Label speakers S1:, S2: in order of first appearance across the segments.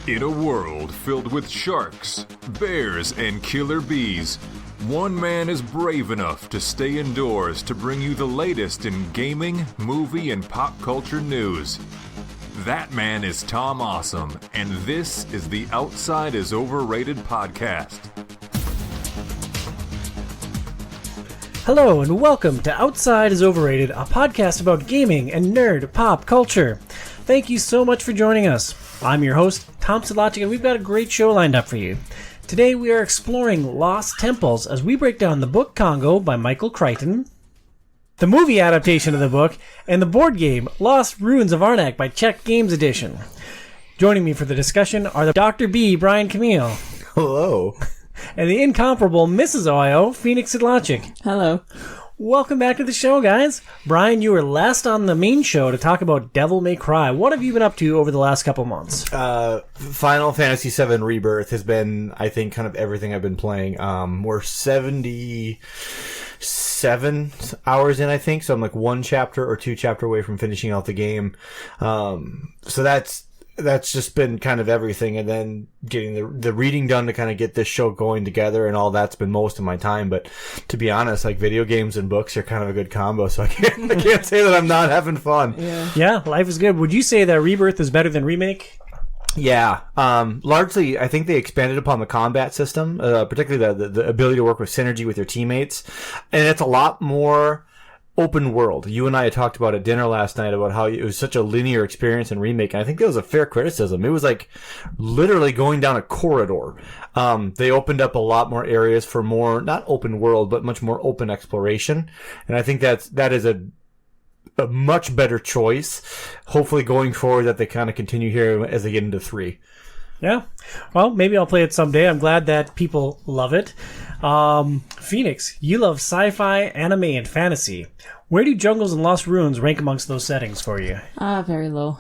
S1: In a world filled with sharks, bears, and killer bees, one man is brave enough to stay indoors to bring you the latest in gaming, movie, and pop culture news. That man is Tom Awesome, and this is the Outside is Overrated podcast.
S2: Hello and welcome to Outside is Overrated, a podcast about gaming and nerd pop culture. Thank you so much for joining us. I'm your host, Tom Sedlacek, and we've got a great show lined up for you. Today we are exploring Lost Temples as we break down the book Congo by Michael Chrichton, the movie adaptation of the book, and the board game Lost Ruins of Arnak by Czech Games Edition. Joining me for the discussion are the Dr. B, Brian Camille.
S3: Hello.
S2: And the incomparable Mrs. OiO, Phoenix Sedlacek.
S4: Hello.
S2: Welcome back to the show, guys. Brian, you were last on the main show to talk about Devil May Cry. What have you been up to over the last couple months?
S3: Final Fantasy VII Rebirth has been, I think, kind of everything I've been playing. We're 77 hours in, I think, so I'm like one chapter or two chapter away from finishing out the game. So that's just been kind of everything, and then getting the reading done to kind of get this show going together, and all that's been most of my time. But to be honest, like, video games and books are kind of a good combo, so I can't say that I'm not having fun.
S2: Yeah, life is good. Would you say that Rebirth is better than Remake?
S3: Yeah, largely, I think they expanded upon the combat system, particularly the ability to work with synergy with your teammates, and it's a lot more open world. You and I had talked about at dinner last night about how it was such a linear experience in Remake, and I think that was a fair criticism. It was like literally going down a corridor. They opened up a lot more areas for more, not open world, but much more open exploration, and I think that is a much better choice. Hopefully going forward that they kind of continue here as they get into 3.
S2: Yeah. Well, maybe I'll play it someday. I'm glad that people love it. Phoenix, you love sci-fi, anime, and fantasy. Where do Jungles and Lost Ruins rank amongst those settings for you?
S4: Very low.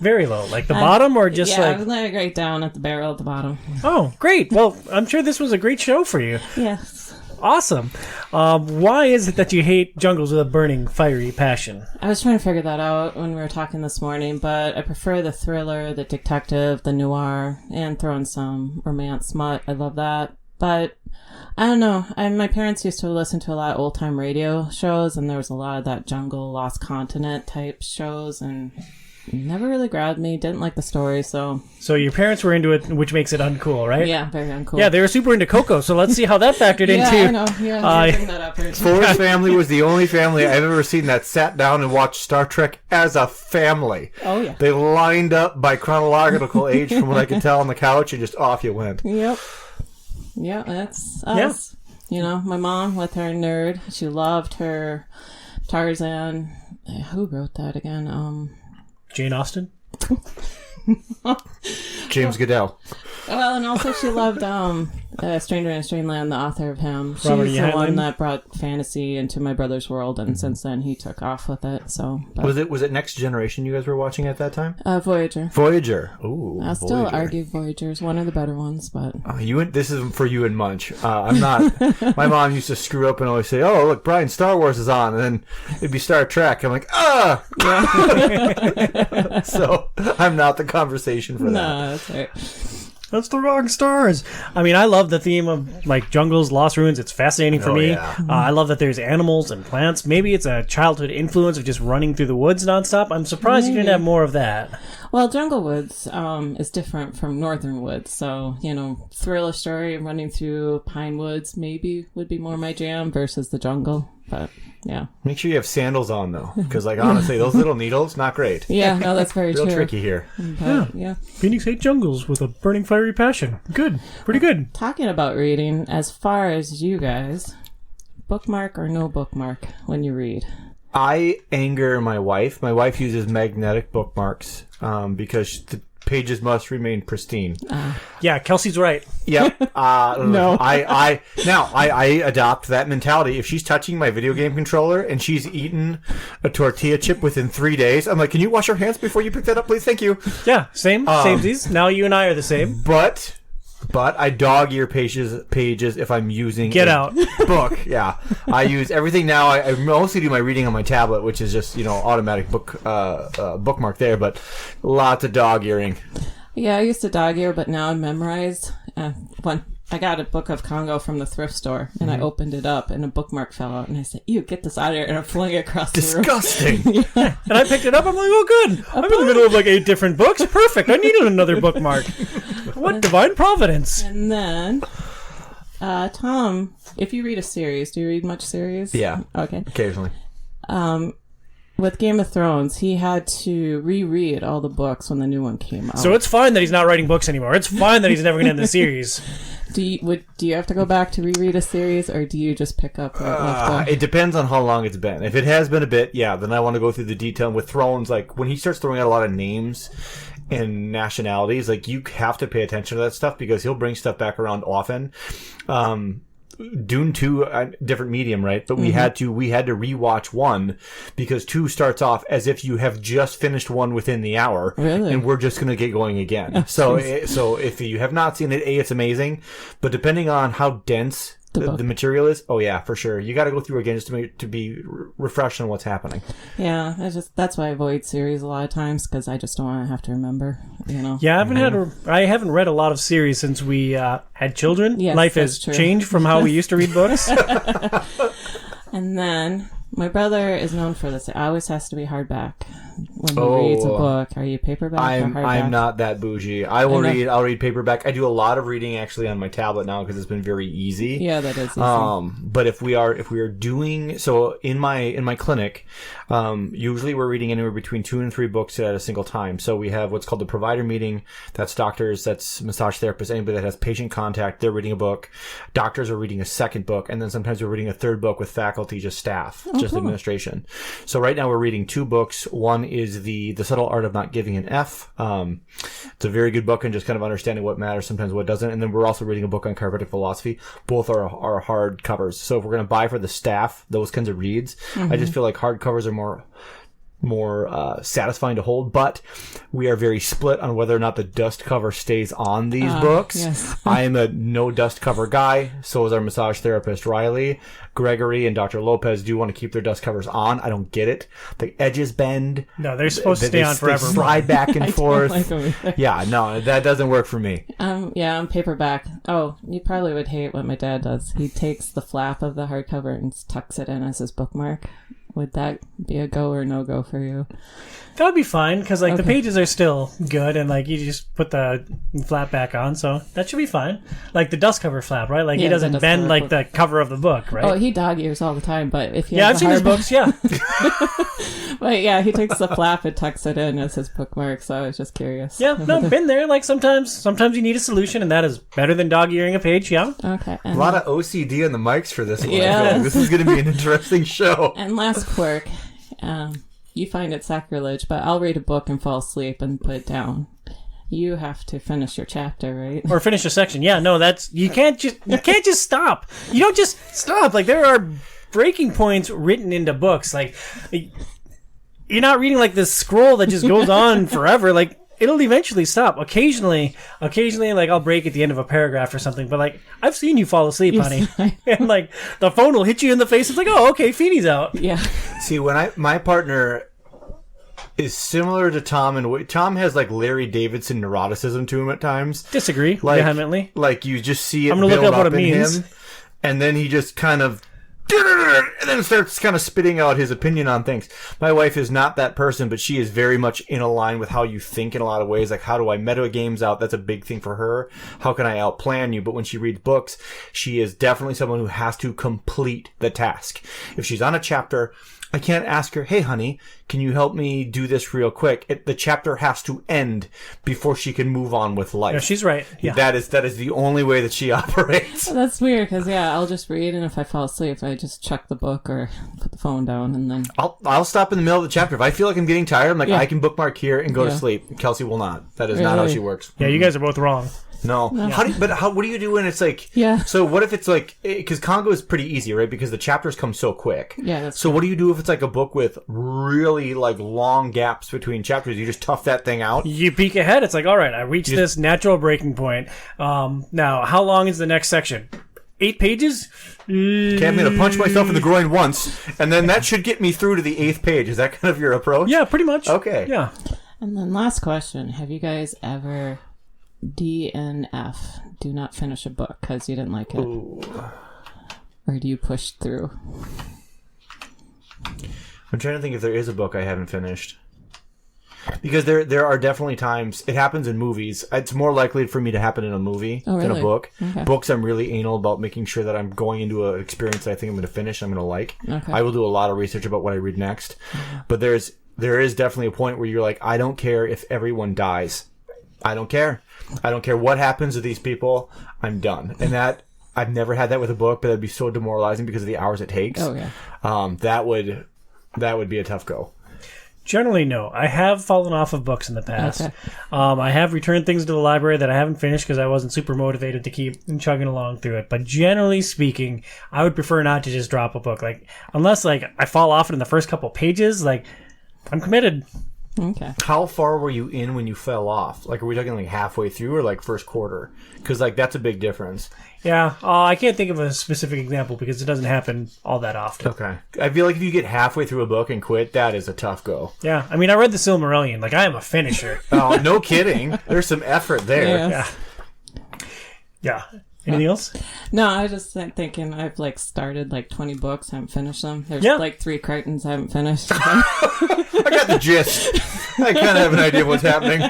S2: Very low. Like the bottom, or just
S4: I was like right down at the barrel at the bottom.
S2: Oh, great. Well, I'm sure this was a great show for you.
S4: Yes.
S2: Awesome. Why is it that you hate Jungles with a burning, fiery passion?
S4: I was trying to figure that out when we were talking this morning, but I prefer the thriller, the detective, the noir, and throw in some romance smut. I love that. But I don't know. My parents used to listen to a lot of old-time radio shows, and there was a lot of that jungle, Lost Continent type shows, and never really grabbed me. Didn't like the story, so... So your parents were into it, which makes it uncool, right? Yeah, very uncool.
S2: Yeah, they were super into Coco, so let's see how that factored into...
S4: Yeah, I know. Yeah, bring that up.
S3: Ford's family was the only family I've ever seen that sat down and watched Star Trek as a family.
S4: Oh, yeah.
S3: They lined up by chronological age, from what I could tell, on the couch, and just off you went.
S4: Yep. Yeah, that's us. Yeah. You know, my mom with her nerd, she loved her Tarzan. Who wrote that again?
S2: Jane Austen?
S3: James Goodell.
S4: Well, and also she loved Stranger in a Strange Land, the author of him. She's
S2: Robert E.
S4: the
S2: Heinlein?
S4: one that brought fantasy into my brother's world, and since then he took off with it. So
S3: Was it Next Generation you guys were watching at that time?
S4: Voyager.
S3: Voyager. Ooh,
S4: I still argue Voyager's one of the better ones, but
S3: this is for you and Munch. I'm not. My mom used to screw up and always say, "Oh, look, Brian, Star Wars is on," and then it'd be Star Trek. I'm like, ah.
S4: Yeah.
S3: So I'm not the conversation for that.
S4: No, that's right.
S2: That's the wrong stars. I mean, I love the theme of, like, Jungles, Lost Ruins. It's fascinating for me.
S3: Yeah.
S2: I love that there's animals and plants. Maybe it's a childhood influence of just running through the woods nonstop. I'm surprised you didn't have more of that.
S4: Well, Jungle Woods is different from Northern Woods, so, thriller story running through pine woods maybe would be more my jam versus the jungle, but... Yeah.
S3: Make sure you have sandals on, though, because, like, honestly, those little needles, not great.
S4: Yeah, no, that's very
S3: Real
S4: true.
S3: tricky here.
S4: But, yeah.
S2: Phoenix hates jungles with a burning, fiery passion. Good. Pretty good.
S4: Talking about reading, as far as you guys, bookmark or no bookmark when you read?
S3: I anger my wife. My wife uses magnetic bookmarks because the pages must remain pristine.
S2: Yeah, Kelsey's right.
S3: Yep.
S4: No.
S3: I adopt that mentality. If she's touching my video game controller and she's eaten a tortilla chip within 3 days, I'm like, can you wash your hands before you pick that up, please? Thank you.
S2: Yeah, same. Samesies. Now you and I are the same.
S3: But I dog ear pages if I'm using
S2: Get out.
S3: book. Yeah, I use everything now. I mostly do my reading on my tablet, which is just automatic bookmark there. But lots of dog earing.
S4: Yeah, I used to dog ear, but now I memorize. When I got a book of Congo from the thrift store, and I opened it up, and a bookmark fell out, and I said, "Ew, get this out of here!" And I flung it across the room.
S3: Disgusting.
S2: And I picked it up. I'm like, oh, good. I'm in the middle of like 8 different books. Perfect. I needed another bookmark. What divine providence.
S4: And then, Tom, if you read a series, do you read much series?
S3: Yeah.
S4: Okay.
S3: Occasionally.
S4: With Game of Thrones, he had to reread all the books when the new one came out.
S2: So it's fine that he's not writing books anymore. It's fine that he's never going to end the series.
S4: Do you have to go back to reread a series, or do you just pick up where it left off?
S3: It depends on how long it's been. If it has been a bit, yeah, then I want to go through the detail. And with Thrones, like when he starts throwing out a lot of names and nationalities, like you have to pay attention to that stuff because he'll bring stuff back around often. Dune 2, different medium, right? But we had to rewatch 1 because 2 starts off as if you have just finished 1 within the hour,
S4: Really?
S3: and we're just going to get going again. So if you have not seen it, it's amazing. But depending on how dense the material is, oh yeah, for sure, you got to go through again just to be refreshed on what's happening.
S4: Yeah, that's why I avoid series a lot of times because I just don't want to have to remember.
S2: Yeah, I haven't read a lot of series since we had children.
S4: Yes,
S2: Life
S4: that's
S2: has
S4: true.
S2: changed from how we used to read books.
S4: And then my brother is known for this. It always has to be hardback when he reads a book. Are you paperback or hardback?
S3: I'm not that bougie. I'll read paperback. I do a lot of reading actually on my tablet now because it's been very easy.
S4: Yeah, that is easy.
S3: But if we are doing so in my clinic, usually we're reading anywhere between 2 and 3 books at a single time. So we have what's called the provider meeting. That's doctors, that's massage therapists, anybody that has patient contact. They're reading a book. Doctors are reading a second book, and then sometimes we're reading a third book with faculty, just staff, just administration. So right now we're reading 2 books. One is the Subtle Art of Not Giving an F. It's a very good book and just kind of understanding what matters, sometimes what doesn't. And then we're also reading a book on chiropractic philosophy. Both are hard covers. So if we're going to buy for the staff those kinds of reads, I just feel like hard covers are more satisfying to hold, but we are very split on whether or not the dust cover stays on these books.
S4: Yes.
S3: I am a no dust cover guy. So is our massage therapist Riley. Gregory and Dr. Lopez do want to keep their dust covers on. I don't get it. The edges bend.
S2: No, they're supposed to stay on forever.
S3: They slide back and forth.
S4: Like them either.
S3: Yeah, no, that doesn't work for me.
S4: Yeah, I'm paperback. Oh, you probably would hate what my dad does. He takes the flap of the hardcover and tucks it in as his bookmark. Would that be a go or no go for you?
S2: That would be fine because the pages are still good and you just put the flap back on, so that should be fine. Like the dust cover flap, right? He doesn't bend like the cover of the book, right?
S4: Oh, he dog ears all the time, but if he
S2: I've seen his books, yeah.
S4: But yeah, he takes the flap and tucks it in as his bookmark, so I was just curious.
S2: Yeah, no, been there. Sometimes you need a solution, and that is better than dog earing a page, yeah.
S4: Okay.
S3: A lot of OCD on the mics for this one.
S4: Yeah.
S3: This is going to be an interesting show.
S4: And last quirk, you find it sacrilege, but I'll read a book and fall asleep and put it down. You have to finish your chapter, right?
S2: Or finish a section. Yeah, no, you can't just stop. You don't just stop. There are breaking points written into books. You're not reading this scroll that just goes on forever. It'll eventually stop. Occasionally, I'll break at the end of a paragraph or something. But I've seen you fall asleep, honey. And the phone will hit you in the face. It's oh, okay, Feeney's out.
S4: Yeah.
S3: See, when my partner is similar to Tom, and Tom has Larry Davidson neuroticism to him at times.
S2: Disagree vehemently.
S3: You just see it
S2: I'm gonna
S3: build
S2: look up what
S3: up
S2: it
S3: in
S2: means.
S3: him, and then he just kind of. And then starts kind of spitting out his opinion on things. My wife is not that person, but she is very much in a line with how you think in a lot of ways. How do I meta games out? That's a big thing for her. How can I outplan you? But when she reads books, she is definitely someone who has to complete the task. If she's on a chapter, I can't ask her, hey, honey, can you help me do this real quick? The chapter has to end before she can move on with life.
S2: Yeah, she's right. Yeah.
S3: That is the only way that she operates.
S4: Well, that's weird because, I'll just read, and if I fall asleep, I just chuck the book or put the phone down, and then...
S3: I'll stop in the middle of the chapter. If I feel like I'm getting tired, I'm I can bookmark here and go to sleep. Kelsey will not. That is not how she works.
S2: Yeah, you guys are both wrong.
S3: No. What do you do when it's so what if it's because Congo is pretty easy, right? Because the chapters come so quick.
S4: Yeah,
S3: so what do you do if it's a book with really long gaps between chapters? You just tough that thing out?
S2: You peek ahead. It's all right, I reached this natural breaking point. Now, how long is the next section? 8 pages?
S3: Okay, I'm going to punch myself in the groin once, and then that should get me through to the 8th page. Is that kind of your approach?
S2: Yeah, pretty much.
S3: Okay.
S2: Yeah.
S4: And then last question. Have you guys ever DNF, do not finish a book because you didn't like it?
S3: Ooh.
S4: Or do you push through?
S3: I'm trying to think if there is a book I haven't finished. Because there are definitely times, it happens in movies. It's more likely for me to happen in a movie than a book. Okay. Books, I'm really anal about making sure that I'm going into an experience that I think I'm going to finish, I'm going to like. Okay. I will do a lot of research about what I read next. But there is definitely a point where you're like, I don't care if everyone dies. I don't care. I don't care what happens to these people. I'm done. And that, I've never had that with a book, but that'd be so demoralizing because of the hours it takes.
S4: Oh, yeah.
S3: That would be a tough go.
S2: Generally, no. I have fallen off of books in the past. Okay. I have returned things to the library that I haven't finished because I wasn't super motivated to keep chugging along through it. But generally speaking, I would prefer not to just drop a book. Like, unless like I fall off it in the first couple pages, like I'm committed.
S4: Okay.
S3: How far were you in when you fell off? Like, are we talking like halfway through or like first quarter? Because like that's a big difference.
S2: Yeah, I can't think of a specific example because it doesn't happen all that often.
S3: Okay. I feel like if you get halfway through a book and quit, that is a tough go.
S2: Yeah, I mean, I read The Silmarillion. Like, I am a finisher.
S3: Oh, no kidding. There's some effort there.
S4: Yes.
S2: Yeah. Anything else?
S4: No, I was just thinking I've like started like 20 books, haven't finished them. There's like 3 Chrichtons I haven't finished.
S3: I got the gist. I kind of have an idea of what's happening.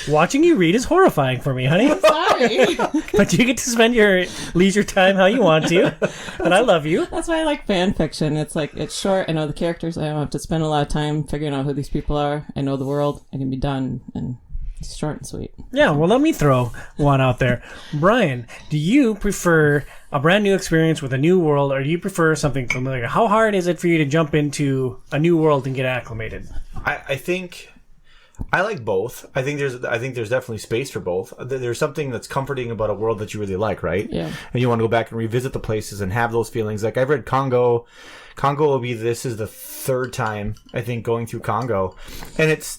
S2: Watching you read is horrifying for me, honey.
S4: Sorry.
S2: But you get to spend your leisure time how you want to. And I love you.
S4: That's why I like fan fiction. It's like, it's short. I know the characters. I don't have to spend a lot of time figuring out who these people are. I know the world. I can be done. And it's short and sweet.
S2: Yeah, well, let me throw one out there. Brian, do you prefer a brand new experience with a new world, or do you prefer something familiar? How hard is it for you to jump into a new world and get acclimated?
S3: I think I like both. I think there's definitely space for both. There's something that's comforting about a world that you really like, right? Yeah. And you want to go back and revisit the places and have those feelings. Like I've read Congo. This is the 3rd time I think going through Congo, and it's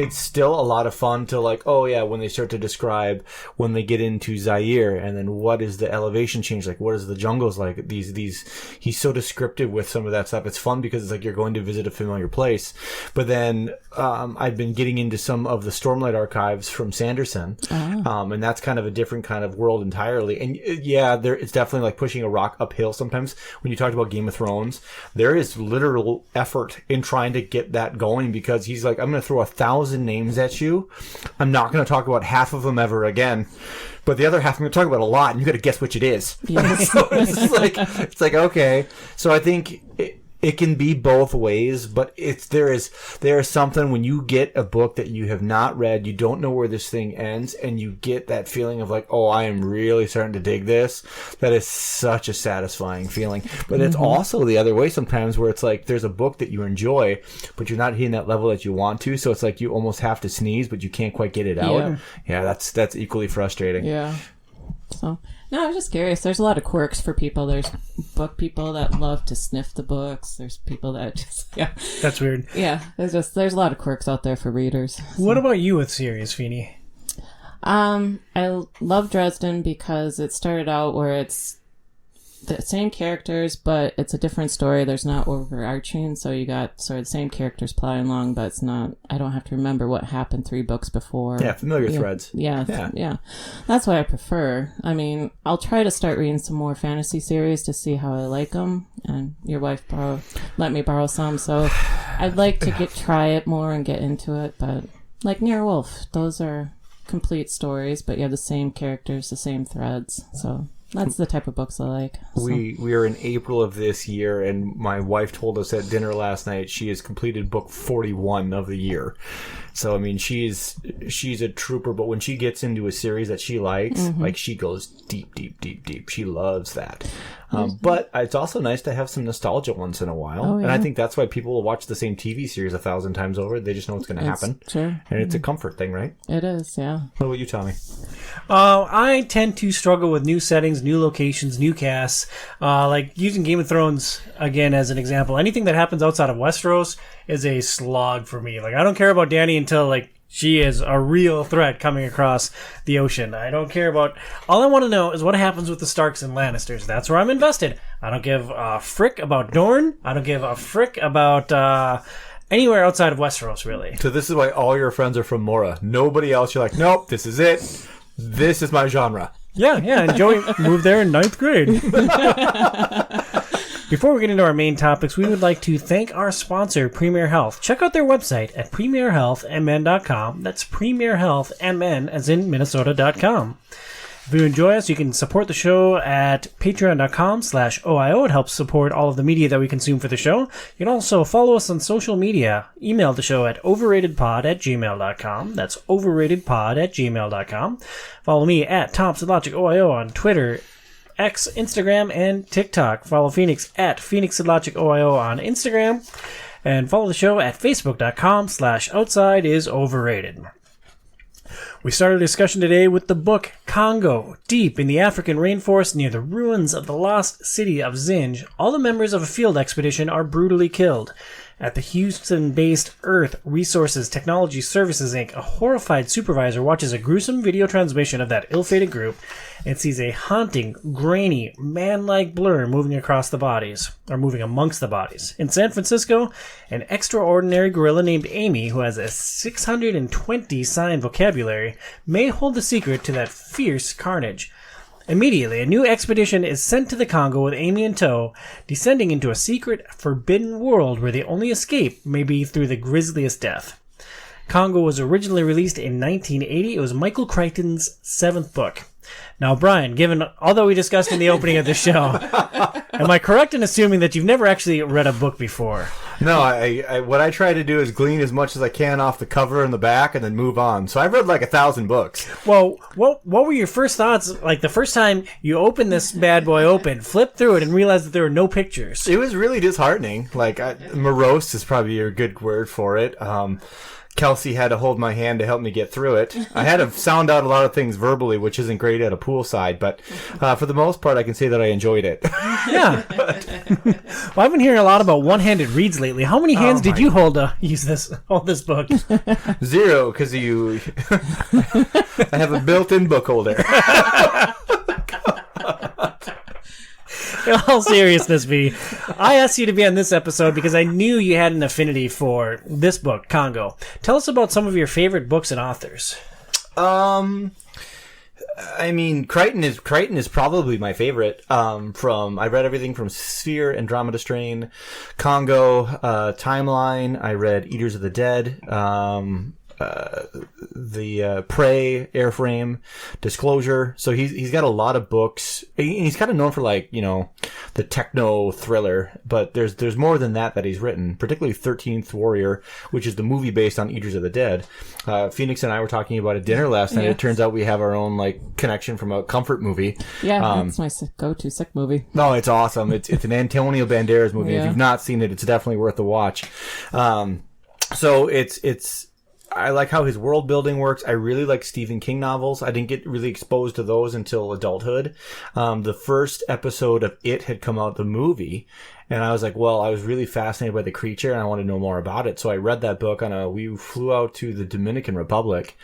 S3: still a lot of fun to like, oh yeah, when they start to describe when they get into Zaire, and then what is the elevation change like, what is the jungles like, he's so descriptive with some of that stuff. It's fun because it's like you're going to visit a familiar place. But then I've been getting into some of the Stormlight archives from Sanderson, and that's kind of a different kind of world entirely. And it's definitely like pushing a rock uphill sometimes. When you talked about Game of Thrones, there is literal effort in trying to get that going, because he's like, I'm going to throw 1,000 names at you. I'm not going to talk about half of them ever again, but the other half I'm going to talk about a lot, and you got to guess which it is. Yes. So it's like okay. So I think it can be both ways, but there is something when you get a book that you have not read, you don't know where this thing ends, and you get that feeling of like, oh, I am really starting to dig this. That is such a satisfying feeling. But it's also the other way sometimes, where it's like there's a book that you enjoy, but you're not hitting that level that you want to, so it's like you almost have to sneeze, but you can't quite get it out. Yeah, that's equally frustrating.
S4: Yeah. So, no, I was just curious. There's a lot of quirks for people. There's book people that love to sniff the books. There's people that just,
S2: That's weird.
S4: Yeah, there's a lot of quirks out there for readers. So.
S2: What about you with series, Feeney?
S4: I love Dresden because it started out where it's the same characters, but it's a different story. There's not overarching, so you got sort of the same characters plodding along, but it's not, I don't have to remember what happened 3 books before.
S3: Yeah, familiar threads.
S4: Yeah. That's what I prefer. I mean, I'll try to start reading some more fantasy series to see how I like them, and your wife let me borrow some, so I'd like to try it more and get into it, but like Near Wolf, those are complete stories, but you have the same characters, the same threads, so... That's the type of books I like. So.
S3: We are in April of this year, and my wife told us at dinner last night she has completed book 41 of the year. So, I mean, she's a trooper, but when she gets into a series that she likes, like, she goes deep, deep, deep, deep. She loves that. But it's also nice to have some nostalgia once in a while. Oh, yeah. And I think that's why people will watch the same TV series 1,000 times over. They just know what's going to happen.
S4: Sure.
S3: And it's a comfort thing, right?
S4: It is, yeah.
S3: What about you, Tommy?
S2: I tend to struggle with new settings, new locations, new casts. Like using Game of Thrones again as an example. Anything that happens outside of Westeros is a slog for me. Like, I don't care about Dany until like she is a real threat coming across the ocean. I don't care about... All I want to know is what happens with the Starks and Lannisters. That's where I'm invested. I don't give a frick about Dorne. I don't give a frick about Anywhere outside of Westeros, really.
S3: So this is why all your friends are from Mora. Nobody else. You're like, nope, this is it. This is my genre.
S2: Yeah. And Joey moved there in 9th grade. Before we get into our main topics, we would like to thank our sponsor, Premier Health. Check out their website at premierhealthmn.com. That's premierhealthmn, as in Minnesota.com. If you enjoy us, you can support the show at patreon.com/OiO. It helps support all of the media that we consume for the show. You can also follow us on social media. Email the show at overratedpod@gmail.com. That's overratedpod@gmail.com. Follow me at ThompsonLogicOiO on Twitter, X, Instagram, and TikTok. Follow Phoenix at PhoenixLogicOiO on Instagram. And follow the show at Facebook.com/OutsideIsOverrated. We started a discussion today with the book Congo. Deep in the African rainforest near the ruins of the lost city of Zinj, all the members of a field expedition are brutally killed. At the Houston-based Earth Resources Technology Services, Inc., a horrified supervisor watches a gruesome video transmission of that ill-fated group and sees a haunting, grainy, man-like blur moving amongst the bodies. In San Francisco, an extraordinary gorilla named Amy, who has a 620 sign vocabulary, may hold the secret to that fierce carnage. Immediately, a new expedition is sent to the Congo with Amy in tow, descending into a secret, forbidden world where the only escape may be through the grisliest death. Congo was originally released in 1980. It was Michael Crichton's 7th book. Now, Brian, given all that we discussed in the opening of the show, am I correct in assuming that you've never actually read a book before?
S3: No, I what I try to do is glean as much as I can off the cover and the back and then move on. So I've read like 1,000 books.
S2: Well, what were your first thoughts, like the first time you opened this bad boy open, flipped through it, and realized that there were no pictures?
S3: It was really disheartening. Like, morose is probably a good word for it. Kelsey had to hold my hand to help me get through it. I had to sound out a lot of things verbally, which isn't great at a poolside, but for the most part, I can say that I enjoyed it.
S2: Yeah. Well, I've been hearing a lot about one-handed reads lately. How many hands did you hold to hold this book?
S3: 0, because I have a built-in book holder.
S2: In all seriousness, V, I asked you to be on this episode because I knew you had an affinity for this book, Congo. Tell us about some of your favorite books and authors.
S3: I mean, Chrichton is probably my favorite. I read everything from Sphere, Andromeda Strain, Congo, Timeline. I read Eaters of the Dead, the Prey, Airframe, Disclosure. So he's got a lot of books. He's kind of known for, like, you know, the techno thriller, but there's more than that he's written, particularly 13th Warrior, which is the movie based on Eaters of the Dead. Phoenix and I were talking about at dinner last night.
S4: Yeah.
S3: It turns out we have our own, like, connection from a comfort movie.
S4: Yeah, that's my go-to sick movie.
S3: No, it's awesome. It's an Antonio Banderas movie.
S4: Yeah.
S3: If you've not seen it, it's definitely worth a watch. So it's I like how his world building works. I really like Stephen King novels. I didn't get really exposed to those until adulthood. The first episode of It had come out, the movie, and I was like, well, I was really fascinated by the creature and I wanted to know more about it. So I read that book we flew out to the Dominican Republic.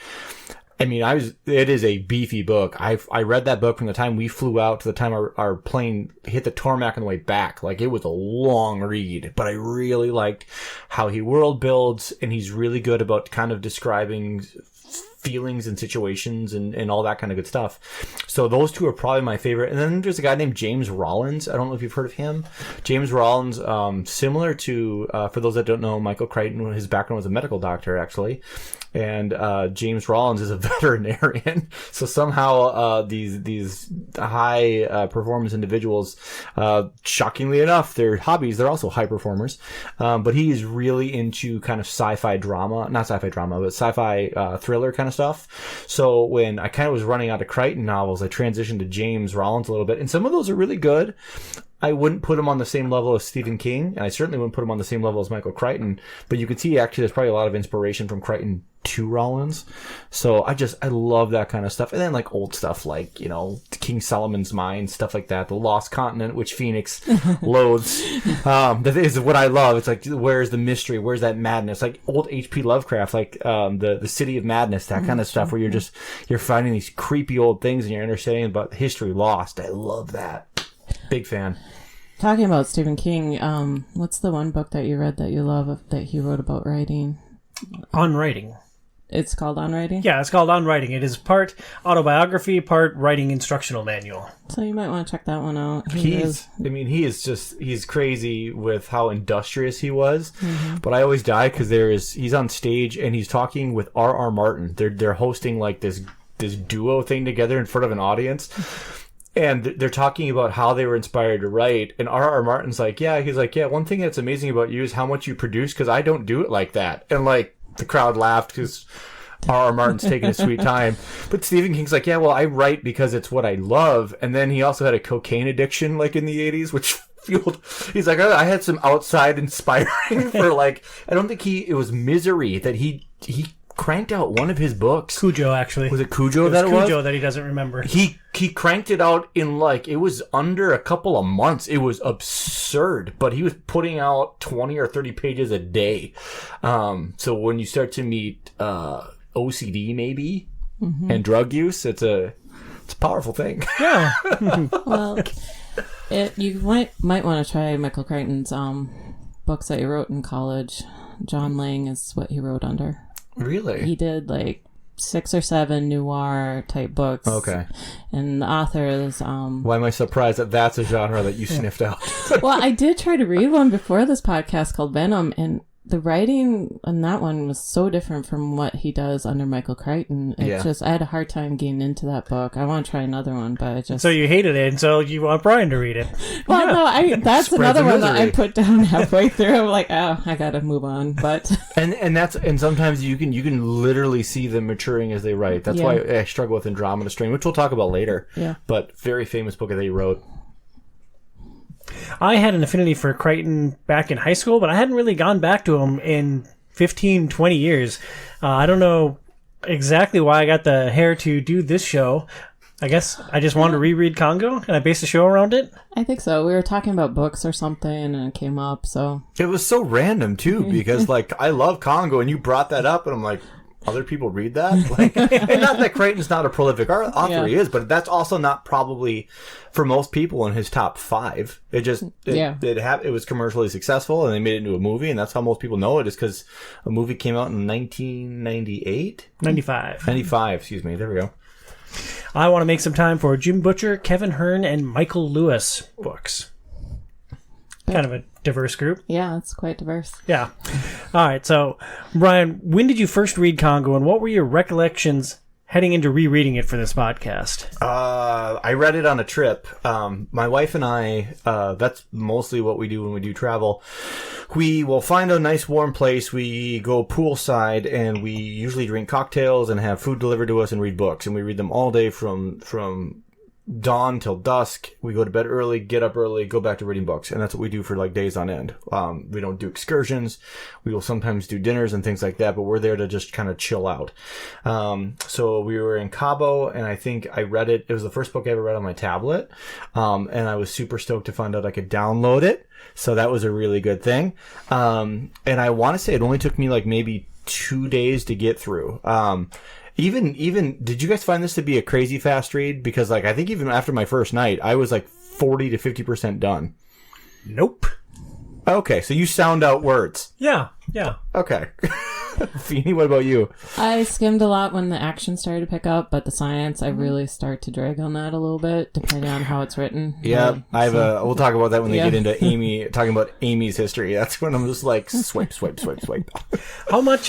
S3: I mean, it is a beefy book. I read that book from the time we flew out to the time our plane hit the tarmac on the way back. Like, it was a long read, but I really liked how he world builds, and he's really good about kind of describing feelings and situations and all that kind of good stuff. So those two are probably my favorite. And then there's a guy named James Rollins. I don't know if you've heard of him. James Rollins, similar to, for those that don't know, Michael Crichton, his background was a medical doctor, actually. And James Rollins is a veterinarian. So somehow these high performance individuals, shockingly enough, their hobbies, they're also high performers. But he is really into kind of sci-fi drama, not sci-fi drama, but sci-fi thriller kind of stuff. So when I kind of was running out of Crichton novels, I transitioned to James Rollins a little bit. And some of those are really good. I wouldn't put him on the same level as Stephen King, and I certainly wouldn't put him on the same level as Michael Crichton, but you can see actually there's probably a lot of inspiration from Crichton to Rollins. So I love that kind of stuff. And then, like, old stuff like, you know, King Solomon's Mine, stuff like that, The Lost Continent, which Phoenix loathes. That is what I love. It's like, where's the mystery? Where's that madness? Like old H.P. Lovecraft, like the City of Madness, that kind of stuff, where you're finding these creepy old things and you're understanding about history lost. I love that. Big fan.
S4: Talking about Stephen King, what's the one book that you read that you love that he wrote about writing?
S2: On Writing.
S4: It's called On Writing?
S2: Yeah, it's called On Writing. It is part autobiography, part writing instructional manual.
S4: So you might want to check that one out.
S3: He's crazy with how industrious he was. But I always die because he's on stage and he's talking with R.R. Martin. They're hosting like this duo thing together in front of an audience. And they're talking about how they were inspired to write. And R.R. Martin's like, he's like, one thing that's amazing about you is how much you produce, because I don't do it like that. And like the crowd laughed because R.R. Martin's taking a sweet time. But Stephen King's like, I write because it's what I love. And then he also had a cocaine addiction like in the 80s, which fueled, he's like, I had some outside inspiring for like, I don't think it was Misery that he cranked out one of his books.
S2: Cujo, actually.
S3: Was it Cujo that it was?
S2: Cujo that he doesn't remember.
S3: He cranked it out in like, it was under a couple of months. It was absurd, but he was putting out 20 or 30 pages a day. So when you start to meet OCD maybe and drug use, it's a powerful thing.
S2: Yeah.
S4: Well, you might want to try Michael Crichton's books that he wrote in college. John Lang is what he wrote under.
S3: Really?
S4: He did like 6 or 7 noir type books.
S3: Okay.
S4: And the author is
S3: Why am I surprised that that's a genre that you sniffed out?
S4: Well, I did try to read one before this podcast called Venom, and the writing on that one was so different from what he does under Michael Crichton. It's just, I had a hard time getting into that book. I want to try another one, but I just...
S2: So you hated it, and so you want Brian to read it.
S4: Well, no, that's
S3: Spreads
S4: another
S3: the
S4: one that I
S3: misery.
S4: put down halfway through. I'm like, I gotta move on, but...
S3: And sometimes you can literally see them maturing as they write. That's why I struggle with Andromeda Strain, which we'll talk about later.
S4: Yeah.
S3: But very famous book that he wrote.
S2: I had an affinity for Crichton back in high school, but I hadn't really gone back to him in 15, 20 years. I don't know exactly why I got the hair to do this show. I guess I just wanted to reread Congo, and I based the show around it.
S4: I think so. We were talking about books or something, and it came up, so...
S3: It was so random, too, because, like, I love Congo, and you brought that up, and I'm like... Other people read that? Like, and not that Crichton's not a prolific author, he is, but that's also not probably for most people in his top 5. It was commercially successful, and they made it into a movie, and that's how most people know it, is because a movie came out in 1998?
S2: 95.
S3: 95, excuse me. There we go.
S2: I want to make some time for Jim Butcher, Kevin Hearn, and Michael Lewis books. Kind of a diverse group.
S4: Yeah, it's quite diverse.
S2: Yeah. All right. So, Brian, when did you first read Congo, and what were your recollections heading into rereading it for this podcast?
S3: I read it on a trip. My wife and I, that's mostly what we do when we do travel. We will find a nice warm place. We go poolside, and we usually drink cocktails and have food delivered to us and read books. And we read them all day from dawn till dusk. We go to bed early, get up early, go back to reading books, and that's what we do for like days on end. We don't do excursions. We will sometimes do dinners and things like that, but we're there to just kind of chill out. So we were in Cabo, and I think I read it. It was the first book I ever read on my tablet, and I was super stoked to find out I could download it. So that was a really good thing. And I want to say it only took me like maybe 2 days to get through. Even, did you guys find this to be a crazy fast read? Because, like, I think even after my first night, I was, like, 40 to 50% done.
S2: Nope.
S3: Okay, so you sound out words.
S2: Yeah.
S3: Okay. Feeny, what about you?
S4: I skimmed a lot when the action started to pick up, but the science, I really start to drag on that a little bit, depending on how it's written.
S3: Yeah, we'll talk about that when they get into Amy, talking about Amy's history. That's when I'm just like, swipe.
S2: How much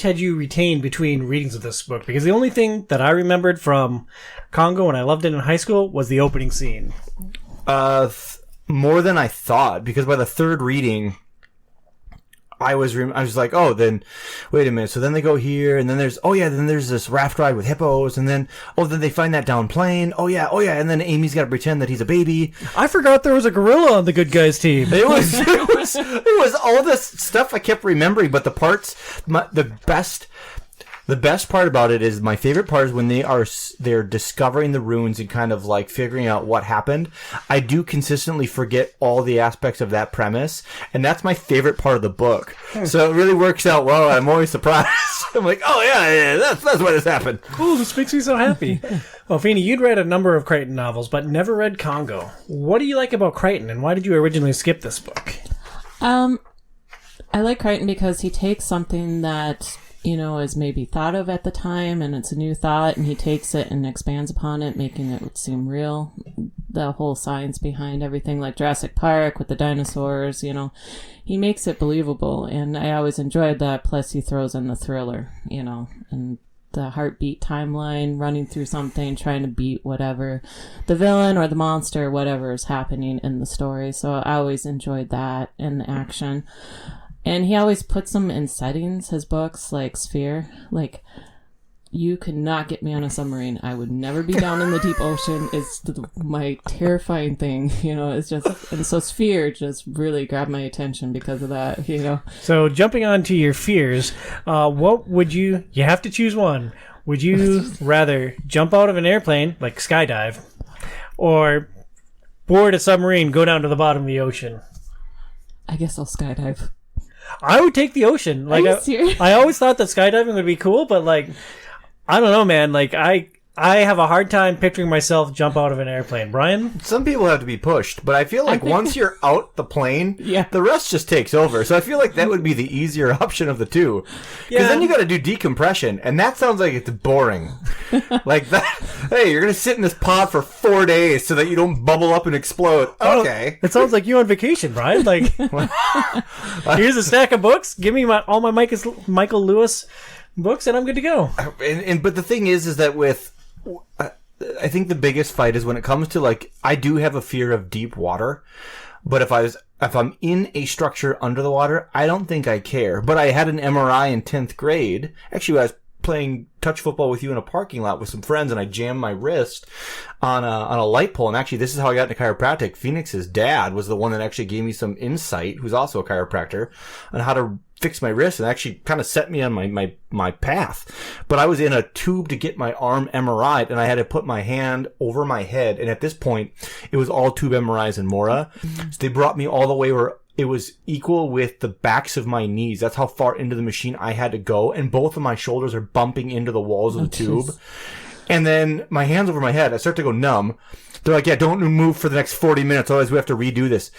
S2: had you retained between readings of this book? Because the only thing that I remembered from Congo, and I loved it in high school, was the opening scene.
S3: More than I thought, because by the third reading, I was like, oh, then wait a minute. So then they go here, and then there's this raft ride with hippos, and then then they find that down plane. Oh yeah, and then Amy's got to pretend that he's a baby.
S2: I forgot there was a gorilla on the good guys team.
S3: It was all this stuff I kept remembering, but the The best part about it is, my favorite part is when they're discovering the runes and kind of like figuring out what happened. I do consistently forget all the aspects of that premise, and that's my favorite part of the book. So it really works out well. I'm always surprised. I'm like, oh yeah, that's why this happened.
S2: Cool, this makes me so happy. Well, Feeney, you'd read a number of Chrichton novels, but never read Congo. What do you like about Chrichton, and why did you originally skip this book?
S4: I like Chrichton because he takes something that, is maybe thought of at the time, and it's a new thought, and he takes it and expands upon it, making it seem real. The whole science behind everything, like Jurassic Park with the dinosaurs, he makes it believable, and I always enjoyed that. Plus, he throws in the thriller, and the heartbeat timeline, running through something, trying to beat whatever the villain or the monster, whatever is happening in the story. So I always enjoyed that and the action. And he always puts them in settings, his books, like Sphere. Like, you could not get me on a submarine. I would never be down in the deep ocean. It's my terrifying thing, it's just... And so Sphere just really grabbed my attention because of that,
S2: So, jumping on to your fears, what would you have to choose one. Would you rather jump out of an airplane, like skydive, or board a submarine, go down to the bottom of the ocean?
S4: I guess I'll skydive.
S2: I would take the ocean. Like,
S4: Are you serious?
S2: I always thought that skydiving would be cool, but like, I don't know, man. Like, I have a hard time picturing myself jump out of an airplane. Brian?
S3: Some people have to be pushed, but I feel like once you're out the plane, the rest just takes over. So I feel like that would be the easier option of the two. Because then you got to do decompression, and that sounds like it's boring. Like that. Hey, you're going to sit in this pod for 4 days so that you don't bubble up and explode. Okay.
S2: It sounds like you on vacation, Brian. Like, here's a stack of books. Give me all my Michael Lewis books, and I'm good to go.
S3: But the thing is that with... I think the biggest fight is when it comes to, like, I do have a fear of deep water, but if I'm in a structure under the water, I don't think I care. But I had an MRI in 10th grade. Actually, I was playing touch football with you in a parking lot with some friends, and I jammed my wrist on a light pole. And actually, this is how I got into chiropractic. Phoenix's dad was the one that actually gave me some insight, who's also a chiropractor, on how to fix my wrist, and actually kind of set me on my path. But I was in a tube to get my arm MRI'd, and I had to put my hand over my head. And at this point, it was all tube MRIs in Mora. So they brought me all the way where it was equal with the backs of my knees. That's how far into the machine I had to go. And both of my shoulders are bumping into the walls of the tube. And then my hands over my head, I start to go numb. They're like, yeah, don't move for the next 40 minutes. Otherwise, we have to redo this.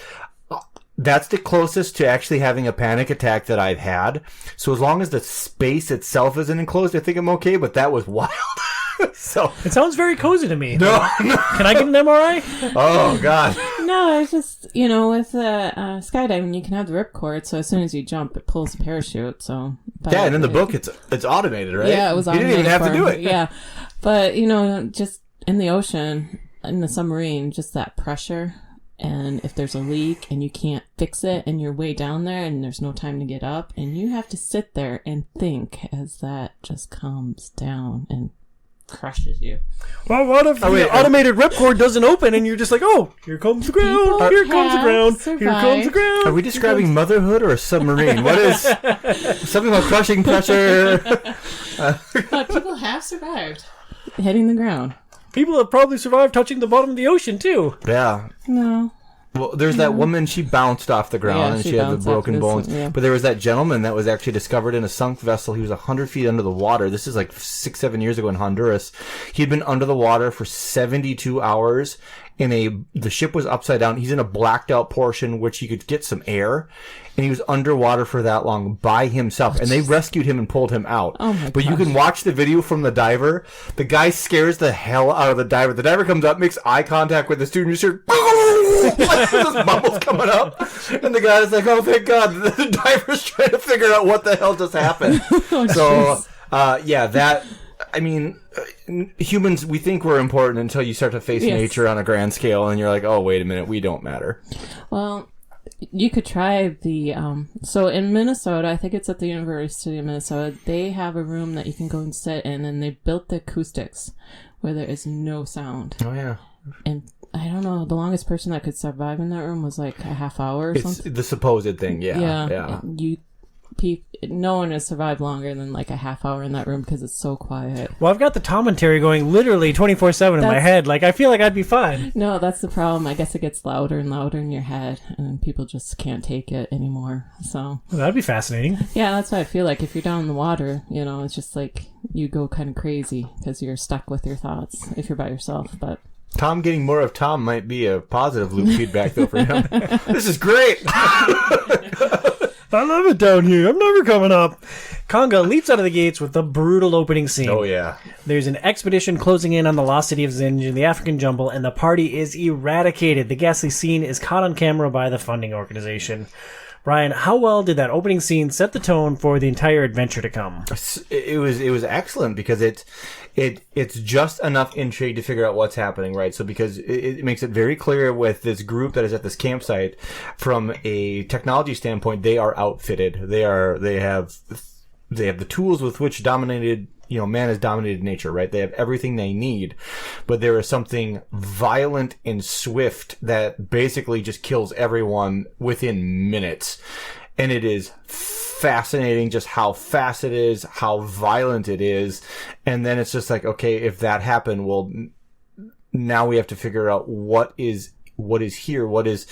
S3: That's the closest to actually having a panic attack that I've had. So as long as the space itself isn't enclosed, I think I'm okay. But that was wild. So
S2: it sounds very cozy to me.
S3: No.
S2: Can I get an MRI?
S3: Oh, God.
S4: No, it's just, with skydiving, you can have the ripcord, so as soon as you jump, it pulls the parachute. So
S3: yeah, and in the book, it's automated, right?
S4: Yeah, it was automated.
S3: You didn't even have to do it.
S4: Yeah. But, just in the ocean, in the submarine, just that pressure. And if there's a leak and you can't fix it and you're way down there and there's no time to get up, and you have to sit there and think as that just comes down and crushes you.
S2: Well, what if the automated ripcord doesn't open and you're just like, oh, here comes the ground, here comes the ground, here comes the ground.
S3: Are we describing motherhood or a submarine? What is something about crushing pressure?
S4: But people have survived hitting the ground.
S2: People have probably survived touching the bottom of the ocean, too.
S3: Yeah.
S4: No.
S3: Well, there's that woman, she bounced off the ground and she had the broken bones.
S4: Yeah.
S3: But there was that gentleman that was actually discovered in a sunk vessel. He was 100 feet under the water. This is like 6-7 years ago in Honduras. He'd been under the water for 72 hours. The ship was upside down. He's in a blacked out portion which he could get some air. And he was underwater for that long by himself. And they rescued him and pulled him out. Oh my gosh. You can watch the video from the diver. The guy scares the hell out of the diver. The diver comes up, makes eye contact with the student. You hear, like this bubbles coming up. And the guy's like, oh, thank God. The diver's trying to figure out what the hell just happened. Humans, we think we're important until you start to face nature on a grand scale. And you're like, oh, wait a minute. We don't matter.
S4: Well, you could try the, so in Minnesota, I think it's at the University of Minnesota, they have a room that you can go and sit in, and they built the acoustics where there is no sound.
S3: Oh, yeah.
S4: And I don't know, the longest person that could survive in that room was like a half hour or something.
S3: It's the supposed thing, yeah.
S4: no one has survived longer than like a half hour in that room because it's so quiet.
S2: Well, I've got the commentary going literally 24/7 in my head. Like, I feel like I'd be fine.
S4: No, that's the problem. I guess it gets louder and louder in your head, and people just can't take it anymore. So
S2: Well, that'd be fascinating.
S4: yeah, that's what I feel like. If you're down in the water, you know, it's just like you go kind of crazy because you're stuck with your thoughts if you're by yourself. But
S3: Tom getting more of Tom might be a positive loop feedback, though, for him. This is great!
S2: I love it down here. I'm never coming up. Congo leaps out of the gates with the brutal opening scene.
S3: Oh, yeah.
S2: There's an expedition closing in on the lost city of Zinj in the African jungle, and the party is eradicated. The ghastly scene is caught on camera by the funding organization. Brian, how well did that opening scene set the tone for the entire adventure to come?
S3: It was excellent because it's just enough intrigue to figure out what's happening, right? So because it makes it very clear with this group that is at this campsite, from a technology standpoint, they are outfitted. They have the tools with which man has dominated nature, right? They have everything they need, but there is something violent and swift that basically just kills everyone within minutes. And it is fascinating just how fast it is, how violent it is. And then it's just like, okay, if that happened, well, now we have to figure out what is here, what is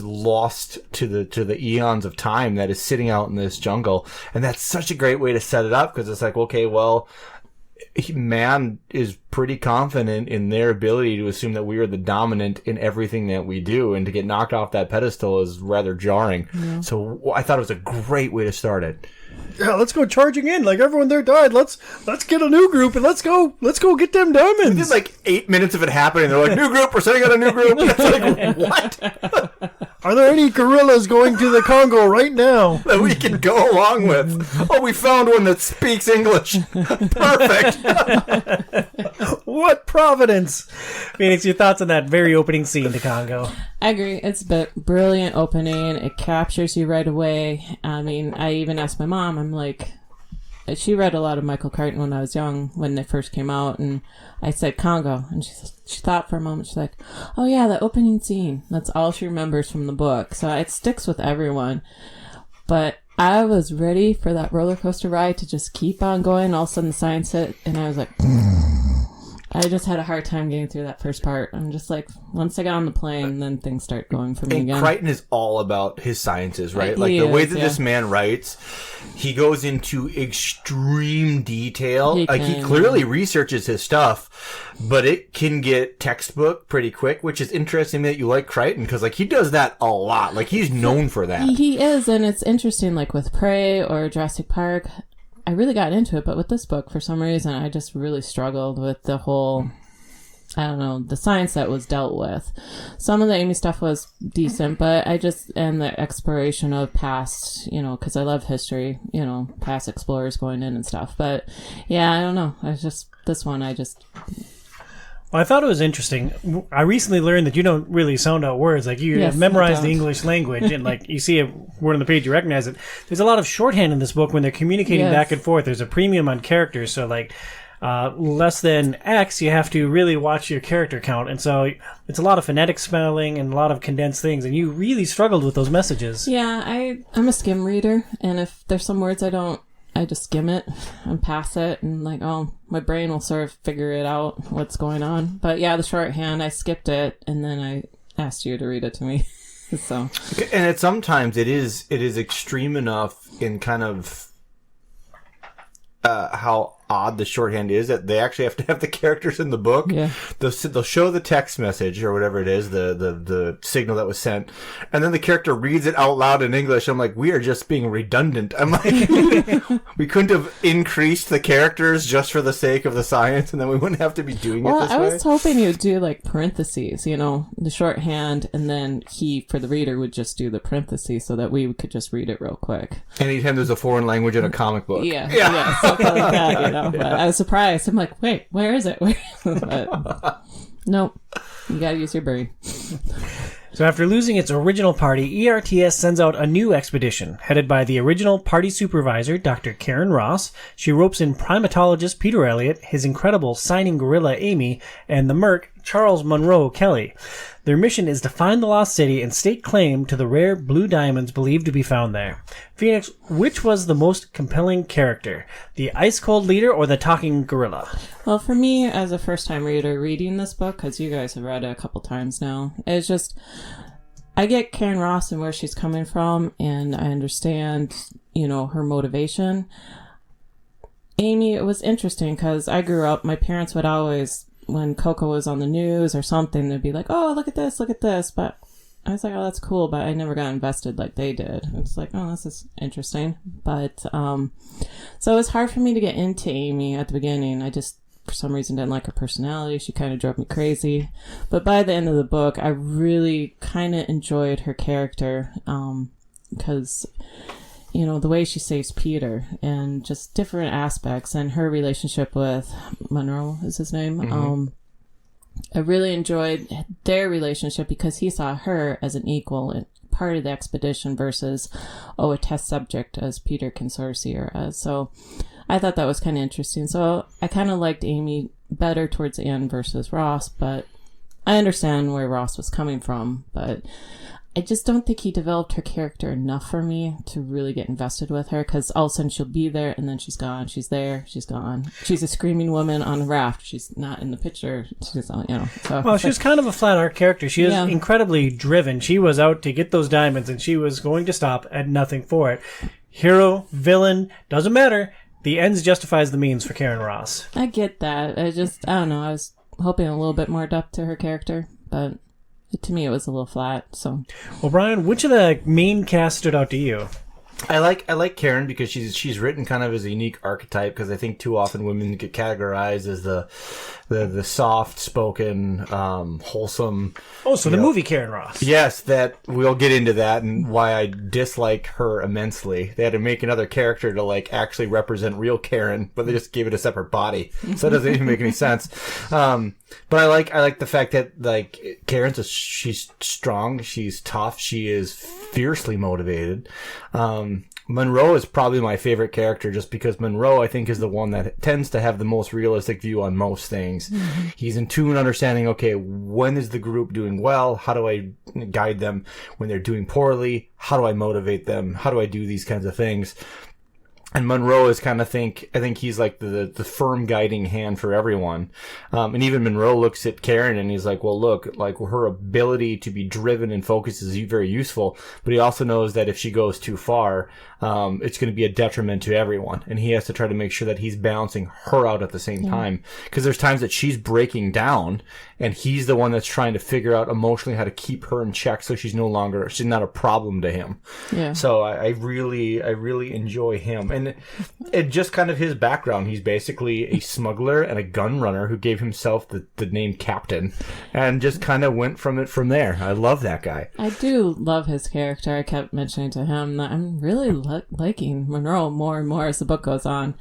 S3: lost to the eons of time that is sitting out in this jungle. And that's such a great way to set it up, because it's like, okay, well, man is pretty confident in their ability to assume that we are the dominant in everything that we do, and to get knocked off that pedestal is rather jarring. Yeah. So I thought it was a great way to start it.
S2: Yeah, let's go charging in. Like, everyone there died. Let's get a new group and let's go get them diamonds.
S3: It's like 8 minutes of it happening. They're like, new group, we're setting out a new group. It's like, what?
S2: Are there any gorillas going to the Congo right now
S3: that we can go along with? Oh, we found one that speaks English. Perfect.
S2: What providence. Phoenix, your thoughts on that very opening scene to Congo?
S4: I agree. It's a brilliant opening. It captures you right away. I mean, I even asked my mom, I'm like, she read a lot of Michael Crichton when I was young, when they first came out, and I said Congo, and she thought for a moment. She's like, oh yeah, the opening scene. That's all she remembers from the book. So it sticks with everyone. But I was ready for that roller coaster ride to just keep on going. All of a sudden the science hit, and I was like, I just had a hard time getting through that first part. I'm just like, once I got on the plane, then things start going for me again.
S3: Crichton is all about his sciences, right? Like the way that this man writes, he goes into extreme detail. He clearly researches his stuff, but it can get textbook pretty quick, which is interesting that you like Crichton, because like he does that a lot. Like he's known for that.
S4: He is, and it's interesting, like with Prey or Jurassic Park, I really got into it, but with this book, for some reason, I just really struggled with the whole, I don't know, the science that was dealt with. Some of the Amy stuff was decent, but and the exploration of past, because I love history, past explorers going in and stuff. But yeah, I don't know.
S2: Well, I thought it was interesting. I recently learned that you don't really sound out words. Like, you have memorized the English language, and like you see a word on the page, you recognize it. There's a lot of shorthand in this book when they're communicating back and forth. There's a premium on characters, so like less than X, you have to really watch your character count, and so it's a lot of phonetic spelling and a lot of condensed things, and you really struggled with those messages.
S4: Yeah, I'm a skim reader, and if there's some words I just skim it and pass it, and like, oh, my brain will sort of figure it out, what's going on. But yeah, the shorthand, I skipped it, and then I asked you to read it to me. So,
S3: and sometimes it is extreme enough in kind of how odd the shorthand is that they actually have to have the characters in the book. Yeah. They'll show the text message or whatever it is, the signal that was sent, and then the character reads it out loud in English. I'm like, we are just being redundant. I'm like, we couldn't have increased the characters just for the sake of the science, and then we wouldn't have to be doing it this way.
S4: Well, I was hoping you'd do like parentheses, the shorthand, and then for the reader, would just do the parentheses so that we could just read it real quick.
S3: Anytime there's a foreign language in a comic book.
S4: Yeah, something like that, But I was surprised. I'm like, wait, where is it? But, nope. You gotta use your brain.
S2: So after losing its original party, ERTS sends out a new expedition, headed by the original party supervisor, Dr. Karen Ross. She ropes in primatologist Peter Elliott, his incredible signing gorilla Amy, and the merc Charles Monroe Kelly. Their mission is to find the lost city and stake claim to the rare blue diamonds believed to be found there. Phoenix, which was the most compelling character? The ice-cold leader or the talking gorilla?
S4: Well, for me, as a first-time reader reading this book, because you guys have read it a couple times now, it's just, I get Karen Ross and where she's coming from, and I understand, her motivation. Amy, it was interesting because I grew up, my parents would always, when Coco was on the news or something, they'd be like, oh, look at this. But I was like, oh, that's cool. But I never got invested like they did. It's like, oh, this is interesting. But, so it was hard for me to get into Amy at the beginning. I just, for some reason, didn't like her personality. She kind of drove me crazy. But by the end of the book, I really kind of enjoyed her character. Because, the way she saves Peter and just different aspects, and her relationship with Monroe is his name.
S3: Mm-hmm.
S4: I really enjoyed their relationship because he saw her as an equal and part of the expedition versus, a test subject, as Peter can sort of see her as. So I thought that was kind of interesting. So I kind of liked Amy better towards the end versus Ross, but I understand where Ross was coming from, but I just don't think he developed her character enough for me to really get invested with her, because all of a sudden she'll be there and then she's gone. She's there, she's gone. She's a screaming woman on a raft. She's not in the picture. She's, So,
S2: well, she was kind of a flat out character. She is incredibly driven. She was out to get those diamonds and she was going to stop at nothing for it. Hero, villain, doesn't matter. The ends justifies the means for Karen Ross.
S4: I get that. I don't know. I was hoping a little bit more depth to her character, but to me, it was a little flat. So,
S2: well, Brian, which of the main cast stood out to you?
S3: I like Karen because she's written kind of as a unique archetype, because I think too often women get categorized as the soft spoken, wholesome.
S2: Oh, so the movie Karen Ross.
S3: Yes, that we'll get into that and why I dislike her immensely. They had to make another character to actually represent real Karen, but they just gave it a separate body, so it doesn't even make any sense. But I like the fact that she's strong, she's tough, she is fiercely motivated. Monroe is probably my favorite character just because Monroe, I think, is the one that tends to have the most realistic view on most things. Mm-hmm. He's in tune understanding, okay, when is the group doing well? How do I guide them when they're doing poorly? How do I motivate them? How do I do these kinds of things? And Monroe is I think he's like the firm guiding hand for everyone. And even Monroe looks at Karen and he's like, well, look, her ability to be driven and focused is very useful, but he also knows that if she goes too far, it's going to be a detriment to everyone. And he has to try to make sure that he's balancing her out at the same time. Because there's times that she's breaking down and he's the one that's trying to figure out emotionally how to keep her in check so she's not a problem to him. Yeah. So I really enjoy him. And it just kind of his background. He's basically a smuggler and a gun runner who gave himself the name Captain and just kind of went from there. I love that guy.
S4: I do love his character. I kept mentioning to him that I'm really liking Monroe more and more as the book goes on.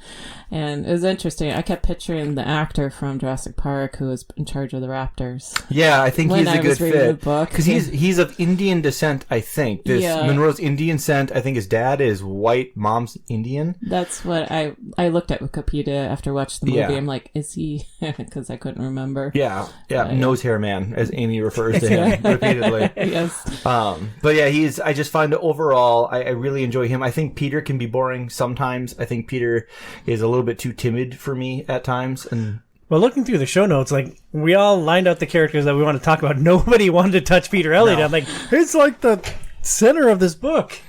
S4: And it was interesting. I kept picturing the actor from Jurassic Park who was in charge of the raptors.
S3: Yeah, I think he's a good fit. Because he's of Indian descent, I think. Monroe's Indian descent. I think his dad is white, mom's Indian.
S4: That's what I looked at Wikipedia after watching the movie. Yeah. I'm like, is he? Because I couldn't remember.
S3: Yeah. Nose hair man, as Amy refers to him repeatedly.
S4: Yes.
S3: But yeah, I just find overall, I really enjoy him. I think Peter can be boring sometimes. I think Peter is a little bit too timid for me at times. And
S2: well, looking through the show notes, we all lined out the characters that we want to talk about. Nobody wanted to touch Peter Elliott. No. I'm like, it's like the center of this book.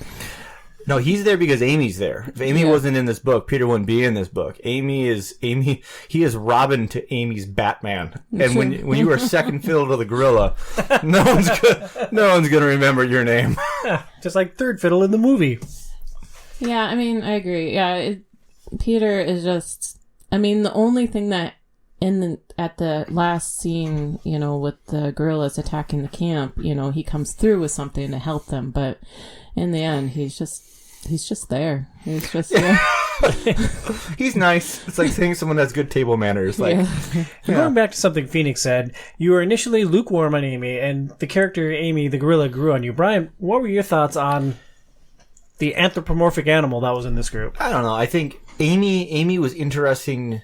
S3: No, he's there because Amy's there. If Amy wasn't in this book, Peter wouldn't be in this book. He is Robin to Amy's Batman. And when you are second fiddle to the gorilla, no one's gonna remember your name.
S2: Yeah, just like third fiddle in the movie.
S4: Yeah, I mean, I agree. Yeah, Peter is just, the only thing that at the last scene, with the gorillas attacking the camp, he comes through with something to help them, but in the end, he's just there. He's just
S3: he's nice. It's like saying someone has good table manners.
S2: Going back to something Phoenix said, you were initially lukewarm on Amy, and the character Amy the gorilla grew on you. Brian, what were your thoughts on the anthropomorphic animal that was in this group?
S3: I don't know. I think Amy was interesting.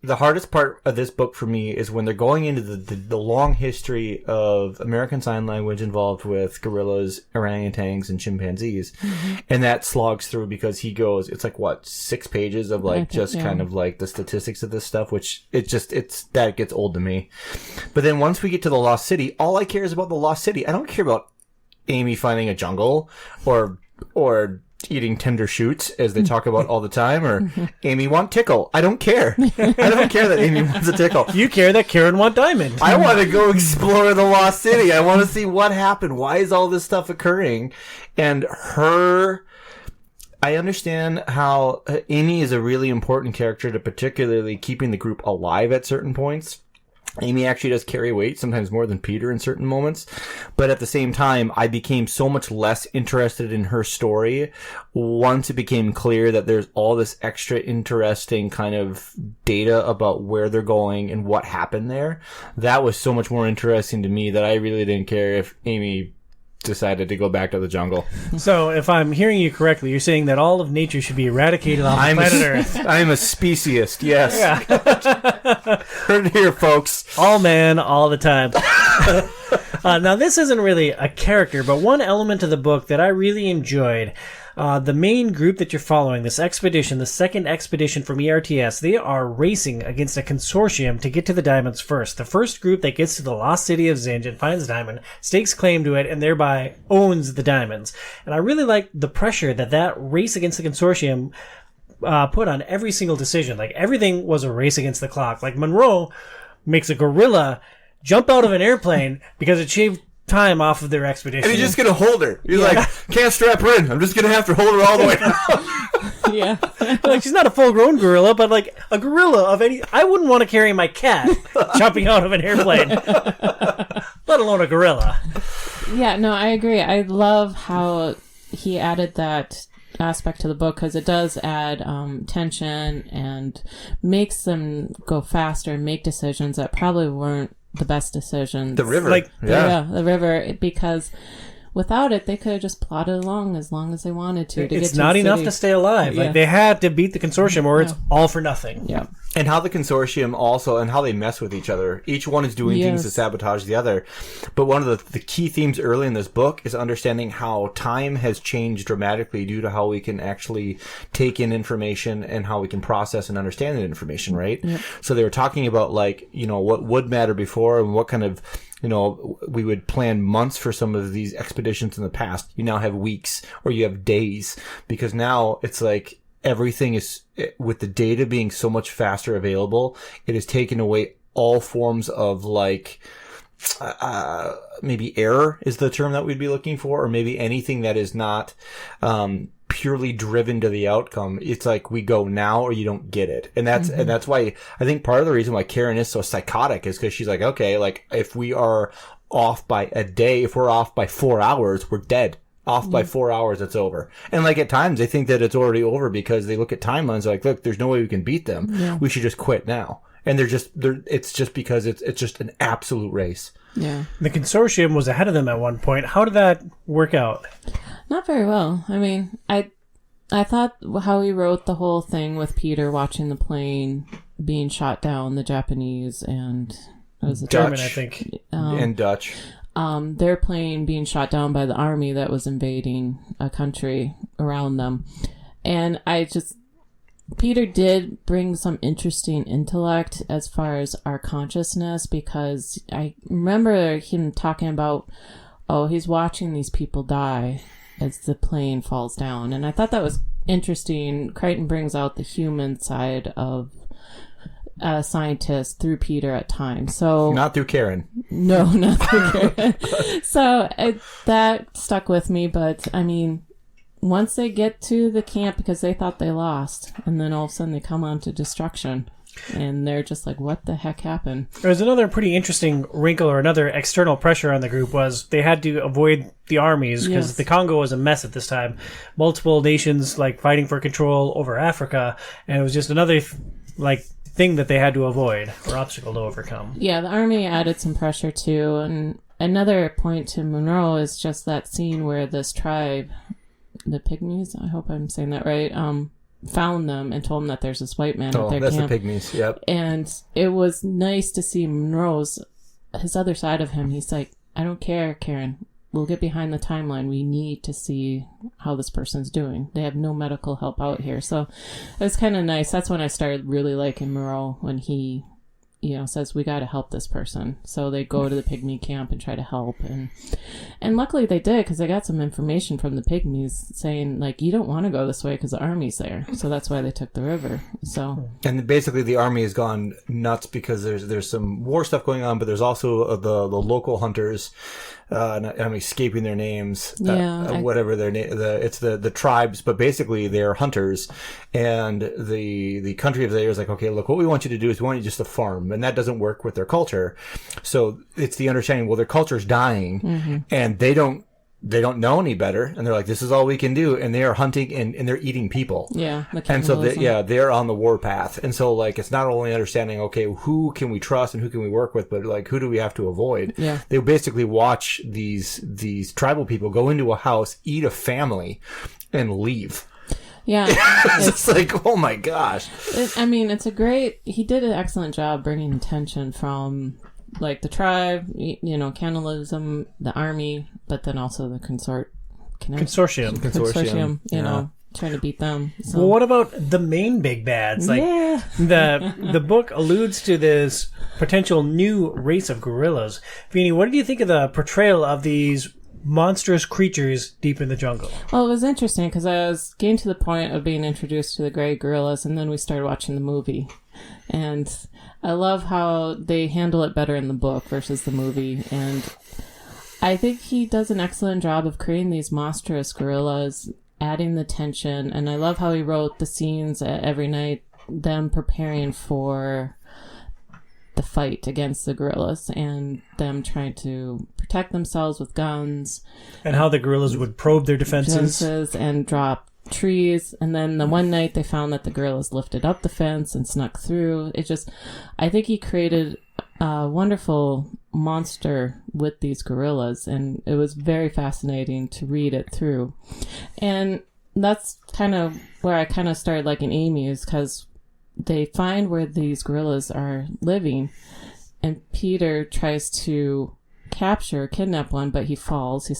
S3: the hardest part of this book for me is when they're going into the long history of American Sign Language involved with gorillas, orangutans, and chimpanzees. And that slogs through because he goes, it's like, what, 6 pages of like kind of like the statistics of this stuff, which that gets old to me. But then once we get to the Lost City, all I care is about the Lost City. I don't care about Amy finding a jungle or eating tender shoots, as they talk about all the time, or Amy want tickle. I don't care. I don't care that Amy wants a tickle.
S2: You care that Karen want diamond.
S3: I want to go explore the Lost City. I want to see what happened. Why is all this stuff occurring? And I understand how Amy is a really important character to particularly keeping the group alive at certain points. Amy actually does carry weight, sometimes more than Peter in certain moments. But at the same time, I became so much less interested in her story once it became clear that there's all this extra interesting kind of data about where they're going and what happened there. That was so much more interesting to me that I really didn't care if Amy decided to go back to the jungle.
S2: So, if I'm hearing you correctly, you're saying that all of nature should be eradicated off planet Earth.
S3: I'm a speciesist, yes. Yeah. Heard it here, folks.
S2: All man, all the time. Now, this isn't really a character, but one element of the book that I really enjoyed. The main group that you're following, this expedition, the second expedition from ERTS, they are racing against a consortium to get to the diamonds first. The first group that gets to the lost city of Zinj and finds diamond stakes claim to it and thereby owns the diamonds. And I really like the pressure that race against the consortium put on every single decision. Like, everything was a race against the clock. Like, Monroe makes a gorilla jump out of an airplane because it shaved time off of their expedition.
S3: And he's just going to hold her. He's like, can't strap her in. I'm just going to have to hold her all the way down.
S4: Yeah.
S2: Like, she's not a full-grown gorilla, but like a gorilla of any... I wouldn't want to carry my cat jumping out of an airplane, let alone a gorilla.
S4: Yeah, no, I agree. I love how he added that aspect to the book, because it does add tension and makes them go faster and make decisions that probably weren't the best decisions.
S3: The river.
S4: The river, because without it, they could have just plodded along as they wanted to
S2: It's
S4: get
S2: not
S4: to the
S2: enough
S4: city.
S2: to stay alive.
S4: Yeah.
S2: Like, they had to beat the consortium or it's all for nothing.
S4: Yeah.
S3: And how the consortium also, and how they mess with each other. Each one is doing things to sabotage the other. But one of the key themes early in this book is understanding how time has changed dramatically due to how we can actually take in information and how we can process and understand that information, right? Yep. So they were talking about, like, you know, what would matter before and what kind of, you know, we would plan months for some of these expeditions in the past. You now have weeks or you have days, because now it's like everything is, with the data being so much faster available, it has taken away all forms of, like, maybe error is the term that we'd be looking for, or maybe anything that is not purely driven to the outcome. It's like, we go now or you don't get it. And that's why I think part of the reason why Karen is so psychotic is because she's like, okay, like, if we are off by a day, if we're off by 4 hours, we're dead. Off by 4 hours, it's over. And, like, at times they think that it's already over because they look at timelines like, look, there's no way we can beat them. Yeah. We should just quit now. And it's just because it's just an absolute race.
S4: Yeah.
S2: The consortium was ahead of them at one point. How did that work out?
S4: Not very well. I mean, I thought how he wrote the whole thing with Peter watching the plane being shot down, the Japanese and it was
S2: German, I think,
S3: and Dutch.
S4: Their plane being shot down by the army that was invading a country around them. And Peter did bring some interesting intellect as far as our consciousness, because I remember him talking about, he's watching these people die as the plane falls down. And I thought that was interesting. Chrichton brings out the human side of scientist through Peter at times. So
S3: not through Karen.
S4: No, not through Karen. So that stuck with me. But I mean, once they get to the camp, because they thought they lost, and then all of a sudden they come on to destruction, and they're just like, what the heck happened?
S2: There's another pretty interesting wrinkle, or another external pressure on the group, was they had to avoid the armies because the Congo was a mess at this time. Multiple nations like fighting for control over Africa, and it was just another thing that they had to avoid, or obstacle to overcome.
S4: Yeah, the army added some pressure too. And another point to Monroe is just that scene where this tribe, the Pygmies, I hope I'm saying that right, found them and told them that there's this white man at their
S3: that's
S4: camp.
S3: the pygmies. Yep.
S4: And it was nice to see Monroe's, his other side of him. He's like, I don't care, Karen. We'll get behind the timeline. We need to see how this person's doing. They have no medical help out here. So it was kind of nice. That's when I started really liking Monroe, when he, says we got to help this person. So they go to the pygmy camp and try to help. And luckily they did, because they got some information from the pygmies saying, like, you don't want to go this way because the army's there. So that's why they took the river. So. And
S3: basically the army has gone nuts because there's some war stuff going on, but there's also the local hunters. I'm escaping their names. Whatever their name, it's the tribes, but basically they're hunters, and the country of there is like, okay, look, what we want you to do is we want you just to farm, and that doesn't work with their culture. So it's the understanding, well, their culture's dying, and they don't know any better, and they're like, this is all we can do, and they are hunting and they're eating people.
S4: And
S3: so they're on the war path, and so like it's not only understanding, okay, who can we trust and who can we work with, but like who do we have to avoid. They basically watch these tribal people go into a house, eat a family, and leave. It's like, oh my gosh.
S4: He did an excellent job bringing attention from like the tribe, cannibalism, the army, but then also the consortium, trying to beat them. So.
S2: Well, what about the main big bads? Like the book alludes to this potential new race of gorillas. Feeny, what did you think of the portrayal of these monstrous creatures deep in the jungle?
S4: Well, it was interesting because I was getting to the point of being introduced to the gray gorillas, and then we started watching the movie. And I love how they handle it better in the book versus the movie. And I think he does an excellent job of creating these monstrous gorillas, adding the tension. And I love how he wrote the scenes every night, them preparing for the fight against the gorillas and them trying to protect themselves with guns.
S2: And how the gorillas would probe their defenses
S4: and drop trees. And then the one night they found that the gorillas lifted up the fence and snuck through. I think he created a wonderful monster with these gorillas, and it was very fascinating to read it through. And that's kind of where I kind of started liking emus, because they find where these gorillas are living, and Peter tries to kidnap one, but he falls.
S2: He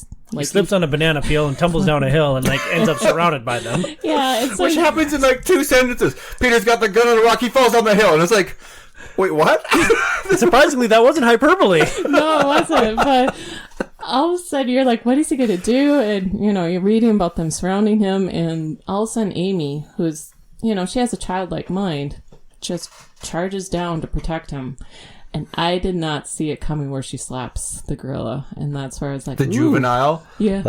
S2: slips on a banana peel and tumbles down a hill and ends up surrounded by them.
S3: Which happens in 2 sentences. Peter's got the gun on a rock, he falls down the hill, and it's like, wait, what?
S2: Surprisingly, that wasn't hyperbole.
S4: No, it wasn't. But all of a sudden, you're like, what is he going to do? And, you're reading about them surrounding him. And all of a sudden, Amy, who's, she has a childlike mind, just charges down to protect him. And I did not see it coming where she slaps the gorilla. And that's where I was like,
S3: the juvenile?
S4: Yeah.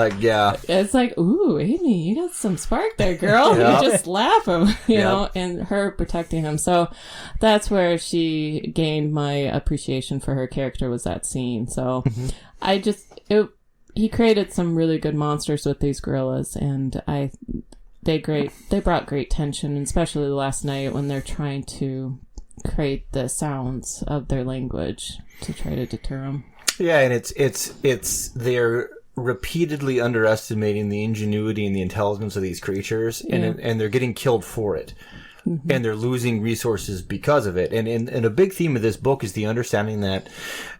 S4: It's like, ooh, Amy, you got some spark there, girl. You just slap him, know, and her protecting him. So that's where she gained my appreciation for her character, was that scene. So he created some really good monsters with these gorillas, and they brought great tension, especially the last night when they're trying to create the sounds of their language to try to deter them.
S3: Yeah, and it's they're repeatedly underestimating the ingenuity and the intelligence of these creatures, and they're getting killed for it. And they're losing resources because of it. And a big theme of this book is the understanding that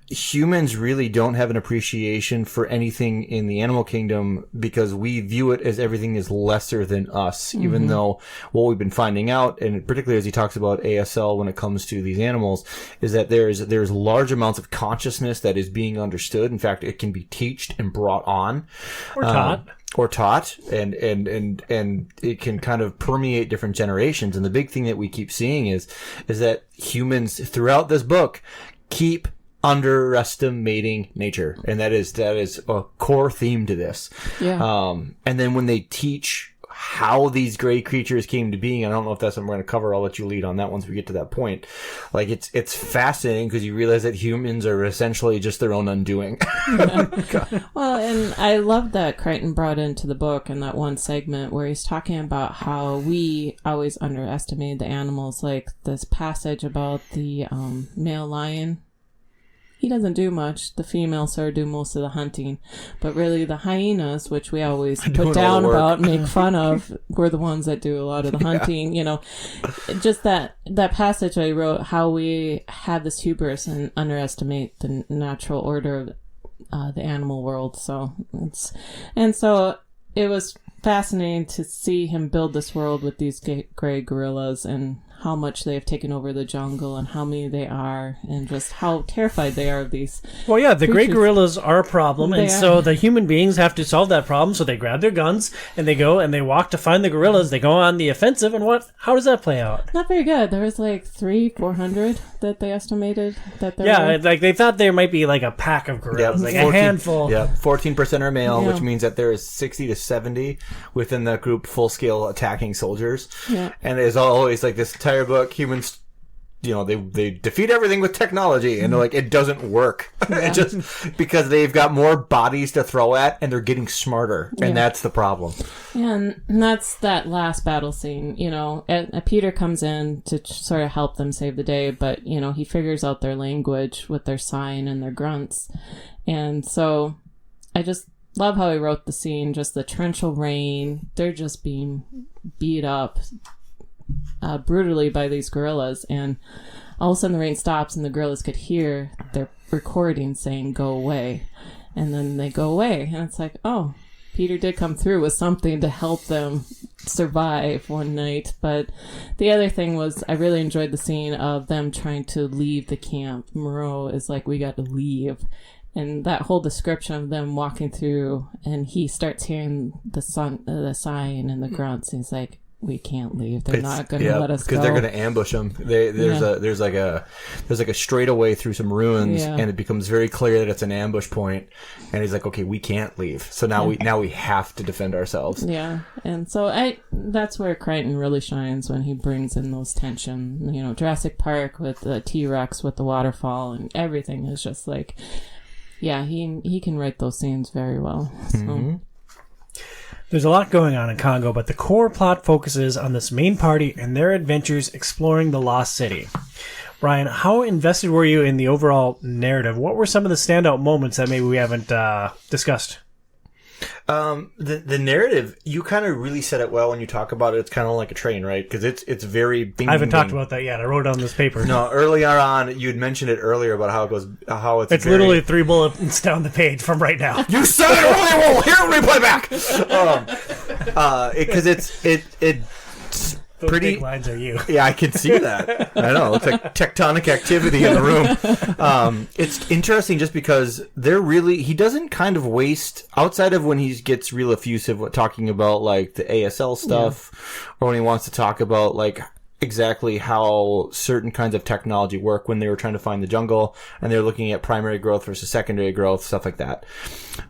S3: humans really don't have an appreciation for anything in the animal kingdom, because we view it as everything is lesser than us, even though what we've been finding out, and particularly as he talks about ASL when it comes to these animals, is that there's large amounts of consciousness that is being understood. In fact, it can be taught and brought on. Or taught, and it can kind of permeate different generations. And the big thing that we keep seeing is that humans throughout this book keep underestimating nature, and that is a core theme to this. And then when they teach how these gray creatures came to being, I don't know if that's what we're going to cover. I'll let you lead on that once we get to that point. It's fascinating because you realize that humans are essentially just their own undoing.
S4: Well, and I love that Chrichton brought into the book in that one segment where he's talking about how we always underestimated the animals, like this passage about the male lion. he doesn't do much. The females sort of do most of the hunting. But really the hyenas, which we always put down about, make fun of, were the ones that do a lot of the hunting, you know. Just that passage I wrote, how we have this hubris and underestimate the natural order of the animal world. So it was fascinating to see him build this world with these gray gorillas and how much they have taken over the jungle and how many they are and just how terrified they are of these.
S2: Well, yeah, the
S4: creatures.
S2: gray gorillas are a problem, and so the human beings have to solve that problem. So they grab their guns and they go and they walk to find the gorillas. They go on the offensive, and how does that play out?
S4: Not very good. There was like 400 that they estimated that there were.
S2: Like they thought there might be like a pack of gorillas, like
S3: 14,
S2: a handful.
S3: Yeah, 14% are male,
S4: Yeah.
S3: which means that there is 60 to 70 within the group full-scale attacking soldiers.
S4: Yeah.
S3: And there's always like this entire book, humans, you know, they defeat everything with technology, and they're like, it doesn't work. It just because they've got more bodies to throw at, and they're getting smarter, and that's the problem.
S4: Yeah, and that's that last battle scene, you know. Peter comes in to sort of help them save the day, but, you know, he figures out their language with their sign and their grunts. And so I just love how he wrote the scene, just the torrential rain. They're just being beat up brutally by these gorillas, and all of a sudden the rain stops and the gorillas could hear their recording saying go away, and then they go away, and it's like, oh, Peter did come through with something to help them survive one night. But the other thing was, I really enjoyed the scene of them trying to leave the camp. Moreau is like, we got to leave. And that whole description of them walking through, and he starts hearing the sign and the grunts, and he's like, we can't leave. They're not going to let us go.
S3: Because they're going to ambush them. There's like a straightaway through some ruins, and it becomes very clear that it's an ambush point. And he's like, okay, we can't leave. So now we have to defend ourselves.
S4: Yeah, and so that's where Chrichton really shines, when he brings in those tension. You know, Jurassic Park with the T-Rex with the waterfall, and everything is just like, yeah, he can write those scenes very well. So. Mm-hmm.
S2: There's a lot going on in Congo, but the core plot focuses on this main party and their adventures exploring the lost city. Brian, how invested were you in the overall narrative? What were some of the standout moments that maybe we haven't discussed?
S3: The narrative, you kind of really said it well when you talk about it. It's kind of like a train, right? Because it's very bing,
S2: I haven't
S3: bing,
S2: talked about that yet. I wrote it on this paper.
S3: No, earlier on, you'd mentioned it earlier about how it goes, how it's
S2: literally 3 bullets down the page from right now.
S3: You said it earlier. Well, here we play back. Because it's
S2: Those
S3: pretty
S2: big lines are you.
S3: Yeah, I can see that. I know. It's like tectonic activity in the room. It's interesting just because he doesn't kind of waste, outside of when he gets real effusive talking about like the ASL stuff, or when he wants to talk about like exactly how certain kinds of technology work when they were trying to find the jungle and they're looking at primary growth versus secondary growth, stuff like that.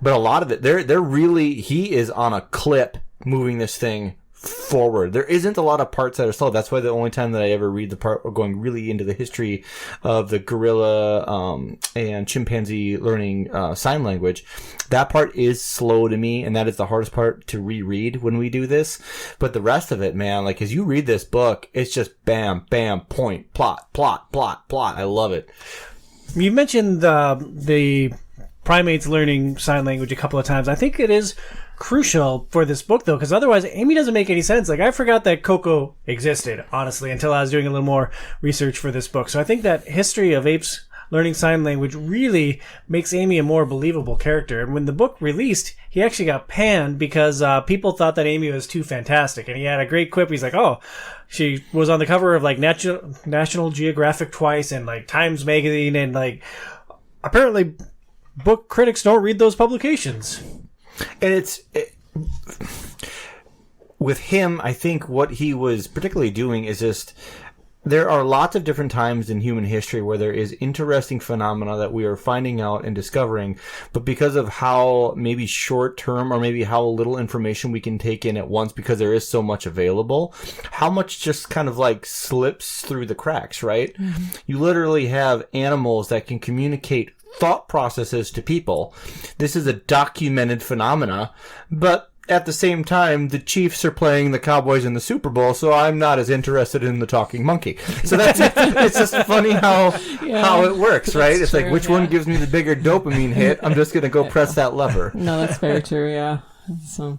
S3: But a lot of it, he is on a clip moving this thing forward. There isn't a lot of parts that are slow. That's why the only time that I ever read the part going really into the history of the gorilla and chimpanzee learning sign language, that part is slow to me, and that is the hardest part to reread when we do this. But the rest of it, man, like as you read this book, it's just bam, bam, point, plot, plot, plot, plot. I love it.
S2: You mentioned the primates learning sign language a couple of times. I think it is crucial for this book, though, because otherwise Amy doesn't make any sense. Like, I forgot that Coco existed, honestly, until I was doing a little more research for this book. So I think that history of apes learning sign language really makes Amy a more believable character. And when the book released, he actually got panned because people thought that Amy was too fantastic. And he had a great quip. He's like, oh, she was on the cover of like National Geographic twice and like Times Magazine, and like apparently book critics don't read those publications.
S3: And with him, I think what he was particularly doing is just, there are lots of different times in human history where there is interesting phenomena that we are finding out and discovering, but because of how maybe short term or maybe how little information we can take in at once because there is so much available, how much just kind of like slips through the cracks, right? Mm-hmm. You literally have animals that can communicate thought processes to people. This is a documented phenomena, but at the same time, the Chiefs are playing the Cowboys in the Super Bowl, so I'm not as interested in the talking monkey. So that's it's just funny how it works, right? It's
S4: true,
S3: like, which one gives me the bigger dopamine hit? I'm just going to go press that lever.
S4: No, that's very true, yeah. So,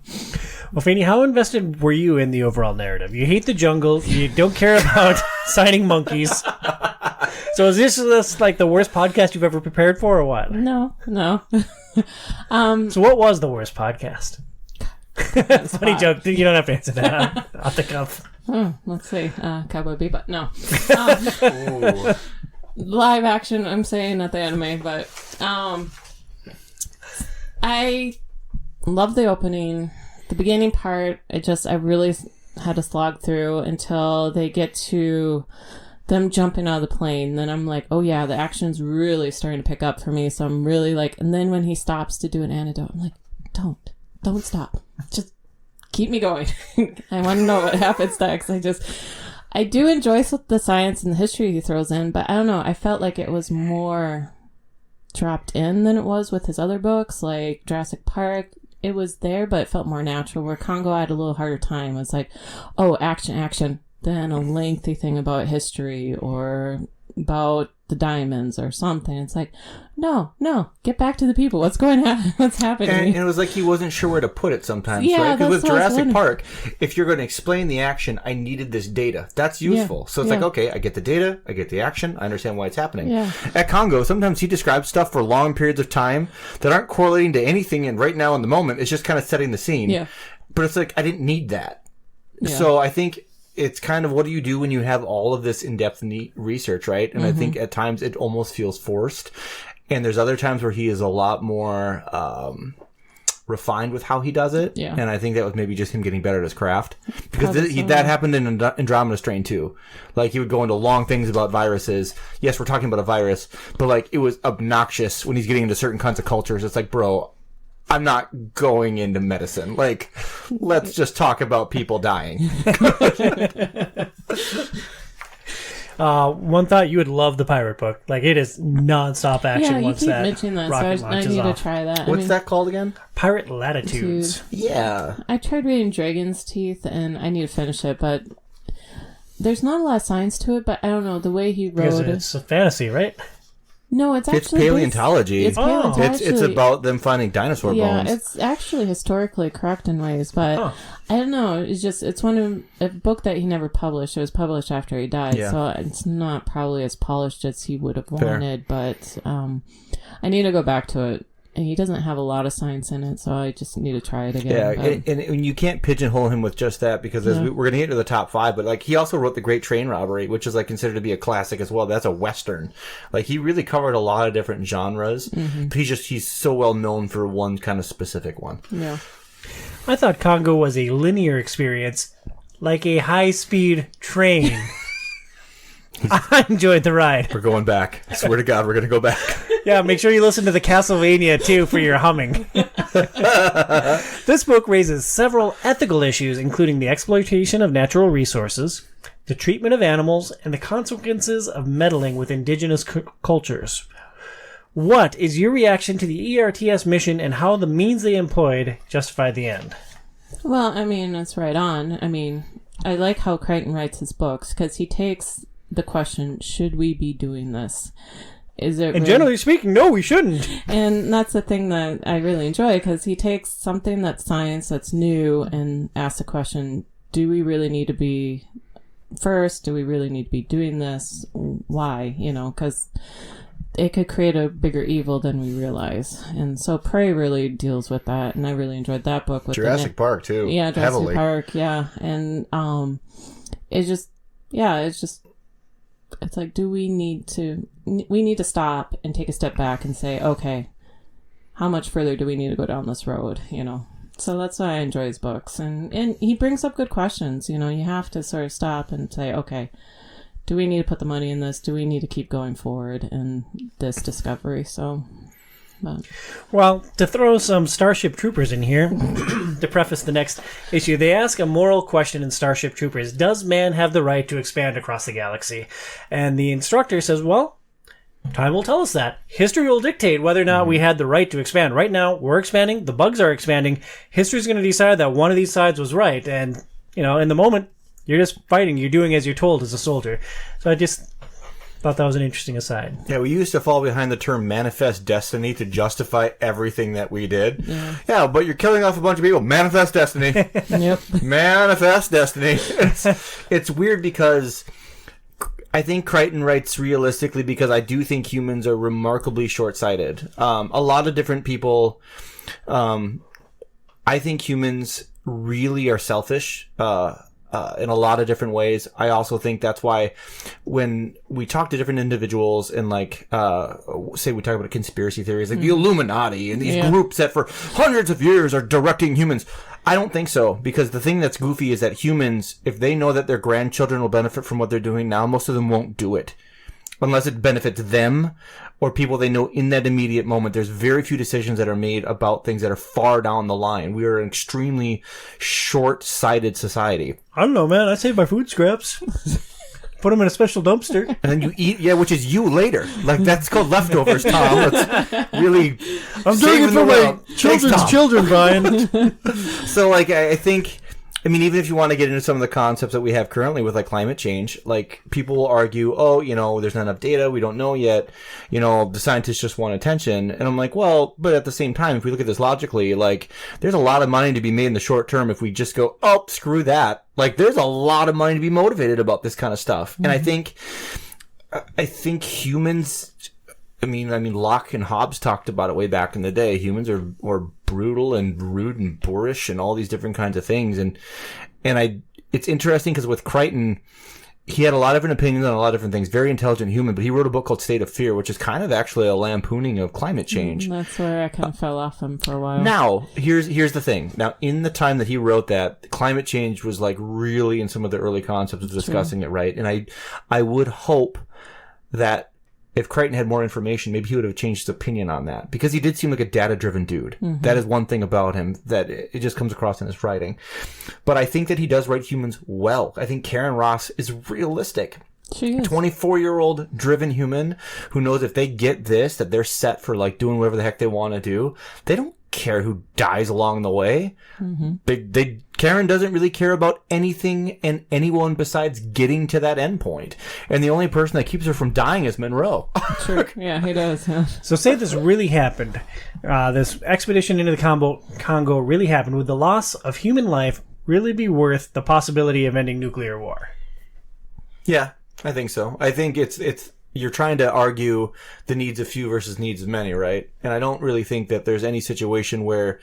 S2: Well, Fanny, how invested were you in the overall narrative? You hate the jungle. You don't care about signing monkeys. So is this just like the worst podcast you've ever prepared for, or what?
S4: no.
S2: So what was the worst podcast? Funny joke. You don't have to answer that. Off the cuff.
S4: Let's see. Cowboy Bebop. No. Live action, I'm saying, not the anime, but I love the opening. The beginning part, I really had to slog through until they get to them jumping out of the plane. Then I'm like, oh yeah, the action's really starting to pick up for me. So I'm really like, and then when he stops to do an antidote, I'm like, don't stop. Just keep me going. I want to know what happens next. I do enjoy the science and the history he throws in, but I don't know. I felt like it was more dropped in than it was with his other books, like Jurassic Park. It was there, but it felt more natural, where Congo I had a little harder time. It's like, oh, action, then a lengthy thing about history or about the diamonds or something. It's like, no, get back to the people. What's happening?
S3: And it was like he wasn't sure where to put it sometimes,
S4: Yeah,
S3: right? Because with
S4: that's what I was
S3: Jurassic
S4: wondering.
S3: Park, if you're going to explain the action, I needed this data. That's useful. So it's like, okay, I get the data, I get the action, I understand why it's happening.
S4: Yeah.
S3: At Congo, sometimes he describes stuff for long periods of time that aren't correlating to anything, and right now in the moment, it's just kind of setting the scene.
S4: Yeah.
S3: But it's like, I didn't need that.
S4: Yeah.
S3: So I think it's kind of, what do you do when you have all of this in-depth research, right? And I think at times it almost feels forced. And there's other times where he is a lot more refined with how he does it.
S4: Yeah.
S3: And I think that was maybe just him getting better at his craft. Because
S4: Probably so.
S3: that happened in Andromeda Strain too. Like, he would go into long things about viruses. Yes, we're talking about a virus, but like, it was obnoxious when he's getting into certain kinds of cultures. It's like, bro, I'm not going into medicine. Like, let's just talk about people dying.
S2: One thought, you would love the pirate book. Like, it is non-stop action.
S4: Yeah, you
S2: once
S4: keep
S2: that
S4: mentioning that,
S2: rocket
S4: so I
S2: launches
S4: need to
S2: off.
S4: try that.
S3: What's that called again?
S2: Pirate Latitudes.
S3: Yeah.
S4: I tried reading Dragon's Teeth, and I need to finish it, but there's not a lot of science to it, but I don't know, the way he
S2: Because
S4: wrote it.
S2: it's a fantasy, right?
S4: No, it's
S3: It's
S4: actually
S3: paleontology.
S4: It's
S2: Oh.
S4: paleontology.
S3: It's about them finding dinosaur
S4: Yeah,
S3: bones.
S4: it's actually historically correct in ways, but
S2: Huh.
S4: I don't know. It's one of a book that he never published. It was published after he died,
S3: Yeah.
S4: so it's not probably as polished as he would have
S3: Fair.
S4: wanted. But I need to go back to it. And he doesn't have a lot of science in it, so I just need to try it again.
S3: Yeah,
S4: but-
S3: and you can't pigeonhole him with just that, because as we're going to get to the top 5, but like, he also wrote The Great Train Robbery, which is like considered to be a classic as well. That's a Western. Like, he really covered a lot of different genres, but he's so well known for one kind of specific one.
S4: yeah.
S2: I thought Congo was a linear experience, like a high-speed train. I enjoyed the ride.
S3: We're going back. I swear to God, we're going to go back.
S2: Yeah, make sure you listen to the Castlevania too for your humming. This book raises several ethical issues, including the exploitation of natural resources, the treatment of animals, and the consequences of meddling with indigenous cultures. What is your reaction to the ERTS mission and how the means they employed justified the end?
S4: Well, I mean, it's right on. I mean, I like how Chrichton writes his books, because he takes the question, should we be doing this? Is it
S2: And
S4: really-
S2: generally speaking, no, we shouldn't.
S4: And that's the thing that I really enjoy, because he takes something that's science, that's new, and asks the question, do we really need to be first? Do we really need to be doing this? Why? You know, because it could create a bigger evil than we realize. And so Prey really deals with that, and I really enjoyed that book. With
S3: Jurassic Park, too.
S4: Yeah, Jurassic
S3: Heavily.
S4: Park, yeah. And it's like, do we need to stop and take a step back and say, okay, how much further do we need to go down this road, you know? So that's why I enjoy his books. And he brings up good questions, you know. You have to sort of stop and say, okay, do we need to put the money in this? Do we need to keep going forward in this discovery? So, but
S2: Well, to throw some Starship Troopers in here, to preface the next issue, they ask a moral question in Starship Troopers. Does man have the right to expand across the galaxy? And the instructor says, well, Time will tell us that. History will dictate whether or not we had the right to expand. Right now, we're expanding. The bugs are expanding. History's going to decide that one of these sides was right. And, in the moment, you're just fighting. You're doing as you're told as a soldier. So I just thought that was an interesting aside.
S3: Yeah, we used to fall behind the term manifest destiny to justify everything that we did. Yeah, but you're killing off a bunch of people. Manifest destiny.
S4: Yep.
S3: Manifest destiny. It's weird because I think Chrichton writes realistically because I do think humans are remarkably short-sighted. A lot of different people, I think humans really are selfish, in a lot of different ways. I also think that's why when we talk to different individuals and say we talk about conspiracy theories, like the Illuminati and these groups that for hundreds of years are directing humans. I don't think so, because the thing that's goofy is that humans, if they know that their grandchildren will benefit from what they're doing now, most of them won't do it. Unless it benefits them or people they know in that immediate moment. There's very few decisions that are made about things that are far down the line. We are an extremely short-sighted society.
S2: I don't know, man. I save my food scraps. Put them in a special dumpster.
S3: And then you eat, which is you later. That's called leftovers, Tom. That's really
S2: I'm doing it for my children's children, Brian.
S3: So, I think, even if you want to get into some of the concepts that we have currently with, climate change, people will argue, there's not enough data, we don't know yet, the scientists just want attention. And I'm like, well, but at the same time, if we look at this logically, there's a lot of money to be made in the short term if we just go, oh, screw that. There's a lot of money to be motivated about this kind of stuff. Mm-hmm. And I think humans, Locke and Hobbes talked about it way back in the day. Humans are brutal and rude and boorish and all these different kinds of things. And it's interesting because with Chrichton, he had a lot of different opinions on a lot of different things. Very intelligent human, but he wrote a book called State of Fear, which is kind of actually a lampooning of climate change.
S4: That's where I kind of fell off him for a while.
S3: Now, here's the thing. Now, in the time that he wrote that, climate change was really in some of the early concepts of discussing it, right? And I would hope that if Chrichton had more information, maybe he would have changed his opinion on that, because he did seem like a data-driven dude. Mm-hmm. That is one thing about him that it just comes across in his writing. But I think that he does write humans well. I think Karen Ross is realistic.
S4: She is.
S3: 24-year-old driven human who knows if they get this, that they're set for doing whatever the heck they want to do. They don't care who dies along the way. Mm-hmm. Karen doesn't really care about anything and anyone besides getting to that end point. And the only person that keeps her from dying is Monroe.
S4: True. Yeah, he does. Yeah.
S2: So say this really happened. This expedition into the Congo really happened. Would the loss of human life really be worth the possibility of ending nuclear war?
S3: Yeah, I think so. I think it's you're trying to argue the needs of few versus needs of many, right? And I don't really think that there's any situation where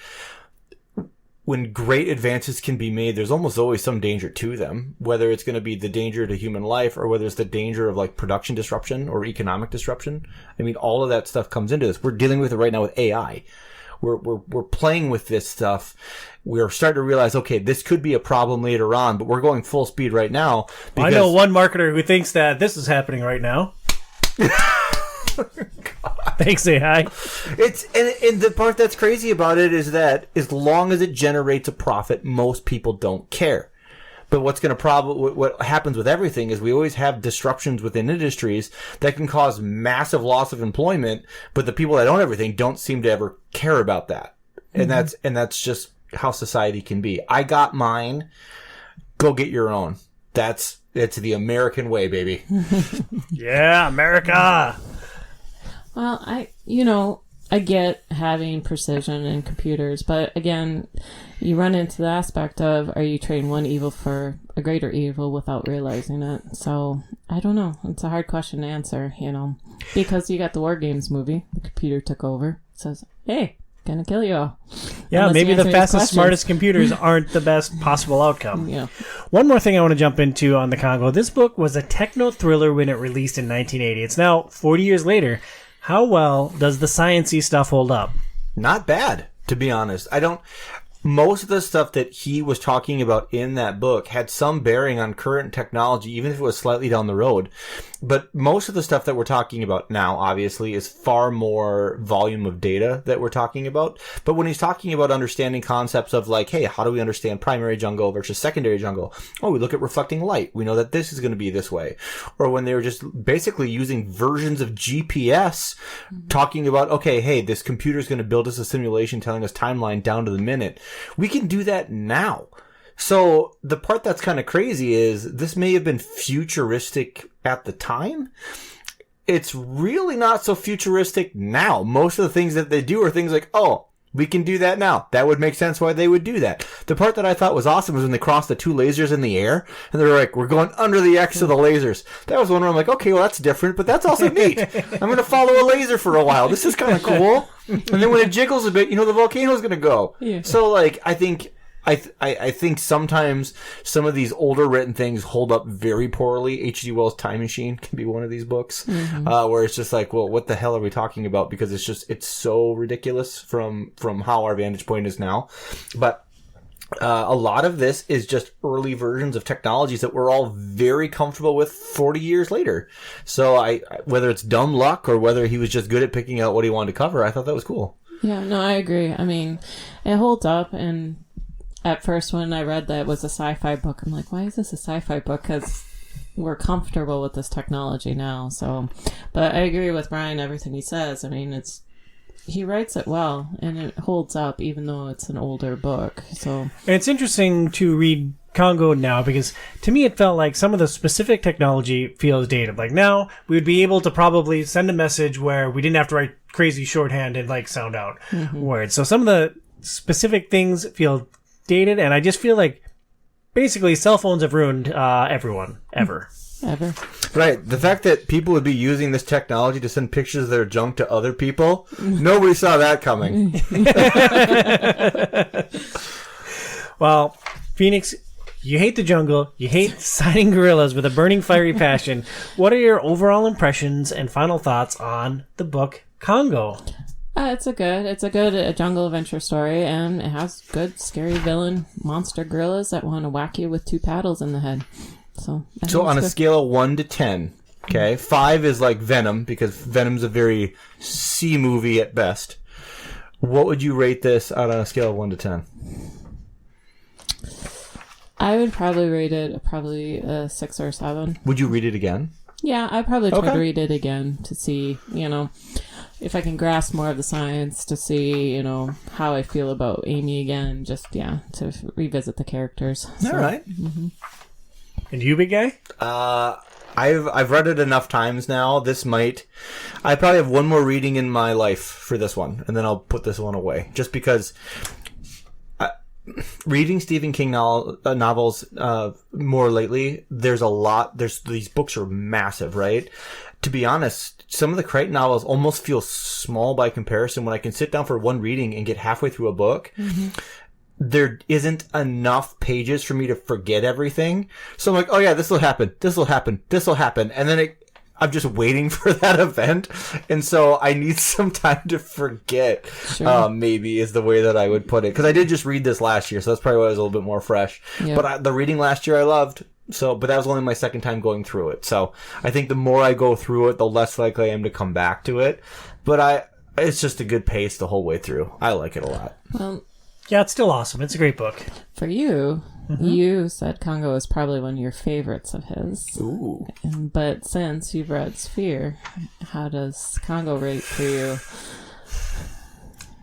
S3: when great advances can be made, there's almost always some danger to them, whether it's going to be the danger to human life or whether it's the danger of production disruption or economic disruption. All of that stuff comes into this. We're dealing with it right now with AI. We're playing with this stuff. We're starting to realize, okay, this could be a problem later on, but we're going full speed right now.
S2: I know one marketer who thinks that this is happening right now. Thanks, AI.
S3: And the part that's crazy about it is that as long as it generates a profit, most people don't care. But what happens with everything is we always have disruptions within industries that can cause massive loss of employment, but the people that own everything don't seem to ever care about that. Mm-hmm. And that's just how society can be. I got mine. Go get your own. It's the American way, baby.
S2: Yeah, America.
S4: Well, I get having precision in computers, but again, you run into the aspect of, are you trading one evil for a greater evil without realizing it? So, I don't know. It's a hard question to answer, because you got the War Games movie. The computer took over. It says, hey, gonna kill you all.
S2: Yeah, maybe the fastest, smartest computers aren't the best possible outcome.
S4: Yeah.
S2: One more thing I want to jump into on the Congo. This book was a techno-thriller when it released in 1980. It's now 40 years later. How well does the science-y stuff hold up?
S3: Not bad, to be honest. Most of the stuff that he was talking about in that book had some bearing on current technology, even if it was slightly down the road. But most of the stuff that we're talking about now, obviously, is far more volume of data that we're talking about. But when he's talking about understanding concepts of like, hey, how do we understand primary jungle versus secondary jungle? Oh, we look at reflecting light. We know that this is going to be this way. Or when they were just basically using versions of GPS, talking about, okay, hey, this computer is going to build us a simulation telling us timeline down to the minute. We can do that now. So the part that's kind of crazy is this may have been futuristic at the time. It's really not so futuristic now. Most of the things that they do are things like, oh, we can do that now. That would make sense why they would do that. The part that I thought was awesome was when they crossed the two lasers in the air and they were like, we're going under the X of the lasers. That was one where I'm like, okay, well, that's different, but that's also neat. I'm going to follow a laser for a while. This is kind of cool. And then when it jiggles a bit, the volcano's going to go. Yeah. So, like, I think sometimes some of these older written things hold up very poorly. H.G. Wells' Time Machine can be one of these books, where it's just like, well, what the hell are we talking about? Because it's so ridiculous from how our vantage point is now. But a lot of this is just early versions of technologies that we're all very comfortable with 40 years later. So whether it's dumb luck or whether he was just good at picking out what he wanted to cover, I thought that was cool.
S4: Yeah, no, I agree. I mean, it holds up, and at first, when I read that it was a sci-fi book, I'm like, why is this a sci-fi book? Because we're comfortable with this technology now. So, but I agree with Brian, everything he says. I mean, he writes it well, and it holds up, even though it's an older book. So,
S2: and it's interesting to read Congo now, because to me it felt like some of the specific technology feels dated. Like now, we would be able to probably send a message where we didn't have to write crazy shorthand and like sound out words. So some of the specific things feel dated, and I just feel like basically cell phones have ruined everyone ever.
S3: Right. The fact that people would be using this technology to send pictures of their junk to other people, nobody saw that coming.
S2: Well, Phoenix, you hate the jungle, you hate signing gorillas with a burning fiery passion. What are your overall impressions and final thoughts on the book Congo?
S4: It's a good jungle adventure story, and it has good scary villain monster gorillas that want to whack you with two paddles in the head. So
S3: on a scale of 1 to 10, okay, 5 is like Venom, because Venom's a very C movie at best. What would you rate this out on a scale of 1 to 10?
S4: I would probably rate it a 6 or 7.
S3: Would you read it again?
S4: Yeah, I'd probably try to read it again to see, if I can grasp more of the science, to see, how I feel about Amy again, to revisit the characters.
S3: So, all right.
S4: Mm-hmm.
S2: And you, big guy?
S3: I've read it enough times now. I probably have one more reading in my life for this one, and then I'll put this one away. Just because reading Stephen King novels more lately, these books are massive, right? To be honest, some of the Chrichton novels almost feel small by comparison. When I can sit down for one reading and get halfway through a book, there isn't enough pages for me to forget everything. So I'm like, oh yeah, this will happen. And then I'm just waiting for that event. And so I need some time to forget, maybe is the way that I would put it. Because I did just read this last year, so that's probably why it was a little bit more fresh. Yep. But the reading last year I loved. But that was only my second time going through it. So I think the more I go through it, the less likely I am to come back to it. But it's just a good pace the whole way through. I like it a lot.
S4: Well,
S2: yeah, it's still awesome. It's a great book.
S4: For you, you said Congo is probably one of your favorites of his.
S3: Ooh.
S4: But since you've read Sphere, how does Congo rate for you?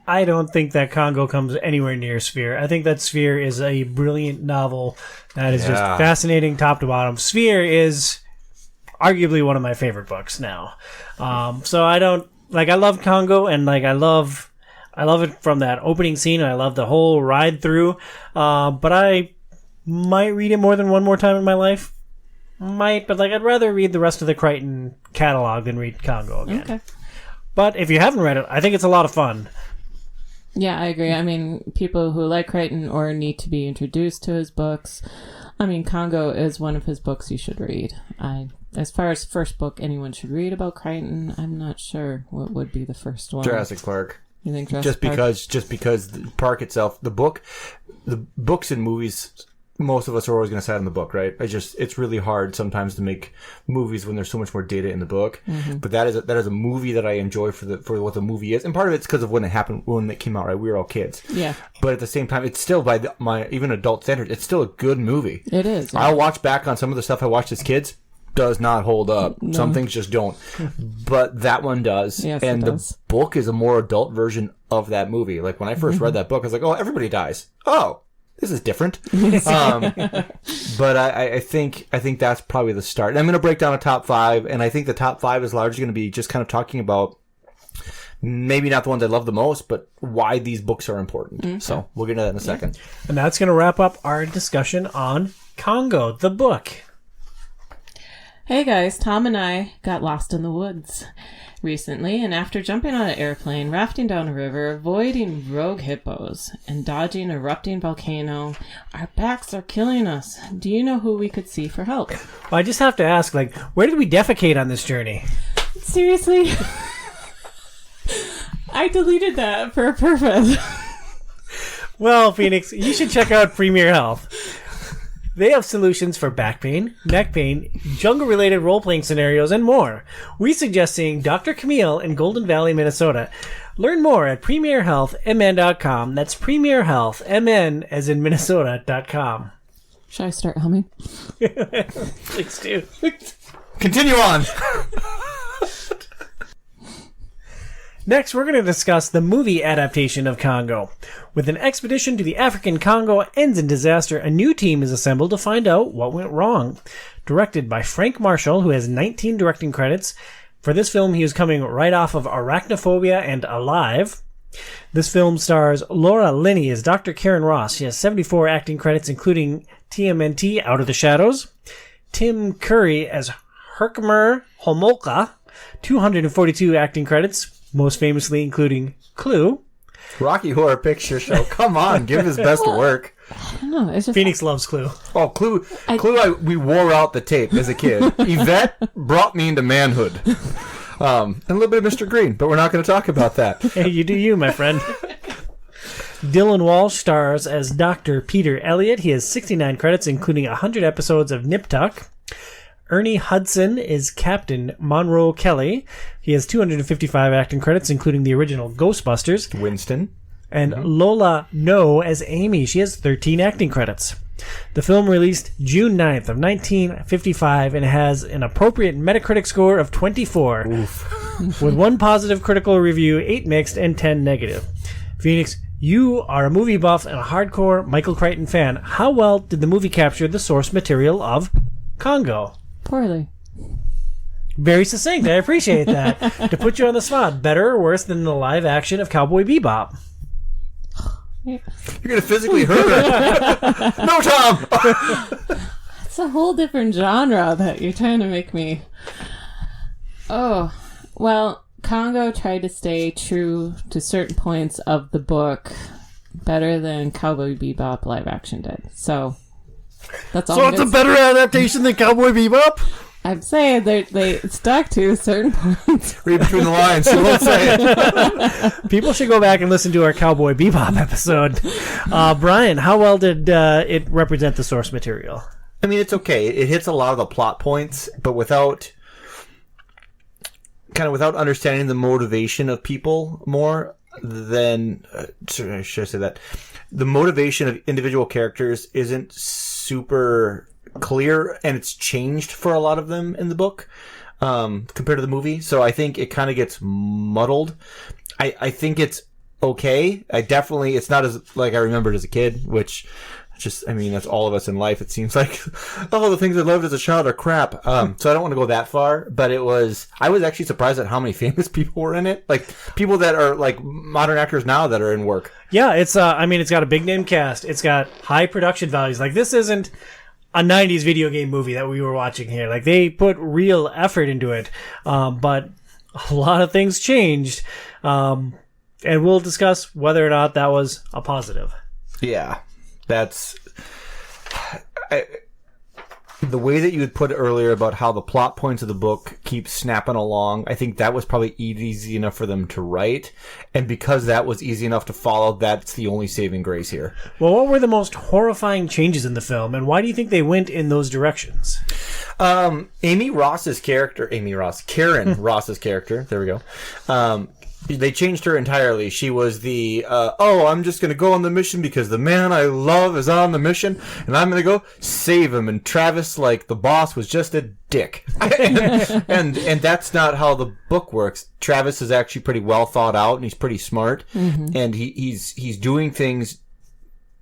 S2: I don't think that Congo comes anywhere near Sphere. I think that Sphere is a brilliant novel that is just fascinating top to bottom. Sphere is arguably one of my favorite books now. So I love Congo, and I love it from that opening scene. I love the whole ride through. But I might read it more than one more time in my life. But I'd rather read the rest of the Chrichton catalog than read Congo again. Okay. But if you haven't read it, I think it's a lot of fun.
S4: Yeah, I agree. I mean, people who like Chrichton or need to be introduced to his books, Congo is one of his books you should read. As far as first book anyone should read about Chrichton, I'm not sure what would be the first one.
S3: Jurassic Park.
S4: You think Jurassic Park?
S3: Just because the park itself, the books and movies most of us are always going to side on the book, right? It's really hard sometimes to make movies when there's so much more data in the book. Mm-hmm. But that is a movie that I enjoy for what the movie is, and part of it's because of when it came out. Right, we were all kids.
S4: Yeah. But
S3: at the same time, it's still by my even adult standards, it's still a good movie.
S4: It is. Yeah.
S3: I'll watch back on some of the stuff I watched as kids. Does not hold up. No. Some things just don't. But that one does.
S4: Yes,
S3: and
S4: it does.
S3: The book is a more adult version of that movie. Like when I first read that book, I was like, oh, everybody dies. Oh, this is different. But I think that's probably the start. And I'm going to break down a top 5, and I think the top 5 is largely going to be just kind of talking about maybe not the ones I love the most, but why these books are important. Mm-hmm. So we'll get into that in a second.
S2: And that's going to wrap up our discussion on Congo, the book.
S4: Hey guys, Tom and I got lost in the woods recently, and after jumping on an airplane, rafting down a river, avoiding rogue hippos, and dodging an erupting volcano, our backs are killing us. Do you know who we could see for help?
S2: Well, I just have to ask, where did we defecate on this journey?
S4: Seriously? I deleted that for a purpose.
S2: Well, Phoenix, you should check out Premier Health. They have solutions for back pain, neck pain, jungle-related role-playing scenarios, and more. We suggest seeing Dr. Camille in Golden Valley, Minnesota. Learn more at premierhealthmn.com. That's premierhealthmn as in Minnesota.com.
S4: Should I start humming?
S2: Please do.
S3: Continue on.
S2: Next, we're going to discuss the movie adaptation of Congo. With an expedition to the African Congo ends in disaster, a new team is assembled to find out what went wrong. Directed by Frank Marshall, who has 19 directing credits. For this film, he was coming right off of Arachnophobia and Alive. This film stars Laura Linney as Dr. Karen Ross. She has 74 acting credits, including TMNT, Out of the Shadows. Tim Curry as Herkimer Homolka, 242 acting credits, most famously including Clue.
S3: Rocky Horror Picture Show. Come on, give his best work.
S4: I don't know. It's just
S2: Phoenix loves Clue.
S3: Oh, Clue! We wore out the tape as a kid. Yvette brought me into manhood. And a little bit of Mr. Green, but we're not going to talk about that.
S2: Hey, you do you, my friend. Dylan Walsh stars as Dr. Peter Elliott. He has 69 credits, including 100 episodes of Nip Tuck. Ernie Hudson is Captain Monroe Kelly. He has 255 acting credits, including the original Ghostbusters.
S3: Winston.
S2: And Lola No as Amy. She has 13 acting credits. The film released June 9th of 1955 and has an appropriate Metacritic score of 24. Oof. With 1 positive critical review, 8 mixed, and 10 negative. Phoenix, you are a movie buff and a hardcore Michael Crichton fan. How well did the movie capture the source material of Congo?
S4: Poorly.
S2: Very succinct. I appreciate that. To put you on the spot, better or worse than the live action of Cowboy Bebop?
S3: You're going to physically hurt her. No, Tom!
S4: It's a whole different genre that you're trying to make me... Oh, well, Congo tried to stay true to certain points of the book better than Cowboy Bebop live action did. So... That's all.
S2: So it's a better adaptation than Cowboy Bebop?
S4: I'm saying they stuck to certain points.
S3: Read between the lines. You won't say it.
S2: People should go back and listen to our Cowboy Bebop episode. Brian, how well did it represent the source material?
S3: I mean, it's okay. It hits a lot of the plot points, but without understanding the motivation of people more than... should I say that? The motivation of individual characters isn't super clear, and it's changed for a lot of them in the book compared to the movie. So I think it kind of gets muddled. I think it's okay. It's not as like I remembered as a kid, which that's all of us in life. It seems like all the things I loved as a child are crap. So I don't want to go that far, but I was actually surprised at how many famous people were in it. Like people that are like modern actors now that are in work.
S2: Yeah, it's got a big name cast. It's got high production values. Like this isn't a 90s video game movie that we were watching here. Like they put real effort into it. But a lot of things changed. And we'll discuss whether or not that was a positive.
S3: Yeah. the way that you had put it earlier about how the plot points of the book keep snapping along, I think that was probably easy enough for them to write. And because that was easy enough to follow, that's the only saving grace here.
S2: Well, what were the most horrifying changes in the film, and why do you think they went in those directions?
S3: Karen Ross's character, there we go. They changed her entirely. She was the, I'm just going to go on the mission because the man I love is on the mission, and I'm going to go save him. And Travis, like the boss, was just a dick. and that's not how the book works. Travis is actually pretty well thought out, and he's pretty smart, and he's doing things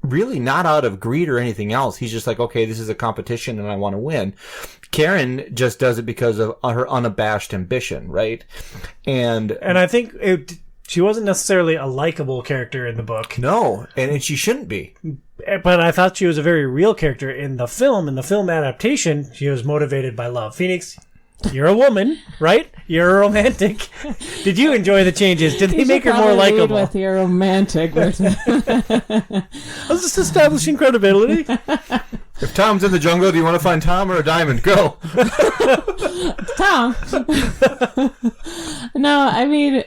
S3: really not out of greed or anything else. He's just like, okay, this is a competition, and I want to win. Karen just does it because of her unabashed ambition, right? And
S2: I think she wasn't necessarily a likable character in the book.
S3: No, and she shouldn't be.
S2: But I thought she was a very real character in the film. In the film adaptation, she was motivated by love. Phoenix, you're a woman, right? You're a romantic. Did you enjoy the changes? Did they make her more likable?
S4: With your romantic.
S2: I was just establishing credibility.
S3: If Tom's in the jungle, do you want to find Tom or a diamond? Go.
S4: Tom. No, I mean,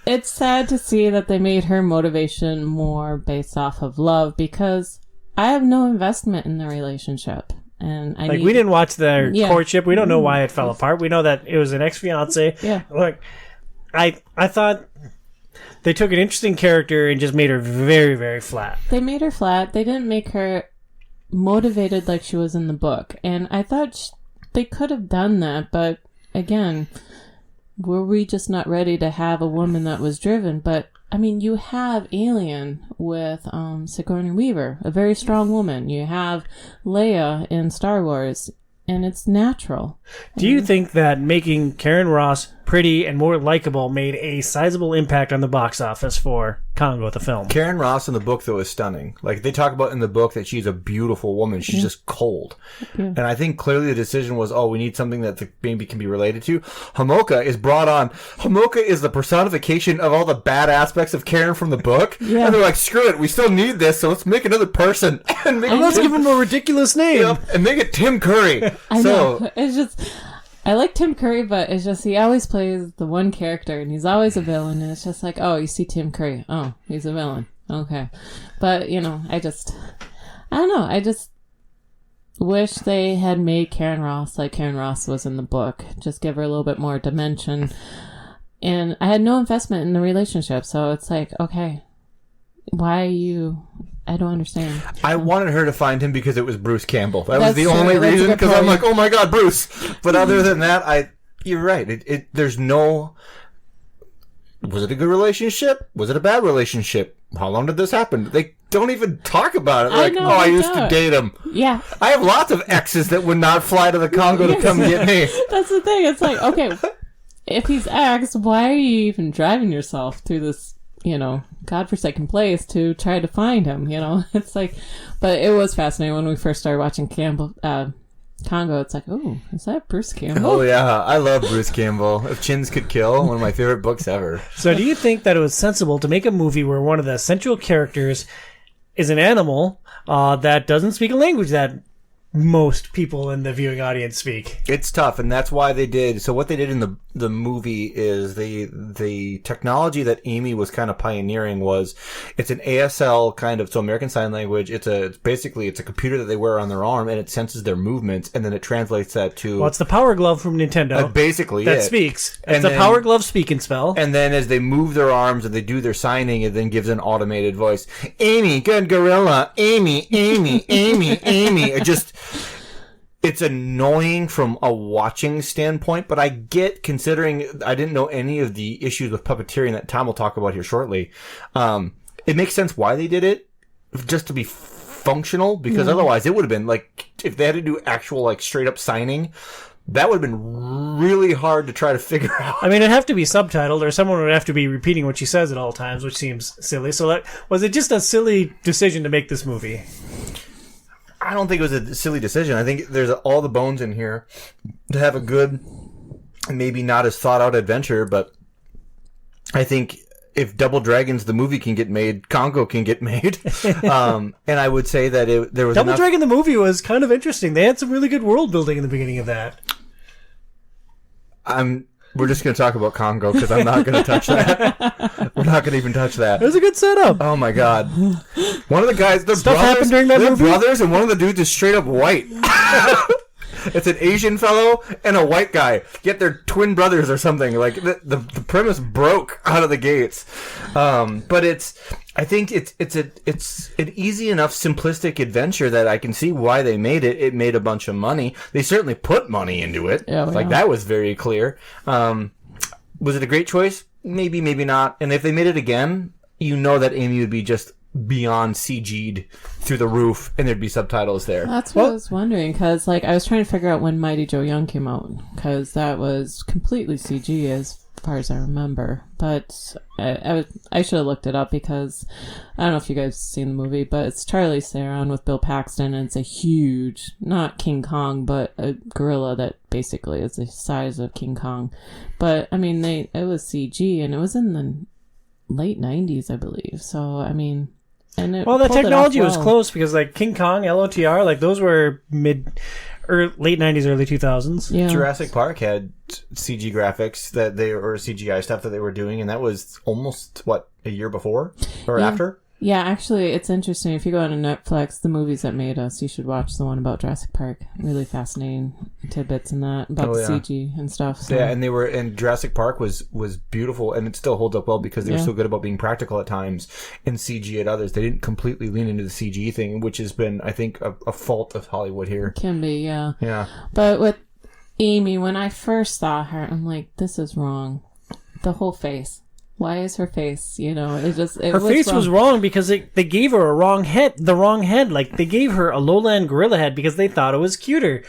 S4: it's sad to see that they made her motivation more based off of love, because I have no investment in the relationship. And
S2: we didn't watch their courtship. We don't know why it fell apart. We know that it was an ex-fiance.
S4: Yeah.
S2: Look, I thought they took an interesting character and just made her very, very flat.
S4: They made her flat. They didn't make her motivated like she was in the book. And I thought they could have done that, but again, were we just not ready to have a woman that was driven? But I mean, you have Alien with Sigourney Weaver, a very strong woman. You have Leia in Star Wars, and it's natural.
S2: Do you think that making Karen Ross pretty and more likable made a sizable impact on the box office for Congo, the film?
S3: Karen Ross in the book, though, is stunning. Like, they talk about in the book that she's a beautiful woman. She's just cold. Yeah. And I think clearly the decision was, we need something that maybe can be related to. Hamoka is brought on. Hamoka is the personification of all the bad aspects of Karen from the book. Yeah. And they're like, screw it, we still need this, so let's make another person.
S2: And let's give him a ridiculous name.
S3: Yep, and make it Tim Curry.
S4: I know. It's just... I like Tim Curry, but it's just he always plays the one character, and he's always a villain, and it's just like, you see Tim Curry. Oh, he's a villain. Okay. But, I don't know. I just wish they had made Karen Ross like Karen Ross was in the book. Just give her a little bit more dimension. And I had no investment in the relationship, so it's like, okay, why are you... I don't understand.
S3: I wanted her to find him because it was Bruce Campbell. That was the only reason, because I'm like, oh my god, Bruce. But other than that, you're right. There's no... Was it a good relationship? Was it a bad relationship? How long did this happen? They don't even talk about it. Like, I used to date him.
S4: Yeah.
S3: I have lots of exes that would not fly to the Congo to come get me. That's
S4: the thing. It's like, okay, if he's ex, why are you even driving yourself through this, godforsaken place to try to find him, It's like, but it was fascinating when we first started watching Congo. It's like, oh, is that Bruce Campbell?
S3: Oh, yeah. I love Bruce Campbell. If Chins Could Kill, one of my favorite books ever.
S2: So do you think that it was sensible to make a movie where one of the central characters is an animal that doesn't speak a language that most people in the viewing audience speak?
S3: It's tough, and that's why they did. So what they did in the movie is the technology that Amy was kind of pioneering was, it's an ASL kind of, so American Sign Language. It's basically a computer that they wear on their arm, and it senses their movements, and then it translates that to...
S2: Well, it's the Power Glove from Nintendo.
S3: Basically,
S2: that speaks. It's the Power Glove speak and spell.
S3: And then as they move their arms and they do their signing, it then gives an automated voice. Amy, good gorilla. Amy, Amy, Amy, Amy. It's annoying from a watching standpoint, but I get, considering I didn't know any of the issues with puppeteering that Tom will talk about here shortly. It makes sense why they did it, just to be functional, because otherwise it would have been like, if they had to do actual, like, straight up signing, that would have been really hard to try to figure out.
S2: I mean, it'd have to be subtitled, or someone would have to be repeating what she says at all times, which seems silly. So was it just a silly decision to make this movie?
S3: I don't think it was a silly decision. I think there's all the bones in here to have a good, maybe not as thought out adventure, but I think if Double Dragons the movie can get made, Congo can get made. And I would say that there was
S2: Double
S3: enough...
S2: Dragon the movie was kind of interesting. They had some really good world building in the beginning of that.
S3: We're just going to talk about Congo because I'm not going to touch that. We're not going to even touch that.
S2: It was a good setup.
S3: Oh my god! One of the guys, they're
S2: Stuff
S3: brothers.
S2: happened during that
S3: they're
S2: movie?
S3: brothers, and one of the dudes is straight up white. It's an Asian fellow and a white guy. Yet they're twin brothers or something. Like the premise broke out of the gates. But I think it's an easy enough simplistic adventure that I can see why they made it. It made a bunch of money. They certainly put money into it.
S4: Yeah,
S3: that was very clear. Was it a great choice? Maybe, maybe not. And if they made it again, you know that Amy would be just beyond CG'd through the roof, and there'd be subtitles there.
S4: That's what I was wondering, because I was trying to figure out when Mighty Joe Young came out, because that was completely CG as far as I remember. But I should have looked it up, because I don't know if you guys have seen the movie, but it's Charlize Theron with Bill Paxton, and it's a huge, not King Kong, but a gorilla that basically is the size of King Kong. But I mean, it was CG, and it was in the late 90s, I believe. So I mean.
S2: The technology was close, because like King Kong, LOTR, like those were late 90s, early 2000s.
S4: Yeah.
S3: Jurassic Park had CG graphics or CGI stuff that they were doing, and that was almost a year before or after.
S4: Yeah, actually, it's interesting. If you go on to Netflix, the movies that made us, you should watch the one about Jurassic Park. Really fascinating tidbits in that about the CG and stuff. So.
S3: Yeah, and Jurassic Park was beautiful, and it still holds up well because they were so good about being practical at times and CG at others. They didn't completely lean into the CG thing, which has been, I think, a fault of Hollywood here.
S4: Can be, yeah.
S3: Yeah.
S4: But with Amy, when I first saw her, I'm like, this is wrong. The whole face. Why is her face? Her
S2: face was wrong because they gave her the wrong head. Like, they gave her a lowland gorilla head because they thought it was cuter.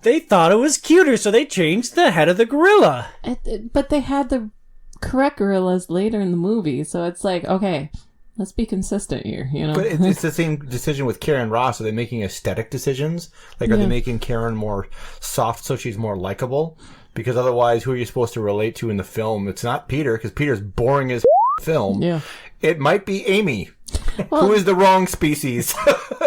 S2: So they changed the head of the gorilla.
S4: But they had the correct gorillas later in the movie, so it's like, okay, let's be consistent here,
S3: But it's the same decision with Karen Ross. Are they making aesthetic decisions? Like, are they making Karen more soft so she's more likable? Because otherwise, who are you supposed to relate to in the film? It's not Peter, because Peter's boring as film.
S4: Yeah.
S3: It might be Amy, who is the wrong species.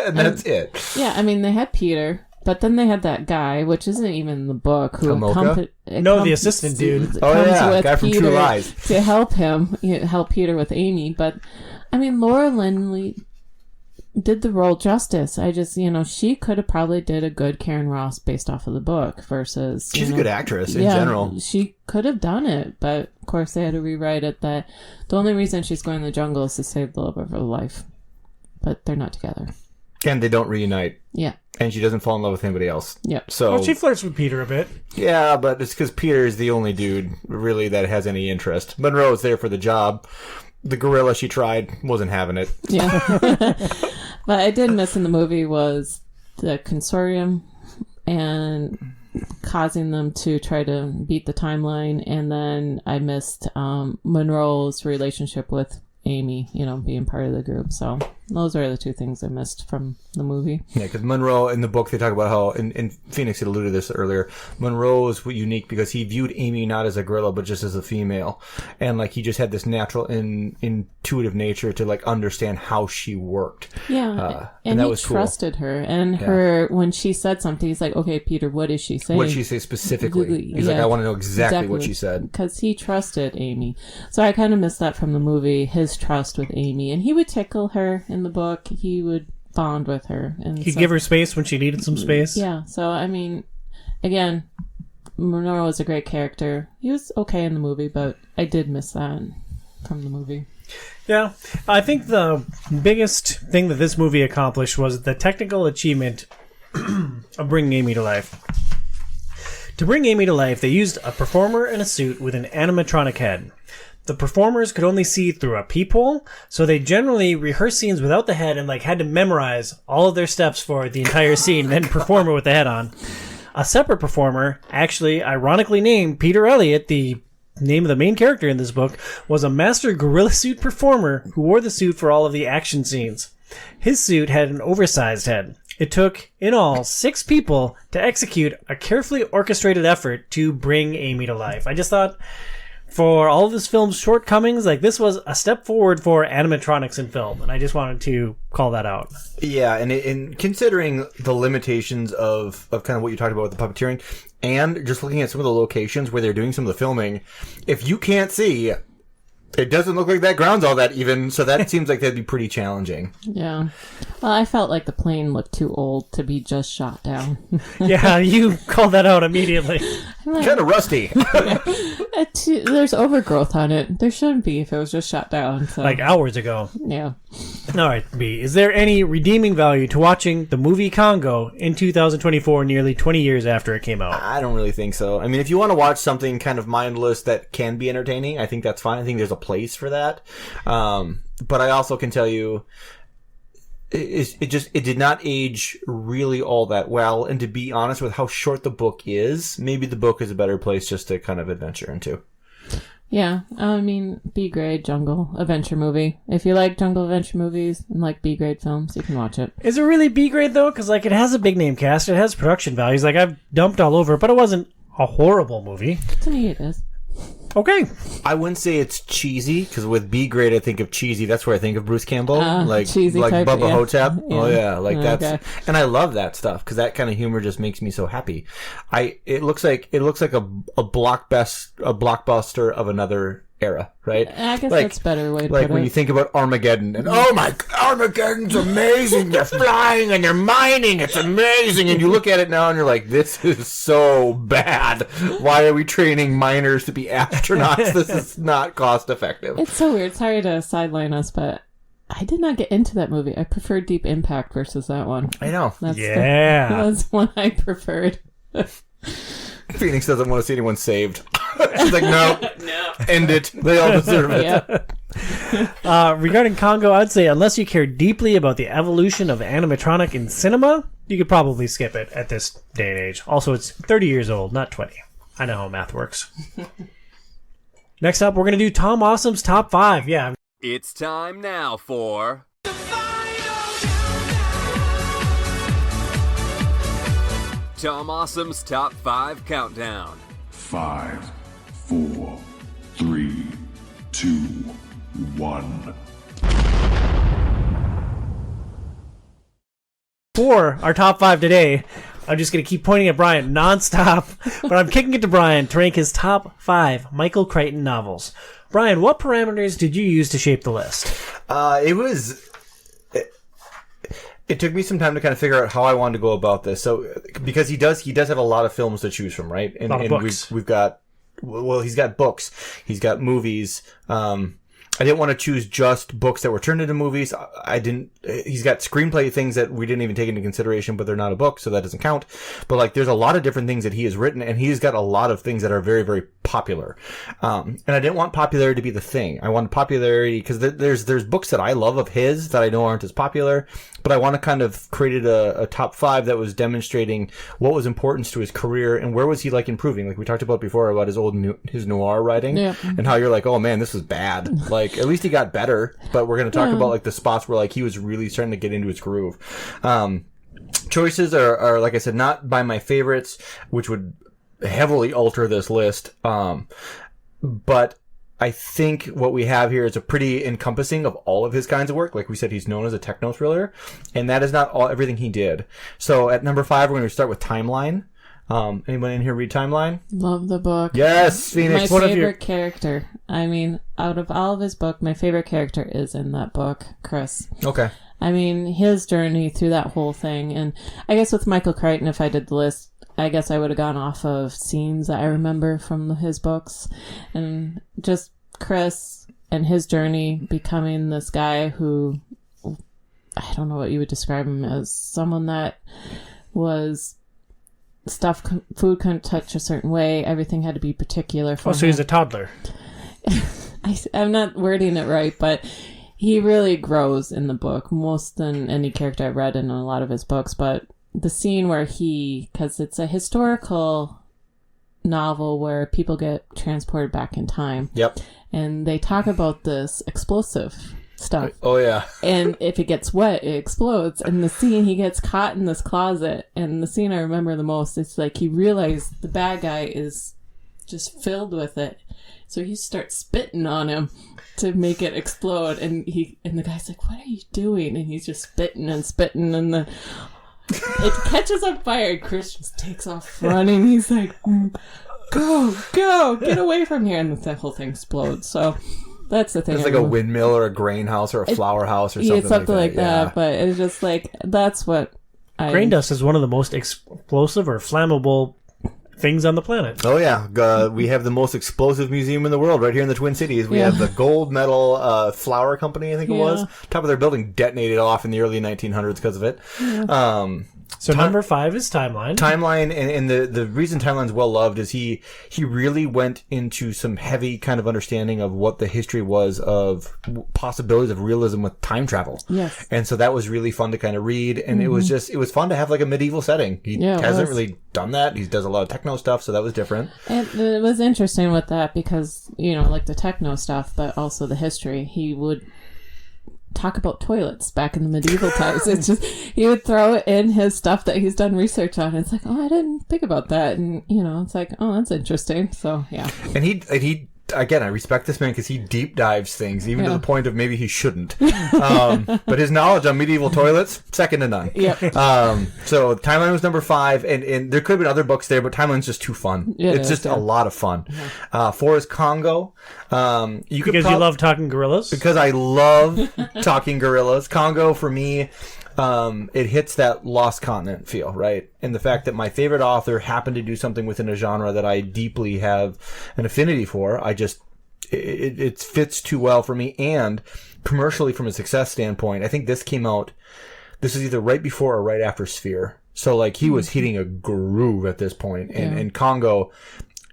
S3: And that's it.
S4: Yeah, I mean, they had Peter, but then they had that guy, which isn't even in the book.
S2: The assistant dude.
S3: Guy from True Lies.
S4: To help him, help Peter with Amy. But, I mean, Laura Linney did the role justice. I just, she could have probably did a good Karen Ross based off of the book versus...
S3: She's a good actress in general.
S4: She could have done it, but of course they had to rewrite it that the only reason she's going to the jungle is to save the love of her life. But they're not together.
S3: And they don't reunite.
S4: Yeah.
S3: And she doesn't fall in love with anybody else.
S4: Yep.
S3: So
S2: she flirts with Peter a bit.
S3: Yeah, but it's because Peter is the only dude, really, that has any interest. Monroe's there for the job. The gorilla she tried wasn't having it.
S4: Yeah. But I did miss in the movie was the consortium and causing them to try to beat the timeline. And then I missed Monroe's relationship with Amy, being part of the group. So those are the two things I missed from the movie.
S3: Yeah, because Monroe, in the book, they talk about how, and Phoenix had alluded to this earlier, Monroe is unique because he viewed Amy not as a gorilla, but just as a female. And, he just had this natural intuitive nature to, understand how she worked.
S4: Yeah.
S3: And that
S4: he
S3: was cool.
S4: Trusted her. And her, when she said something, he's like, okay, Peter, what is she saying?
S3: What did she say specifically? He's like, I want to know exactly what she said.
S4: Because he trusted Amy. So I kind of missed that from the movie, his trust with Amy. And he would tickle her in the book. He would bond with her. And
S2: he'd give her space when she needed some space.
S4: Yeah. So, I mean, again, Monroe was a great character. He was okay in the movie, but I did miss that from the movie.
S2: Yeah. I think the biggest thing that this movie accomplished was the technical achievement of bringing Amy to life. To bring Amy to life, they used a performer in a suit with an animatronic head. The performers could only see through a peephole, so they generally rehearsed scenes without the head and had to memorize all of their steps for the entire scene, then perform it with the head on. A separate performer, actually ironically named Peter Elliott, the name of the main character in this book, was a master gorilla suit performer who wore the suit for all of the action scenes. His suit had an oversized head. It took, in all, 6 people to execute a carefully orchestrated effort to bring Amy to life. I just thought... for all of this film's shortcomings, like, this was a step forward for animatronics in film, and I just wanted to call that out.
S3: Yeah, and in considering the limitations of kind of what you talked about with the puppeteering, and just looking at some of the locations where they're doing some of the filming, if you can't see, it doesn't look like that ground's all that even, so that seems like that'd be pretty challenging.
S4: Yeah. Well, I felt like the plane looked too old to be just shot down.
S2: Yeah, you called that out immediately.
S3: Kind of rusty.
S4: There's overgrowth on it. There shouldn't be if it was just shot down. So.
S2: Like hours ago.
S4: Yeah.
S2: All right, B. Is there any redeeming value to watching the movie Congo in 2024, nearly 20 years after it came out?
S3: I don't really think so. I mean, if you want to watch something kind of mindless that can be entertaining, I think that's fine. I think there's a place for that. But I also can tell you, it did not age really all that well. And to be honest with how short the book is, maybe the book is a better place just to kind of adventure into.
S4: Yeah, I mean, B-grade jungle adventure movie. If you like jungle adventure movies and like B-grade films, you can watch it.
S2: Is it really B-grade, though? Because, like, it has a big name cast. It has production values. Like, I've dumped all over it, but it wasn't a horrible movie.
S4: To me, it is.
S2: Okay.
S3: I wouldn't say it's cheesy, because with B grade I think of cheesy. That's where I think of Bruce Campbell,
S4: cheesy
S3: like
S4: type,
S3: Bubba
S4: yeah.
S3: Hotep.
S4: Yeah.
S3: Oh yeah, like that's,
S4: Okay.
S3: and I love that stuff because that kind of humor just makes me so happy. It looks like a blockbuster of another era, right?
S4: I guess
S3: like,
S4: that's a better way to
S3: like
S4: put
S3: when
S4: it.
S3: you think about Armageddon and oh my, Armageddon's amazing. They're flying and they're mining. It's amazing. And you look at it now and you're like, this is so bad. Why are we training miners to be astronauts? This is not cost effective.
S4: It's so weird. Sorry to sideline us, but I did not get into that movie. I preferred Deep Impact versus that one.
S3: I know.
S4: That's one I preferred.
S3: Phoenix doesn't want to see anyone saved. She's like, no, end it. They all deserve it.
S4: Yeah.
S2: Regarding Congo, I'd say unless you care deeply about the evolution of animatronic in cinema, you could probably skip it at this day and age. Also, it's 30 years old, not 20. I know how math works. Next up, we're going to do Tom Awesome's Top 5. Yeah.
S5: It's time now for... Tom Awesome's Top 5 Countdown.
S6: 5, 4, 3, 2, 1.
S2: For our top 5 today, I'm just going to keep pointing at Brian nonstop, but I'm kicking it to Brian to rank his top 5 Michael Chrichton novels. Brian, what parameters did you use to shape the list?
S3: It took me some time to kind of figure out how I wanted to go about this. So, because he does have a lot of films to choose from, right? And,
S2: a lot of books.
S3: We've got, well, he's got books, he's got movies. I didn't want to choose just books that were turned into movies. He's got screenplay things that we didn't even take into consideration, but they're not a book, so that doesn't count. But like, there's a lot of different things that he has written, and he's got a lot of things that are very, very popular. And I didn't want popularity to be the thing. I wanted popularity, because there's books that I love of his that I know aren't as popular, but I want to kind of created a top 5 that was demonstrating what was important to his career and where was he like improving. Like we talked about before about his noir writing, and how you're like, oh man, this was bad. Like, at least he got better, but we're going to talk about like the spots where like he was really starting to get into his groove. Choices are, like I said, not by my favorites, which would heavily alter this list. But I think what we have here is a pretty encompassing of all of his kinds of work. Like we said, he's known as a techno thriller, and that is not everything he did. So at number 5, we're going to start with Timeline. Anyone in here read Timeline?
S4: Love the book.
S3: Yes, Phoenix.
S4: My favorite character. I mean, out of all of his book, my favorite character is in that book, Chris.
S3: Okay.
S4: I mean, his journey through that whole thing. And I guess with Michael Crichton, if I did the list, I guess I would have gone off of scenes that I remember from his books. And just Chris and his journey becoming this guy who, I don't know what you would describe him as, someone that was... food couldn't touch a certain way. Everything had to be particular for him.
S2: So he's a toddler.
S4: I'm not wording it right, but he really grows in the book, most than any character I've read in a lot of his books. But the scene where because it's a historical novel where people get transported back in time.
S3: Yep.
S4: And they talk about this explosive stuff.
S3: Oh, yeah.
S4: And if it gets wet, it explodes. And the scene, he gets caught in this closet. And the scene I remember the most, it's like he realized the bad guy is just filled with it. So he starts spitting on him to make it explode, and the guy's like, "What are you doing?" And he's just spitting, and then it catches on fire, and Chris just takes off running. He's like, Go, get away from here, and the whole thing explodes. So that's the thing.
S3: It's like a windmill or a grain house or a flour house or something.
S4: Yeah, something like that.
S3: Yeah.
S4: But it's just like, that's what
S2: Grain dust is one of the most explosive or flammable things on the planet.
S3: Oh yeah, we have the most explosive museum in the world right here in the Twin Cities. We have the gold medal flour company, I think it was. Top of their building detonated off in the early 1900s because of it.
S4: Yeah.
S2: So number 5 is Timeline.
S3: Timeline, and the reason Timeline's well loved is he really went into some heavy kind of understanding of what the history was of possibilities of realism with time travel.
S4: Yes.
S3: And so that was really fun to kind of read, and it was fun to have like a medieval setting. He hasn't really done that. He does a lot of techno stuff, so that was different.
S4: And it was interesting with that because, like the techno stuff, but also the history. He would talk about toilets back in the medieval times. It's just, he would throw in his stuff that he's done research on. It's like, oh, I didn't think about that. And, it's like, oh, that's interesting. So, yeah.
S3: And he again, I respect this man because he deep dives things, even to the point of maybe he shouldn't. But his knowledge on medieval toilets, second to none.
S4: Yep.
S3: So Timeline was number 5, and there could have been other books there, but Timeline's just too fun. It's just a lot of fun. 4 is Congo. You
S2: love talking gorillas?
S3: Because I love talking gorillas. Congo, for me, it hits that lost continent feel, right? And the fact that my favorite author happened to do something within a genre that I deeply have an affinity for, it fits too well for me. And commercially, from a success standpoint, I think this is either right before or right after Sphere. So like he was hitting a groove at this point. And Congo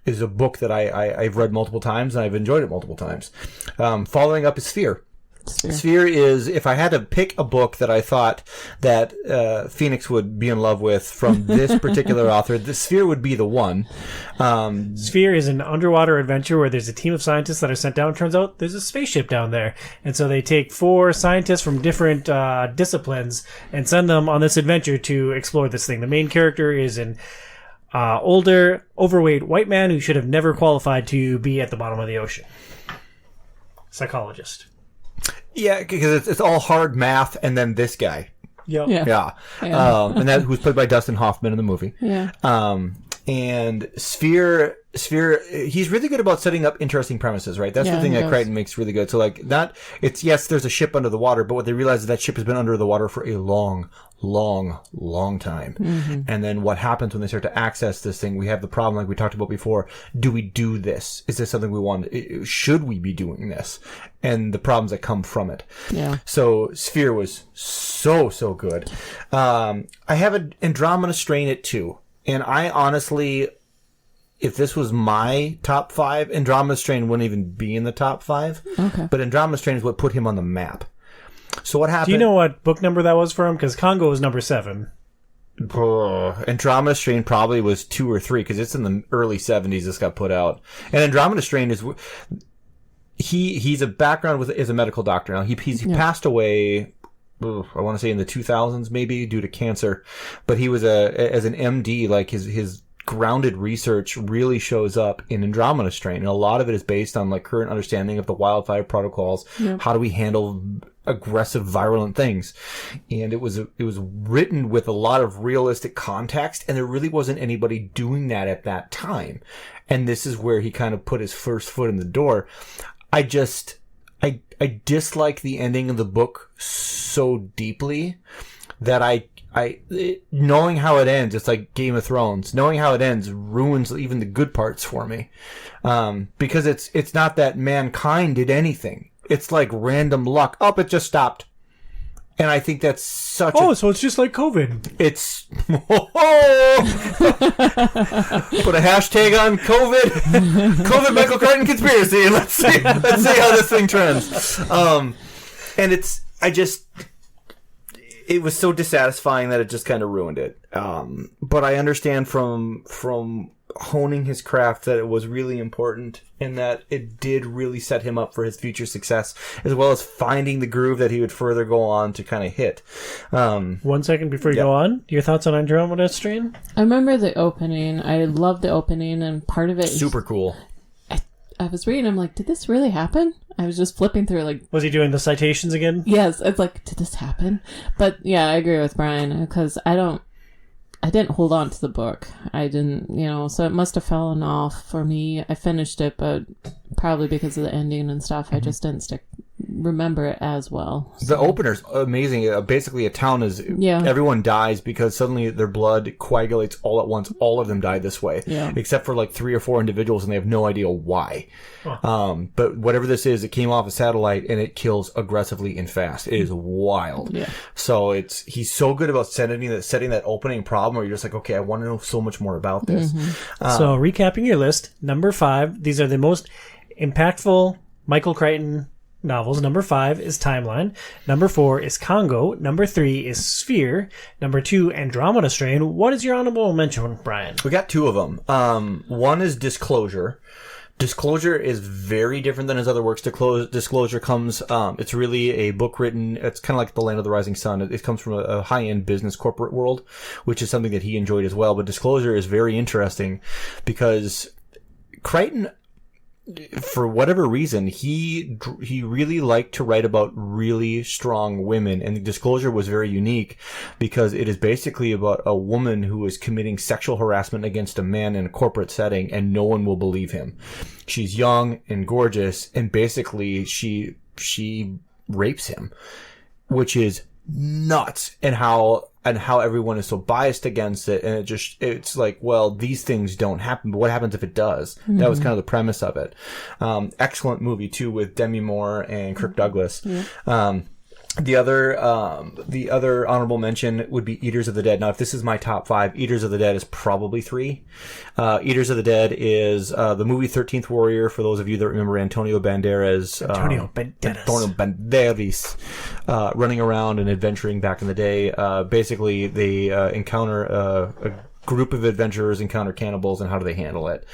S3: is a book that I've read multiple times and I've enjoyed it multiple times. Following up is Sphere. Sphere is, if I had to pick a book that I thought that Phoenix would be in love with from this particular author, the Sphere would be the one.
S2: Sphere is an underwater adventure where there's a team of scientists that are sent down. Turns out there's a spaceship down there. And so they take 4 scientists from different disciplines and send them on this adventure to explore this thing. The main character is an older, overweight white man who should have never qualified to be at the bottom of the ocean. Psychologist.
S3: Yeah, because it's all hard math, and then this guy.
S2: Yep.
S3: Yeah. And that who's played by Dustin Hoffman in the movie.
S4: Yeah.
S3: And Sphere, he's really good about setting up interesting premises, right? That's the thing that Chrichton makes really good. So like there's a ship under the water, but what they realize is that ship has been under the water for a long time. Mm-hmm. And then what happens when they start to access this thing? We have the problem like we talked about before. Do we do this? Is this something we want? Should we be doing this? And the problems that come from it.
S4: Yeah.
S3: So Sphere was so good. I have an Andromeda Strain at 2. And I honestly, if this was my top 5, Andromeda Strain wouldn't even be in the top 5.
S4: Okay.
S3: But Andromeda Strain is what put him on the map. So what happened?
S2: Do you know what book number that was for him? Because Congo was number 7.
S3: Andromeda Strain probably was 2 or 3 because it's in the early 70s this got put out. And Andromeda Strain is he's a background as a medical doctor. Now he passed away. I want to say in the 2000s maybe due to cancer, but he was as an MD, like his grounded research really shows up in Andromeda Strain, and a lot of it is based on like current understanding of the wildfire protocols. Yep. How do we handle aggressive, virulent things? And it was written with a lot of realistic context, and there really wasn't anybody doing that at that time. And this is where he kind of put his first foot in the door. I dislike the ending of the book so deeply that I knowing how it ends, it's like Game of Thrones. Knowing how it ends ruins even the good parts for me, because it's not that mankind did anything. It's like random luck. Oh, it just stopped. And I think that's such
S2: so it's just like COVID.
S3: It's... Put a hashtag on COVID. COVID Michael Chrichton conspiracy. And let's see how this thing trends. And it was so dissatisfying that it just kind of ruined it. But I understand from honing his craft that it was really important and that it did really set him up for his future success, as well as finding the groove that he would further go on to kind of hit.
S2: 1 second before you go on, your thoughts on Andromeda Strain?
S4: I remember the opening. I loved the opening, and part of it
S3: super cool.
S4: I was reading, I'm like, did this really happen? I was just flipping through, like...
S2: Was he doing the citations again?
S4: Yes, it's like, did this happen? But yeah, I agree with Brian, because I didn't hold on to the book. I didn't, so it must have fallen off for me. I finished it, but probably because of the ending and stuff, I just didn't remember it as well.
S3: The opener's amazing. Basically, a town is everyone dies because suddenly their blood coagulates all at once. All of them die this way, except for like 3 or 4 individuals, and they have no idea why. Huh. But whatever this is, it came off a satellite and it kills aggressively and fast. It is wild. Yeah. So he's so good about setting that opening problem where you're just like, okay, I want to know so much more about this.
S2: Mm-hmm. So recapping your list, number 5, these are the most impactful Michael Crichton novels. Number 5 is Timeline. Number 4 is Congo. Number 3 is Sphere. Number 2, Andromeda Strain. What is your honorable mention, Brian?
S3: We got 2 of them. One is Disclosure. Disclosure is very different than his other works. Disclosure comes, it's really a book written, it's kind of like The Land of the Rising Sun. It comes from a high-end business corporate world, which is something that he enjoyed as well. But Disclosure is very interesting because Crichton, for whatever reason, he really liked to write about really strong women, and Disclosure was very unique because it is basically about a woman who is committing sexual harassment against a man in a corporate setting, and no one will believe him. She's young and gorgeous, and basically she rapes him, which is nuts, and how everyone is so biased against it, and it's like, well, these things don't happen, but what happens if it does? Mm-hmm. That was kind of the premise of it. Excellent movie too, with Demi Moore and Kirk Douglas. Yeah. The other honorable mention would be Eaters of the Dead. Now, if this is my top 5, Eaters of the Dead is probably 3. Eaters of the Dead is the movie 13th Warrior, for those of you that remember Antonio Banderas. Running around and adventuring back in the day. Basically, they encounter a group of adventurers, encounter cannibals, and how do they handle it.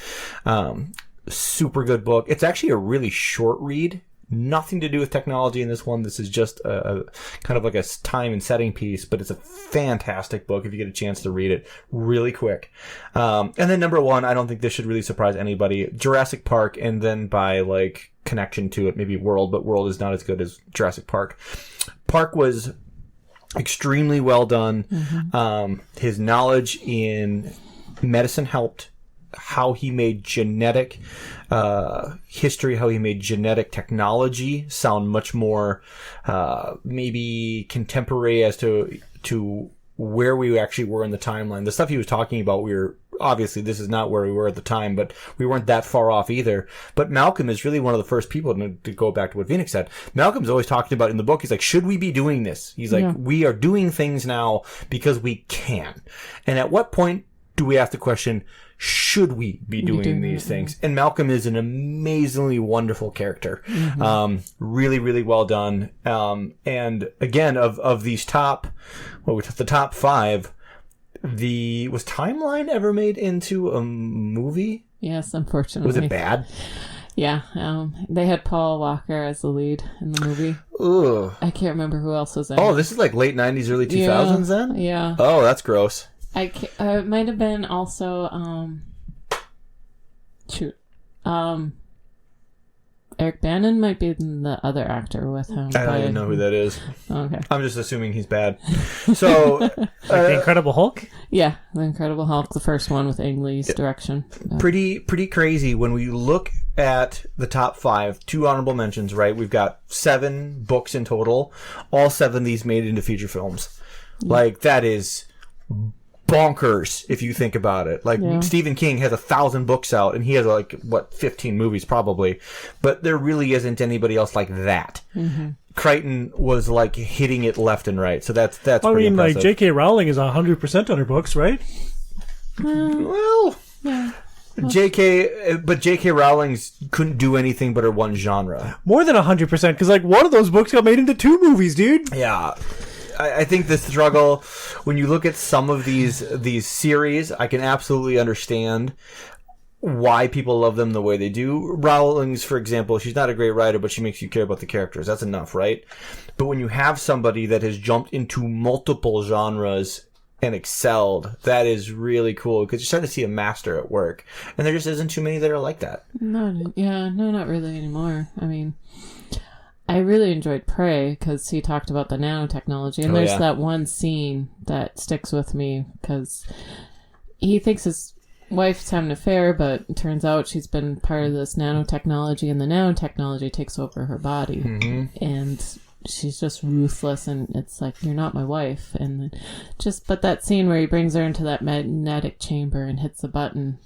S3: Super good book. It's actually a really short read. Nothing to do with technology in this one. This is just a kind of like a time and setting piece, but it's a fantastic book if you get a chance to read it really quick. And then number 1, I don't think this should really surprise anybody, Jurassic Park, and then by like connection to it, maybe World, but World is not as good as Jurassic Park. Park was extremely well done. Mm-hmm. His knowledge in medicine helped. How he made genetic history, how he made genetic technology sound much more maybe contemporary as to where we actually were in the timeline. The stuff he was talking about, obviously this is not where we were at the time, but we weren't that far off either. But Malcolm is really one of the first people, to go back to what Phoenix said, Malcolm's always talking about in the book, he's like, should we be doing this? He's like, we are doing things now because we can. And at what point do we have to question, should we be doing these things? And Malcolm is an amazingly wonderful character. Mm-hmm. Really, really well done. And again, of these the top 5, was Timeline ever made into a movie?
S4: Yes, unfortunately.
S3: Was it bad?
S4: Yeah, they had Paul Walker as the lead in the movie.
S3: Ugh.
S4: I can't remember who else was in it.
S3: Oh, this is like late 90s, early 2000s then?
S4: Yeah.
S3: Oh, that's gross.
S4: It might have been also, Eric Bannon might be the other actor with him.
S3: I don't even know who that is.
S4: Okay.
S3: I'm just assuming he's bad. So,
S2: like The Incredible Hulk?
S4: Yeah, The Incredible Hulk, the first one with Ang Lee's direction.
S3: Pretty crazy when we look at the top 5. 2 honorable mentions, right? We've got 7 books in total. All 7 of these made into feature films. Yeah. Like, that is bonkers if you think about it. Like, Stephen King has 1,000 books out, and he has 15 movies probably, but there really isn't anybody else like that. Mm-hmm. Crichton was like hitting it left and right, so that's pretty impressive.
S2: Like J.K. Rowling is 100% on her books, right?
S3: Well, yeah. J.K. Rowling couldn't do anything but her one genre.
S2: More than 100%, because one of those books got made into 2 movies, dude.
S3: Yeah. I think the struggle, when you look at some of these series, I can absolutely understand why people love them the way they do. Rowling's, for example, she's not a great writer, but she makes you care about the characters. That's enough, right? But when you have somebody that has jumped into multiple genres and excelled. That is really cool because you're starting to see a master at work, and there just isn't too many that are like that.
S4: No, not really anymore. I mean, I really enjoyed Prey because he talked about the nanotechnology, and there's that one scene that sticks with me because he thinks his wife's having an affair, but it turns out she's been part of this nanotechnology, and the nanotechnology takes over her body, and she's just ruthless, and it's like, you're not my wife. And then but that scene where he brings her into that magnetic chamber and hits the button,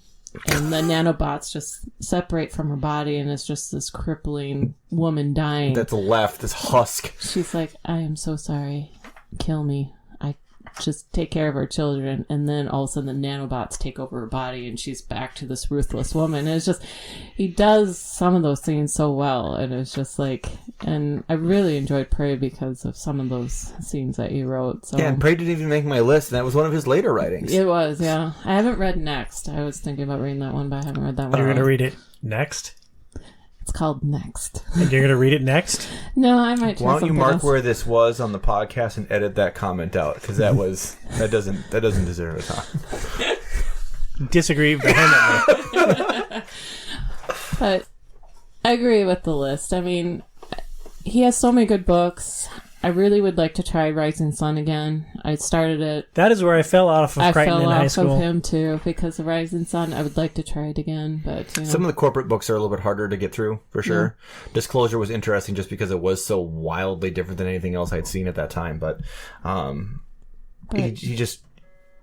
S4: and the nanobots just separate from her body, and it's just this crippling woman dying.
S3: That's left, this husk.
S4: She's like, I am so sorry. Kill me. I just take care of our children. And then all of a sudden the nanobots take over her body, and she's back to this ruthless woman. And it's just, he does some of those scenes so well. And it's just like, and I really enjoyed Prey because of some of those scenes that he wrote. So.
S3: Yeah, and Prey didn't even make my list, and that was one of his later writings.
S4: It was, yeah. I haven't read Next. I was thinking about reading that one, but I haven't read that one.
S2: You're going to read it next?
S4: It's called Next.
S2: And you're going to read it next?
S4: No, I might try.
S3: Why don't you mark
S4: else.
S3: where this was on the podcast and edit that comment out? Because that doesn't deserve a time.
S2: Disagree vehemently.
S4: But I agree with the list. I mean, he has so many good books. I really would like to try Rising Sun again. I started it.
S2: That is where I fell off of Chrichton in high school.
S4: I fell off of him too because of Rising Sun. I would like to try it again, but
S3: some of the corporate books are a little bit harder to get through for sure. Yeah. Disclosure was interesting just because it was so wildly different than anything else I'd seen at that time. But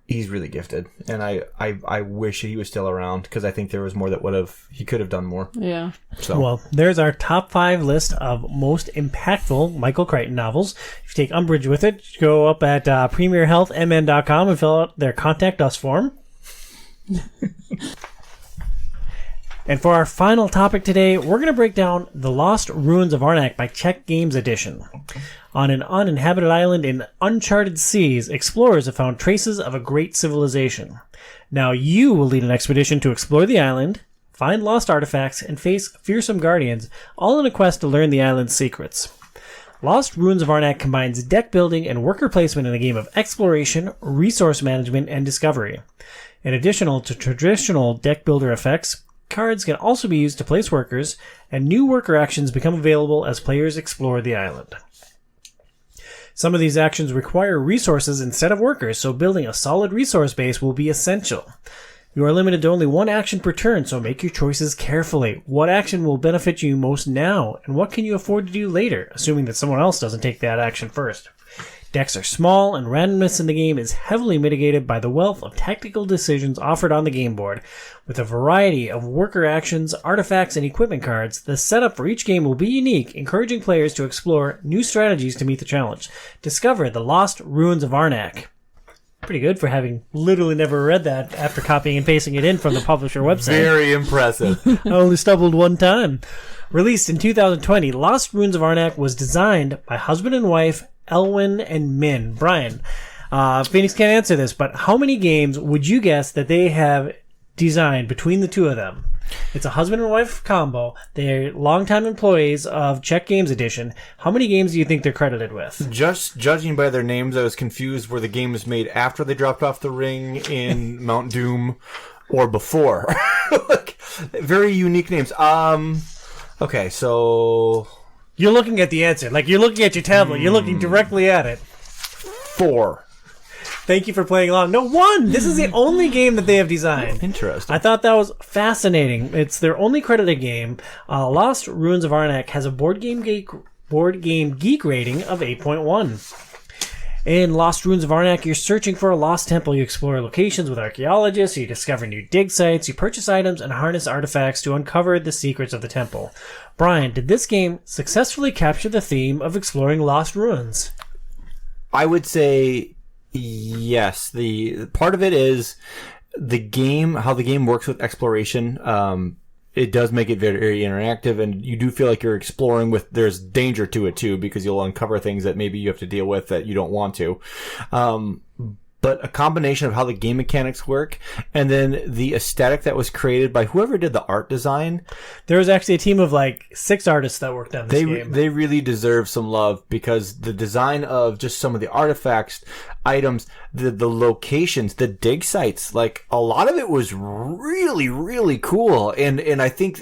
S3: he's really gifted, and I wish he was still around because I think there was more that he could have done more.
S4: Yeah.
S2: So. Well, there's our top 5 list of most impactful Michael Chrichton novels. If you take umbrage with it, go up at premierhealthmn.com and fill out their Contact Us form. And for our final topic today, we're going to break down The Lost Ruins of Arnak by Czech Games Edition. On an uninhabited island in uncharted seas, explorers have found traces of a great civilization. Now you will lead an expedition to explore the island, find lost artifacts, and face fearsome guardians, all in a quest to learn the island's secrets. Lost Ruins of Arnak combines deck building and worker placement in a game of exploration, resource management, and discovery. In addition to traditional deck builder effects, cards can also be used to place workers, and new worker actions become available as players explore the island. Some of these actions require resources instead of workers, so building a solid resource base will be essential. You are limited to only one action per turn, so make your choices carefully. What action will benefit you most now, and what can you afford to do later, assuming that someone else doesn't take that action first? Decks are small, and randomness in the game is heavily mitigated by the wealth of tactical decisions offered on the game board. With a variety of worker actions, artifacts, and equipment cards, the setup for each game will be unique, encouraging players to explore new strategies to meet the challenge. Discover The Lost Ruins of Arnak. Pretty good for having literally never read that after copying and pasting it in from the publisher website.
S3: Very impressive.
S2: I only stumbled one time. Released in 2020, Lost Ruins of Arnak was designed by husband and wife Elwyn and Min. Brian, Phoenix can't answer this, but how many games would you guess that they have designed between the two of them? It's a husband and wife combo. They're longtime employees of Czech Games Edition. How many games do you think they're credited with?
S3: Just judging by their names, I was confused were the games made after they dropped off the ring in Mount Doom or before. Like, very unique names. Okay, so
S2: you're looking at the answer. Like, you're looking at your tablet. You're looking directly at it.
S3: 4.
S2: Thank you for playing along. No, 1! This is the only game that they have designed.
S3: Interesting.
S2: I thought that was fascinating. It's their only credited game. Lost Ruins of Arnak has a Board Game Geek rating of 8.1. In Lost Ruins of Arnak, you're searching for a lost temple. You explore locations with archaeologists, you discover new dig sites, you purchase items, and harness artifacts to uncover the secrets of the temple. Brian, did this game successfully capture the theme of exploring lost ruins?
S3: I would say yes. The part of it is the game, how the game works with exploration. It does make it very, very interactive, and you do feel like you're exploring there's danger to it too, because you'll uncover things that maybe you have to deal with that you don't want to. But but a combination of how the game mechanics work and then the aesthetic that was created by whoever did the art design.
S2: There was actually a team of like 6 artists that worked on this game.
S3: They really deserve some love because the design of just some of the artifacts, items, the locations, the dig sites, like a lot of it was really, really cool. And I think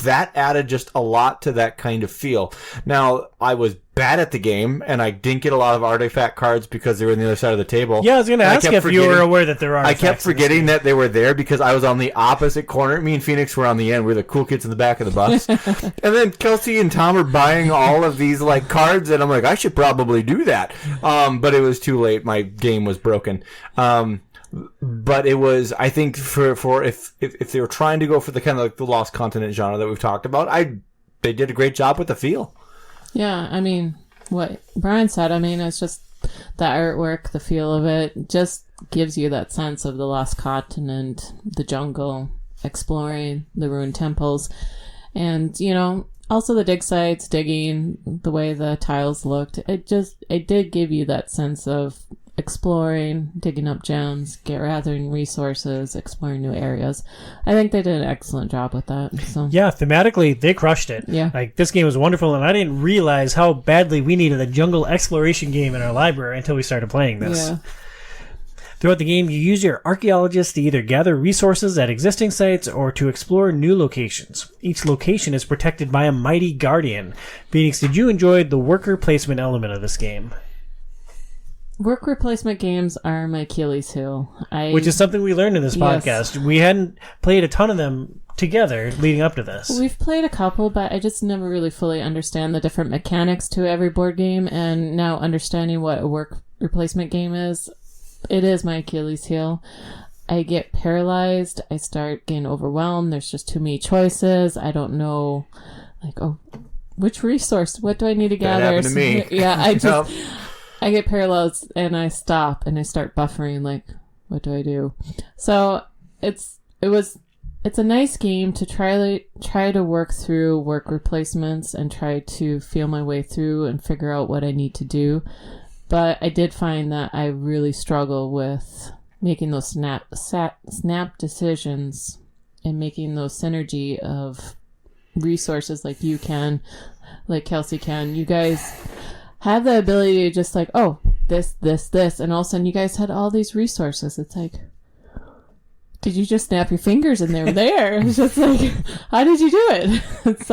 S3: that added just a lot to that kind of feel. Now, I was bad at the game and I didn't get a lot of artifact cards because they were on the other side of the table.
S2: Yeah, I was going to ask if you were aware that there are artifacts.
S3: I kept forgetting that they were there because I was on the opposite corner. Me and Phoenix were on the end. We were the cool kids in the back of the bus. And then Kelsey and Tom are buying all of these like cards and I'm like, I should probably do that. But it was too late. My game was broken. But it was, I think, for if they were trying to go for the kind of like the Lost Continent genre that we've talked about, they did a great job with the feel.
S4: Yeah, I mean, what Brian said, I mean, it's just the artwork, the feel of it, just gives you that sense of the Lost Continent, the jungle, exploring the ruined temples, and, you know, also the dig sites, digging, the way the tiles looked, it did give you that sense of exploring, digging up gems, gathering resources, exploring new areas. I think they did an excellent job with that. So
S2: yeah, thematically they crushed it.
S4: Yeah,
S2: like this game was wonderful, and I didn't realize how badly we needed a jungle exploration game in our library until we started playing this.
S4: Yeah.
S2: Throughout the game, you use your archaeologists to either gather resources at existing sites or to explore new locations. Each location is protected by a mighty guardian. Phoenix, did you enjoy the worker placement element of this game?
S4: Worker placement games are my Achilles heel.
S2: Which is something we learned in this podcast. We hadn't played a ton of them together leading up to this.
S4: We've played a couple, but I just never really fully understand the different mechanics to every board game, and now understanding what a work replacement game is, it is my Achilles heel. I get paralyzed. I start getting overwhelmed. There's just too many choices. I don't know, like, oh, which resource? What do I need to gather?
S3: That happened to me.
S4: Yeah, I just... I get paralyzed and I stop and I start buffering, like, what do I do? So it's a nice game to try to work through work replacements and try to feel my way through and figure out what I need to do. But I did find that I really struggle with making those snap decisions and making those synergy of resources like you can, like Kelsey can. You guys have the ability to just like, oh, this, and all of a sudden you guys had all these resources. It's like, did you just snap your fingers and they were there? It's just like, how did you do it?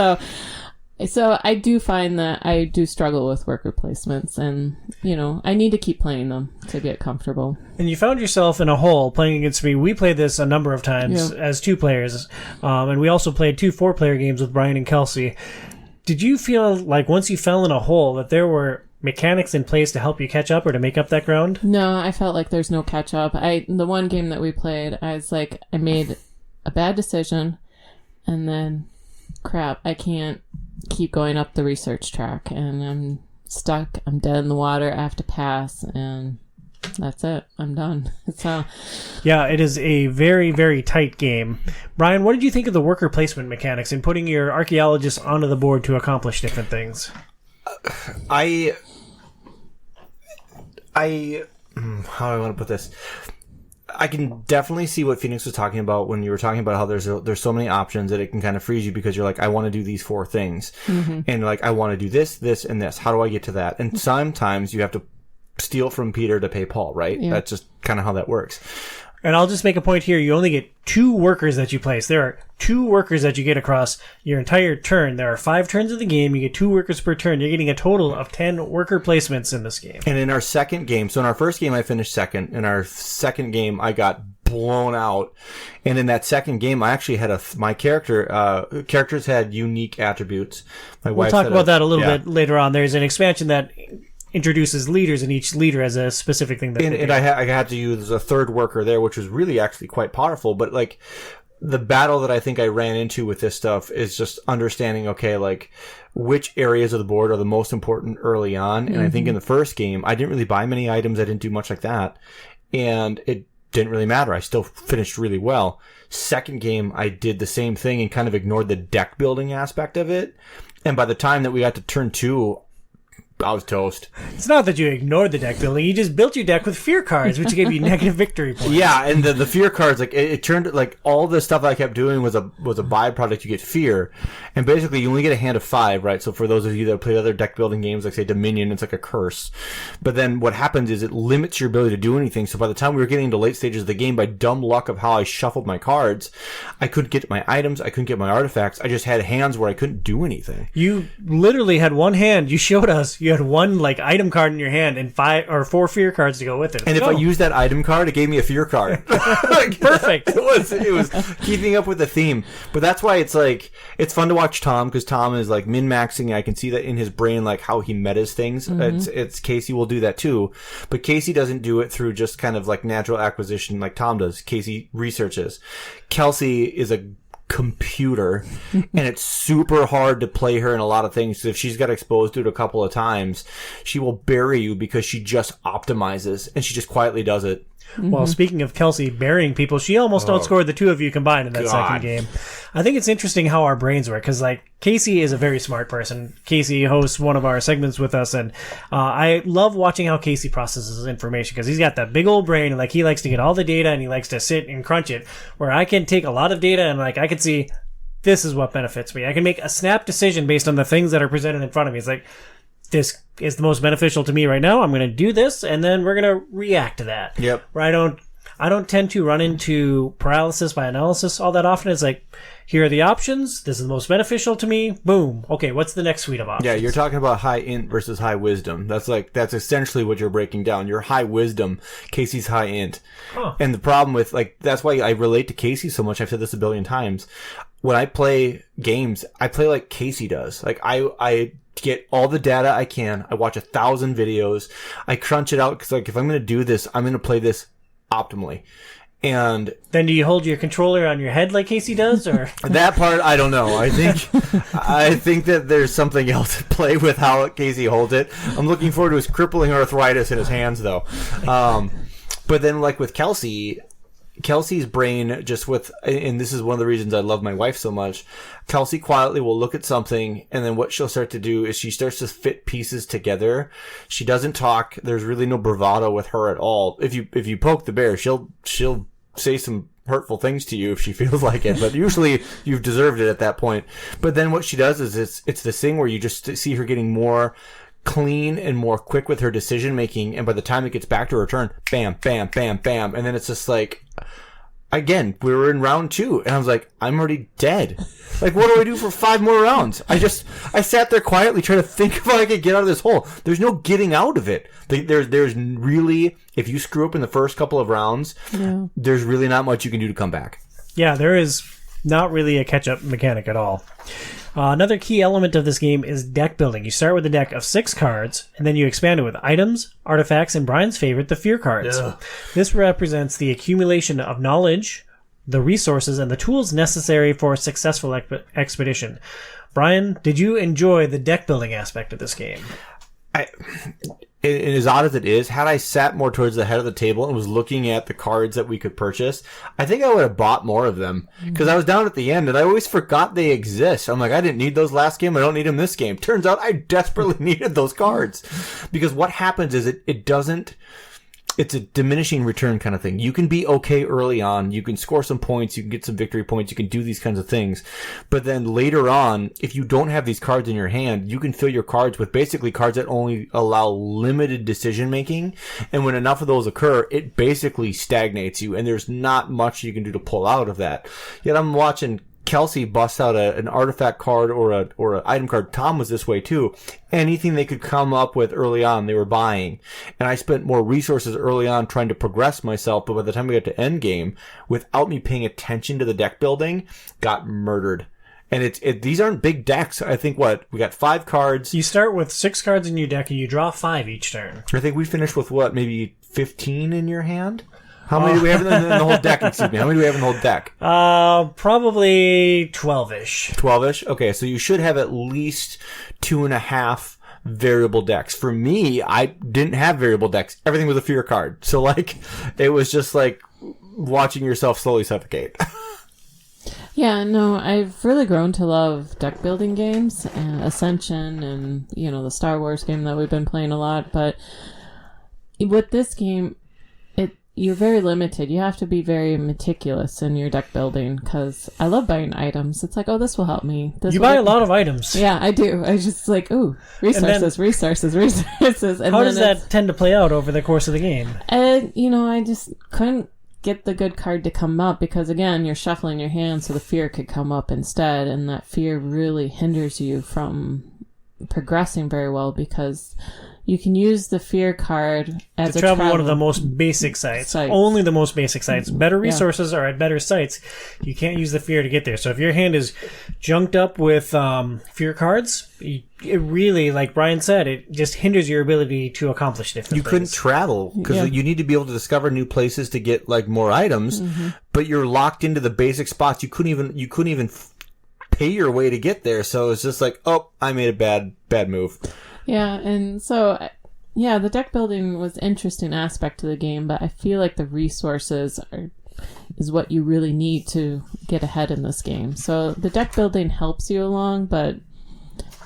S4: So I do find that I do struggle with worker placements, and, you know, I need to keep playing them to get comfortable.
S2: And you found yourself in a hole playing against me. We played this a number of times as 2 players, and we also played 2 4-player games with Brian and Kelsey. Did you feel like once you fell in a hole that there were mechanics in place to help you catch up or to make up that ground?
S4: No, I felt like there's no catch up. The one game that we played, I was like, I made a bad decision and then crap, I can't keep going up the research track and I'm stuck. I'm dead in the water. I have to pass and that's it. I'm done. So,
S2: yeah, it is a very, very tight game. Brian, what did you think of the worker placement mechanics and putting your archaeologists onto the board to accomplish different things?
S3: How do I want to put this? I can definitely see what Phoenix was talking about when you were talking about how there's so many options that it can kind of freeze you because you're like, I want to do these 4 things. Mm-hmm. And like, I want to do this, this, and this. How do I get to that? And sometimes you have to steal from Peter to pay Paul, right? Yeah. That's just kind of how that works.
S2: And I'll just make a point here. You only get 2 workers that you place. There are 2 workers that you get across your entire turn. There are 5 turns of the game. You get 2 workers per turn. You're getting a total of 10 worker placements in this game.
S3: And in our second game, so in our first game, I finished second. In our second game, I got blown out. And in that second game, I actually had my characters had unique attributes.
S2: We'll talk about that a little bit later on. There's an expansion that introduces leaders, and each leader has a specific thing that
S3: and I had to use a 3rd worker there, which was really actually quite powerful. But like the battle that I think I ran into with this stuff is just understanding, okay, like which areas of the board are the most important early on. And I think in the first game, I didn't really buy many items. I didn't do much like that. And it didn't really matter. I still finished really well. Second game, I did the same thing and kind of ignored the deck building aspect of it. And by the time that we got to turn 2, I was toast.
S2: It's not that you ignored the deck building. You just built your deck with fear cards, which gave you negative victory points.
S3: Yeah, and the fear cards, like it turned like all the stuff I kept doing was a byproduct. You get fear, and basically you only get a hand of 5, right? So for those of you that play other deck building games, like say Dominion, it's like a curse. But then what happens is it limits your ability to do anything. So by the time we were getting into late stages of the game, by dumb luck of how I shuffled my cards, I couldn't get my items, I couldn't get my artifacts. I just had hands where I couldn't do anything.
S2: You literally had one hand. You showed us. You had one like item card in your hand and 5 or 4 fear cards to go with it.
S3: And if I used that item card, it gave me a fear card.
S2: Perfect.
S3: It was keeping up with the theme. But that's why it's like it's fun to watch Tom, because Tom is like min-maxing. I can see that in his brain, like how he metas things. It's Casey will do that too, but Casey doesn't do it through just kind of like natural acquisition like Tom does. Casey researches. Kelsey is a computer, and it's super hard to play her in a lot of things. So if she's got exposed to it a couple of times, she will bury you because she just optimizes and she just quietly does it.
S2: Well, speaking of Kelsey burying people, she almost outscored the two of you combined in that second game. I think it's interesting how our brains work, because like Casey is a very smart person. Casey hosts one of our segments with us, and I love watching how Casey processes information, because he's got that big old brain, and like he likes to get all the data and he likes to sit and crunch it, where I can take a lot of data and like I can see this is what benefits me. I can make a snap decision based on the things that are presented in front of me. It's like, this is the most beneficial to me right now. I'm going to do this, and then we're going to react to that.
S3: Yep.
S2: Where I don't tend to run into paralysis by analysis all that often. It's like, here are the options. This is the most beneficial to me. Boom. Okay, what's the next suite of options?
S3: Yeah, you're talking about high int versus high wisdom. That's essentially what you're breaking down. You're high wisdom. Casey's high int.
S2: Huh.
S3: And the problem with, like, that's why I relate to Casey so much. I've said this a billion times. When I play games, I play like Casey does. Like, I get all the data I can. I watch 1,000 videos. I crunch it out, because like if I'm going to do this, I'm going to play this optimally. And
S2: then do you hold your controller on your head like Casey does, or
S3: that part I don't know. I think that there's something else at play with how Casey holds it. I'm looking forward to his crippling arthritis in his hands, though. But then, like with Kelsey's brain, just with, and this is one of the reasons I love my wife so much, Kelsey quietly will look at something, and then what she'll start to do is she starts to fit pieces together. She doesn't talk. There's really no bravado with her at all. If you poke the bear, she'll say some hurtful things to you if she feels like it, but usually you've deserved it at that point. But then what she does is it's this thing where you just see her getting more clean and more quick with her decision making, and by the time it gets back to her turn, bam, bam, bam, bam, and then it's just like, again, we were in round 2, and I was like, I'm already dead. Like, what do I do for 5 more rounds? I sat there quietly trying to think if I could get out of this hole. There's no getting out of it. There's really, if you screw up in the first couple of rounds, there's really not much you can do to come back.
S2: Yeah, there is not really a catch-up mechanic at all. Another key element of this game is deck building. You start with a deck of 6 cards, and then you expand it with items, artifacts, and Brian's favorite, the fear cards. Yeah. This represents the accumulation of knowledge, the resources, and the tools necessary for a successful expedition. Brian, did you enjoy the deck building aspect of this game?
S3: As odd as it is, had I sat more towards the head of the table and was looking at the cards that we could purchase, I think I would have bought more of them. Because I was down at the end, and I always forgot they exist. I'm like, I didn't need those last game. I don't need them this game. Turns out I desperately needed those cards. Because what happens is it doesn't... It's a diminishing return kind of thing. You can be okay early on. You can score some points. You can get some victory points. You can do these kinds of things. But then later on, if you don't have these cards in your hand, you can fill your cards with basically cards that only allow limited decision making. And when enough of those occur, it basically stagnates you. And there's not much you can do to pull out of that. Yet I'm watching Kelsey bust out an artifact card or an item card. Tom was this way too. Anything they could come up with early on, they were buying. And I spent more resources early on trying to progress myself, but by the time we got to end game, without me paying attention to the deck building, got murdered. And these aren't big decks. I think we got 5 cards.
S2: You start with 6 cards in your deck and you draw 5 each turn.
S3: I think we finished with maybe 15 in your hand? How many do we have in the whole deck? Excuse me. How many do we have in the whole deck?
S2: Probably 12-ish.
S3: 12-ish? Okay, so you should have at least 2.5 variable decks. For me, I didn't have variable decks. Everything was a fear card. So, it was just like watching yourself slowly suffocate.
S4: Yeah, no, I've really grown to love deck building games, Ascension, and the Star Wars game that we've been playing a lot. But with this game, you're very limited. You have to be very meticulous in your deck building, because I love buying items. It's like, oh, this will help me.
S2: You buy a lot of items.
S4: Yeah, I do. I just like, ooh, resources. And
S2: how does that tend to play out over the course of the game?
S4: And, I just couldn't get the good card to come up, because, again, you're shuffling your hand so the fear could come up instead, and that fear really hinders you from progressing very well, because you can use the fear card as
S2: to travel one of the most basic sites. Only the most basic sites. Better resources are at better sites. You can't use the fear to get there. So if your hand is junked up with fear cards, it really, like Brian said, it just hinders your ability to accomplish different things.
S3: You couldn't travel, because you need to be able to discover new places to get more items, but you're locked into the basic spots. You couldn't even pay your way to get there. So it's just like, oh, I made a bad move.
S4: Yeah, and so, the deck building was an interesting aspect to the game, but I feel like the resources is what you really need to get ahead in this game. So the deck building helps you along, but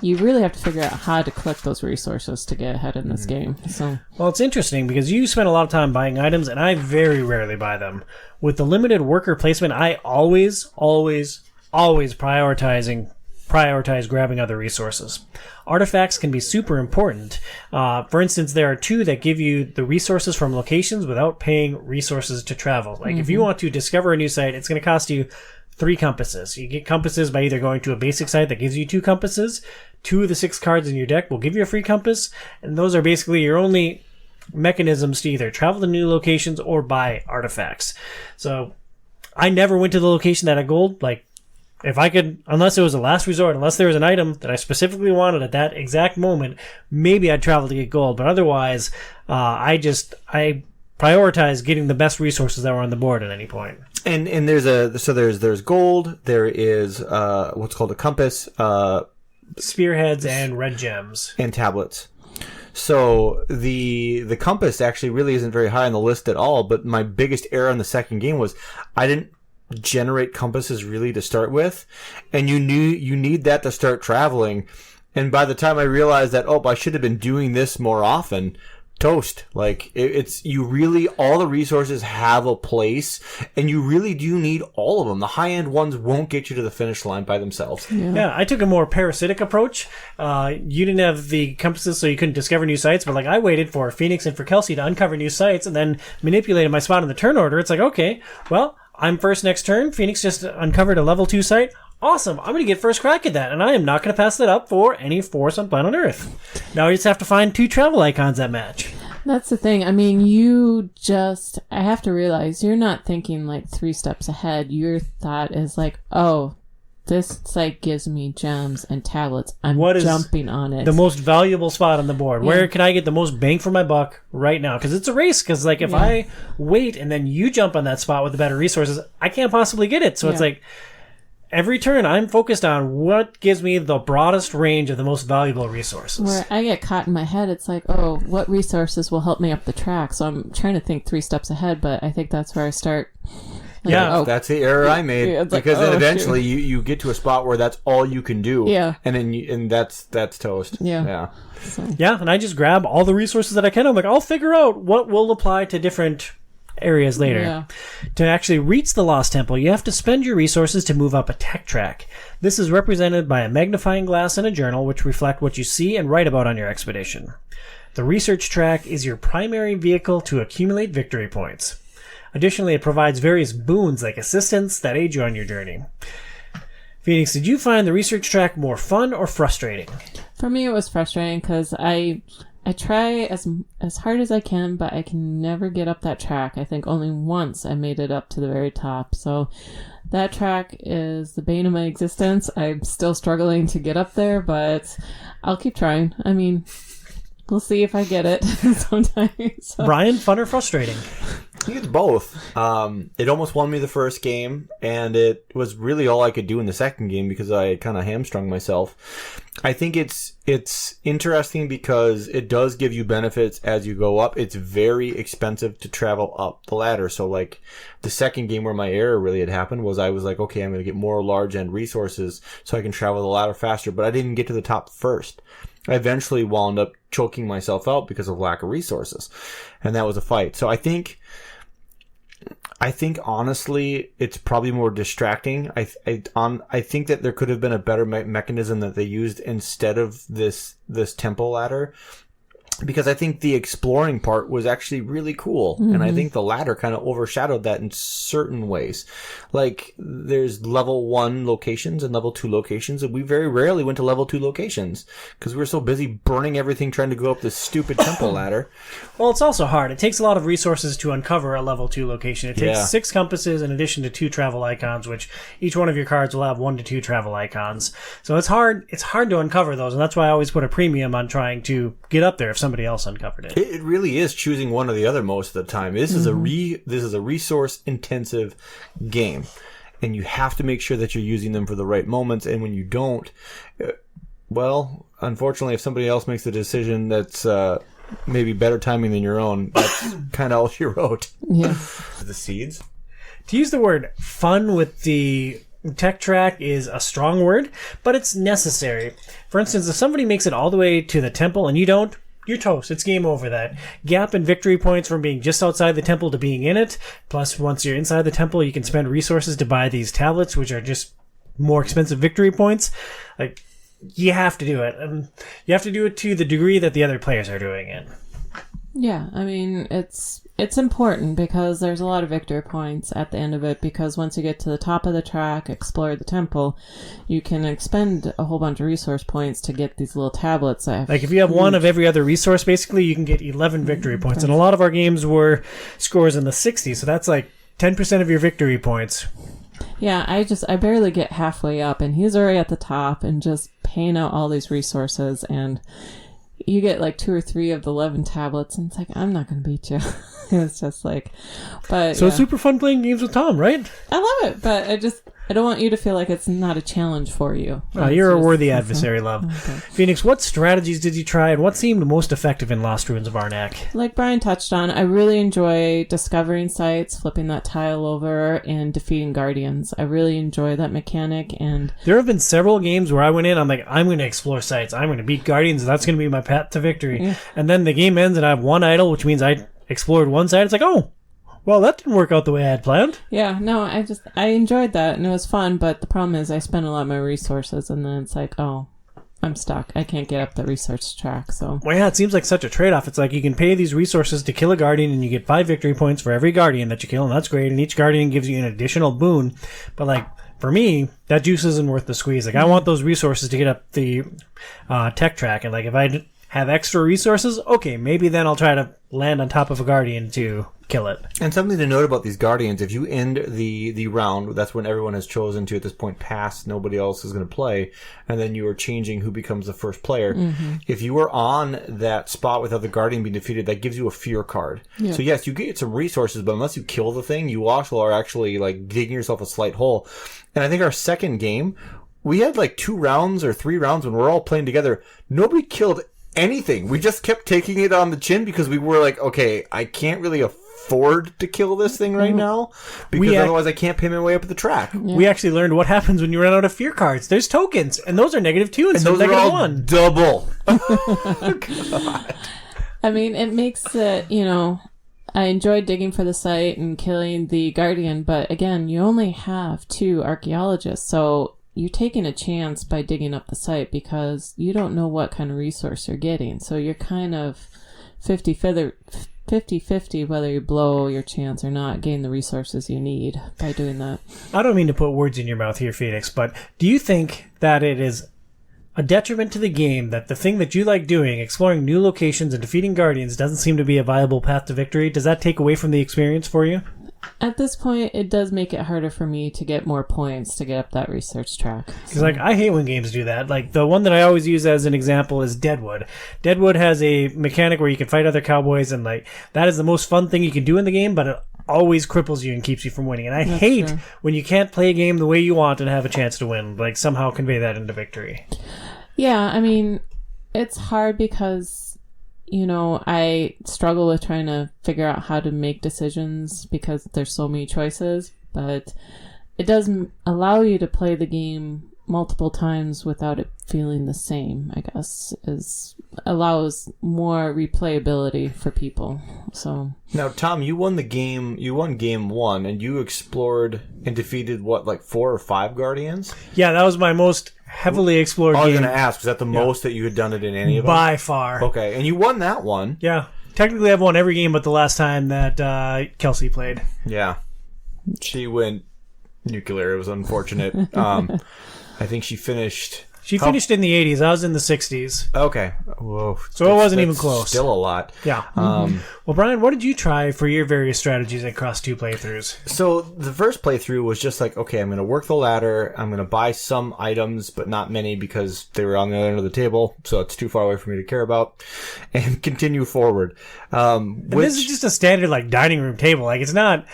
S4: you really have to figure out how to collect those resources to get ahead in this game. So,
S2: well, it's interesting because you spend a lot of time buying items, and I very rarely buy them. With the limited worker placement, I always prioritize grabbing other resources. Artifacts can be super important. For instance, there are 2 that give you the resources from locations without paying resources to travel. Like if you want to discover a new site, it's going to cost you 3 compasses. You get compasses by either going to a basic site that gives you 2 compasses. 2 of the 6 cards in your deck will give you a free compass, and those are basically your only mechanisms to either travel to new locations or buy artifacts. So I never went to the location that had gold. Like, if I could, unless it was a last resort, unless there was an item that I specifically wanted at that exact moment, maybe I'd travel to get gold. But otherwise, I prioritize getting the best resources that were on the board at any point.
S3: And there's gold. There is what's called a compass,
S2: spearheads, and red gems,
S3: and tablets. So the compass actually really isn't very high on the list at all. But my biggest error in the second game was I didn't generate compasses really to start with, and you need that to start traveling. And by the time I realized that, I should have been doing this more often, toast. Like it's you really, all the resources have a place, and you really do need all of them. The high end ones won't get you to the finish line by themselves.
S2: Yeah, I took a more parasitic approach. You didn't have the compasses, so you couldn't discover new sites, but I waited for Phoenix and for Kelsey to uncover new sites, and then manipulated my spot in the turn order. It's like, okay, well, I'm first next turn. Phoenix just uncovered a level 2 site. Awesome. I'm going to get first crack at that, and I am not going to pass that up for any force on planet Earth. Now I just have to find 2 travel icons that match.
S4: That's the thing. I mean, I have to realize you're not thinking 3 steps ahead. Your thought is this site gives me gems and tablets. I'm jumping on it.
S2: The most valuable spot on the board. Yeah. Where can I get the most bang for my buck right now? Because it's a race. Because if I wait and then you jump on that spot with the better resources, I can't possibly get it. So it's every turn I'm focused on what gives me the broadest range of the most valuable resources.
S4: Where I get caught in my head, it's what resources will help me up the track? So I'm trying to think 3 steps ahead, but I think that's where I start.
S3: That's the error I made, because then eventually you get to a spot where that's all you can do, and then that's toast.
S2: Yeah, and I just grab all the resources that I can. I'm I'll figure out what will apply to different areas later. Yeah. To actually reach the Lost Temple, you have to spend your resources to move up a tech track. This is represented by a magnifying glass and a journal, which reflect what you see and write about on your expedition. The research track is your primary vehicle to accumulate victory points. Additionally, it provides various boons like assistance that aid you on your journey. Phoenix, did you find the research track more fun or frustrating?
S4: For me, it was frustrating because I try as hard as I can, but I can never get up that track. I think only once I made it up to the very top. So that track is the bane of my existence. I'm still struggling to get up there, but I'll keep trying. I mean, we'll see if I get it sometime. So.
S2: Brian, fun or frustrating?
S3: I think it's both. It almost won me the first game, and it was really all I could do in the second game because I kind of hamstrung myself. I think it's interesting because it does give you benefits as you go up. It's very expensive to travel up the ladder. So like the second game where my error really had happened was I was like, okay, I'm going to get more large end resources so I can travel the ladder faster, but I didn't get to the top first. I eventually wound up choking myself out because of lack of resources. And that was a fight. So I think honestly, it's probably more distracting. I think that there could have been a better mechanism that they used instead of this temple ladder, because I think the exploring part was actually really cool. Mm-hmm. And I think the ladder kind of overshadowed that in certain ways. Like, there's level 1 locations and level 2 locations, and we very rarely went to level 2 locations because we were so busy burning everything trying to go up this stupid temple ladder.
S2: Well, it's also hard. It takes a lot of resources to uncover a level 2 location. It takes 6 compasses in addition to 2 travel icons, which each one of your cards will have 1 to 2 travel icons. So it's hard to uncover those, and that's why I always put a premium on trying to get up there if somebody else uncovered it.
S3: It really is choosing one or the other most of the time. This is a resource intensive game, and you have to make sure that you're using them for the right moments. And when you don't, well, unfortunately, if somebody else makes a decision that's maybe better timing than your own, that's kind of all she wrote.
S4: Yeah.
S3: The seeds.
S2: To use the word fun with the tech track is a strong word, but it's necessary. For instance, if somebody makes it all the way to the temple and you don't, you're toast. It's game over. That gap in victory points from being just outside the temple to being in it. Plus, once you're inside the temple, you can spend resources to buy these tablets, which are just more expensive victory points. Like, you have to do it. And you have to do it to the degree that the other players are doing it.
S4: Yeah, I mean, it's important because there's a lot of victory points at the end of it, because once you get to the top of the track, explore the temple, you can expend a whole bunch of resource points to get these little tablets.
S2: Like, if you have one of every other resource, basically, you can get 11 victory points. And a lot of our games were scores in the 60s, so that's like 10% of your victory points.
S4: Yeah, I barely get halfway up, and he's already at the top and just paying out all these resources, and you get like 2 or 3 of the 11 tablets, and it's like, I'm not going to beat you. It's just like, but
S2: so it's super fun playing games with Tom, right?
S4: I love it, but I don't want you to feel like it's not a challenge for you.
S2: You're a worthy adversary, love. Okay. Phoenix, what strategies did you try, and what seemed most effective in Lost Ruins of Arnak?
S4: Like Brian touched on, I really enjoy discovering sites, flipping that tile over, and defeating guardians. I really enjoy that mechanic, and
S2: there have been several games where I went in, I'm like, I'm going to explore sites, I'm going to beat guardians, that's going to be my path to victory. Yeah. And then the game ends, and I have one idol, which means I explored one side. It's like, oh, well, that didn't work out the way I had planned.
S4: Yeah, no, I enjoyed that, and it was fun, but the problem is I spent a lot of my resources, and then it's like, oh, I'm stuck. I can't get up the research track, so.
S2: Well, yeah, it seems like such a trade-off. It's like you can pay these resources to kill a guardian, and you get 5 victory points for every guardian that you kill, and that's great, and each guardian gives you an additional boon. But, like, for me, that juice isn't worth the squeeze. Like, I want those resources to get up the tech track, and, like, if I have extra resources, okay, maybe then I'll try to land on top of a guardian to kill it.
S3: And something to note about these guardians, if you end the round, that's when everyone has chosen to, at this point, pass, nobody else is going to play, and then you are changing who becomes the first player. Mm-hmm. If you are on that spot without the guardian being defeated, that gives you a fear card. Yeah. So yes, you get some resources, but unless you kill the thing, you also are actually like digging yourself a slight hole. And I think our second game, we had like 2 rounds or 3 rounds when we're all playing together. Nobody killed anything. We just kept taking it on the chin because we were like, okay, I can't really afford to kill this thing right now because otherwise I can't pay my way up the track.
S2: Yeah. We actually learned what happens when you run out of fear cards. There's tokens, and those are -2 and
S3: those are all
S2: -1.
S3: Double.
S4: God. I mean, it makes it, I enjoyed digging for the site and killing the guardian, but again, you only have 2 archaeologists, so you're taking a chance by digging up the site because you don't know what kind of resource you're getting. So you're kind of 50-50 whether you blow your chance or not getting the resources you need by doing that.
S2: I don't mean to put words in your mouth here, Phoenix, but do you think that it is a detriment to the game that the thing that you like doing, exploring new locations and defeating guardians, doesn't seem to be a viable path to victory? Does that take away from the experience for you?
S4: At this point, it does make it harder for me to get more points to get up that research track.
S2: Because, I hate when games do that. Like, the one that I always use as an example is Deadwood. Deadwood has a mechanic where you can fight other cowboys, and, that is the most fun thing you can do in the game, but always cripples you and keeps you from winning. And I hate
S4: true.
S2: when you can't play a game the way you want and have a chance to win. Like, somehow convey that into victory.
S4: Yeah, I mean, it's hard because, you know, I struggle with trying to figure out how to make decisions because there's so many choices, but it does allow you to play the game multiple times without it feeling the same, I guess, allows more replayability for people. So
S3: Now, Tom, you won the game. You won game 1, and you explored and defeated what, like 4 or 5 Guardians?
S2: Yeah, that was my most heavily explored
S3: I was
S2: game
S3: going to ask, was that the most that you had done it in any of them?
S2: by far.
S3: Okay, and you won that one.
S2: Yeah. Technically, I've won every game but the last time that Kelsey played.
S3: Yeah. She went nuclear. It was unfortunate. I think she finished...
S2: She finished in the 80s. I was in the 60s.
S3: Okay. Whoa.
S2: So it wasn't even close.
S3: Still a lot.
S2: Yeah. Well, Brian, what did you try for your various strategies across 2 playthroughs?
S3: So the first playthrough was just like, okay, I'm going to work the ladder. I'm going to buy some items, but not many because they were on the other end of the table. So it's too far away for me to care about. And continue forward.
S2: And this is just a standard, like, dining room table. Like, it's not...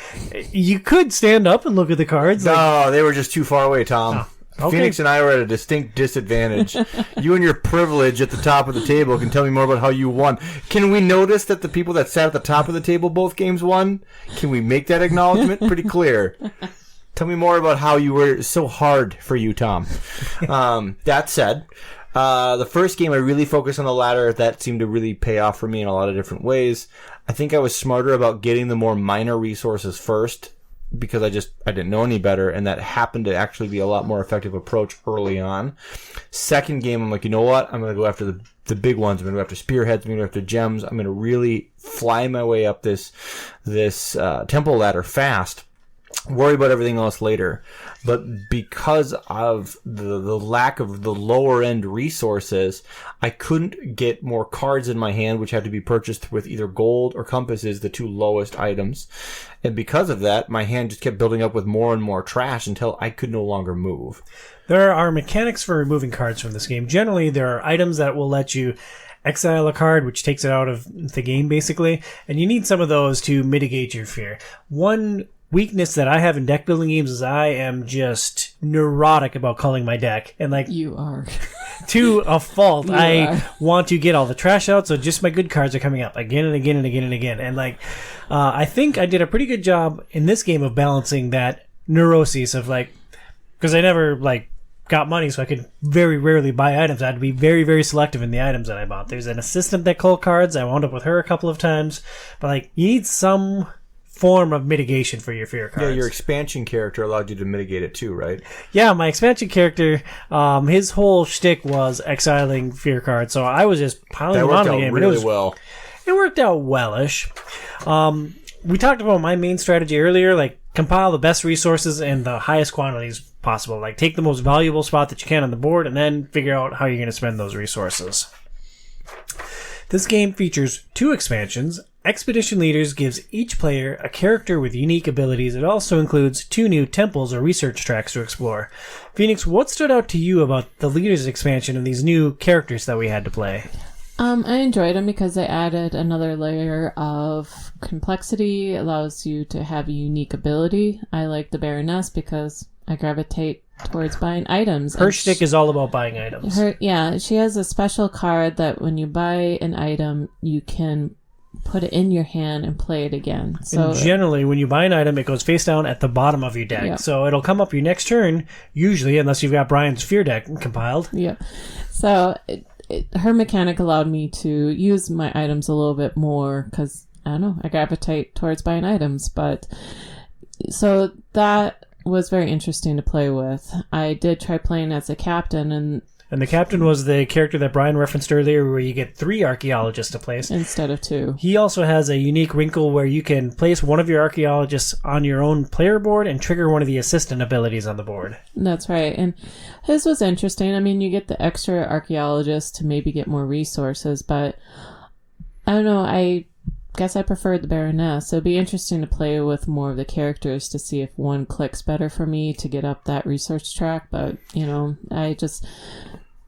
S2: You could stand up and look at the cards. Like,
S3: No, they were just too far away, Tom.
S2: Oh. Okay.
S3: Phoenix and I were at a distinct disadvantage. You and your privilege at the top of the table can tell me more about how you won. Can we notice that the people that sat at the top of the table both games won? Can we make that acknowledgement pretty clear? Tell me more about how you were so hard for you, Tom. That said, the first game I really focused on the ladder. That seemed to really pay off for me in a lot of different ways. I think I was smarter about getting the more minor resources first, because I didn't know any better, and that happened to actually be a lot more effective approach early on. Second game, I'm like, you know what? I'm going to go after the big ones. I'm going to go after spearheads. I'm going to go after gems. I'm going to really fly my way up this temple ladder fast. Worry about everything else later. But because of the lack of the lower end resources, I couldn't get more cards in my hand, which had to be purchased with either gold or compasses, the 2 lowest items. And because of that, my hand just kept building up with more and more trash until I could no longer move.
S2: there are mechanics for removing cards from this game. Generally, there are items that will let you exile a card, which takes it out of the game, basically. And you need some of those to mitigate your fear. One weakness that I have in deck building games is I am just neurotic about culling my deck. And like
S4: You are.
S2: to a fault.
S4: You
S2: I
S4: are.
S2: want to get all the trash out, so just my good cards are coming up again and again and again and again. And like, I think I did a pretty good job in this game of balancing that neuroses of like, because I never like got money, so I could very rarely buy items. I had to be very, very selective in the items that I bought. There's an assistant that cull cards. I wound up with her a couple of times, but like, you need some form of mitigation for your fear cards.
S3: Yeah, your expansion character allowed you to mitigate it too, right?
S2: Yeah, my expansion character, his whole shtick was exiling fear cards, so I was just piling
S3: That
S2: them on
S3: worked
S2: the
S3: out
S2: game.
S3: really well.
S2: It worked out wellish. We talked about my main strategy earlier, like compile the best resources in the highest quantities possible. Like take the most valuable spot that you can on the board and then figure out how you're going to spend those resources. This game features 2 expansions. Expedition Leaders gives each player a character with unique abilities. It also includes 2 new temples or research tracks to explore. Phoenix, what stood out to you about the Leaders expansion and these new characters that we had to play?
S4: I enjoyed them because they added another layer of complexity. It allows you to have a unique ability. I like the Baroness because I gravitate towards buying items.
S2: Her shtick is all about buying items.
S4: She has a special card that when you buy an item, you can put it in your hand and play it again. So
S2: and generally, when you buy an item, it goes face down at the bottom of your deck.
S4: Yeah.
S2: So it'll come up your next turn, usually, unless you've got Brian's Fear deck compiled.
S4: yeah. So her mechanic allowed me to use my items a little bit more because, I don't know, I gravitate towards buying items. But so that was very interesting to play with. I did try playing as a captain, and
S2: the captain was the character that Brian referenced earlier, where you get 3 archaeologists to place.
S4: instead of 2.
S2: He also has a unique wrinkle where you can place one of your archaeologists on your own player board and trigger one of the assistant abilities on the board.
S4: That's right. And his was interesting. I mean, you get the extra archaeologist to maybe get more resources, but I don't know. I guess I preferred the Baroness. So it'd be interesting to play with more of the characters to see if one clicks better for me to get up that research track. But, you know,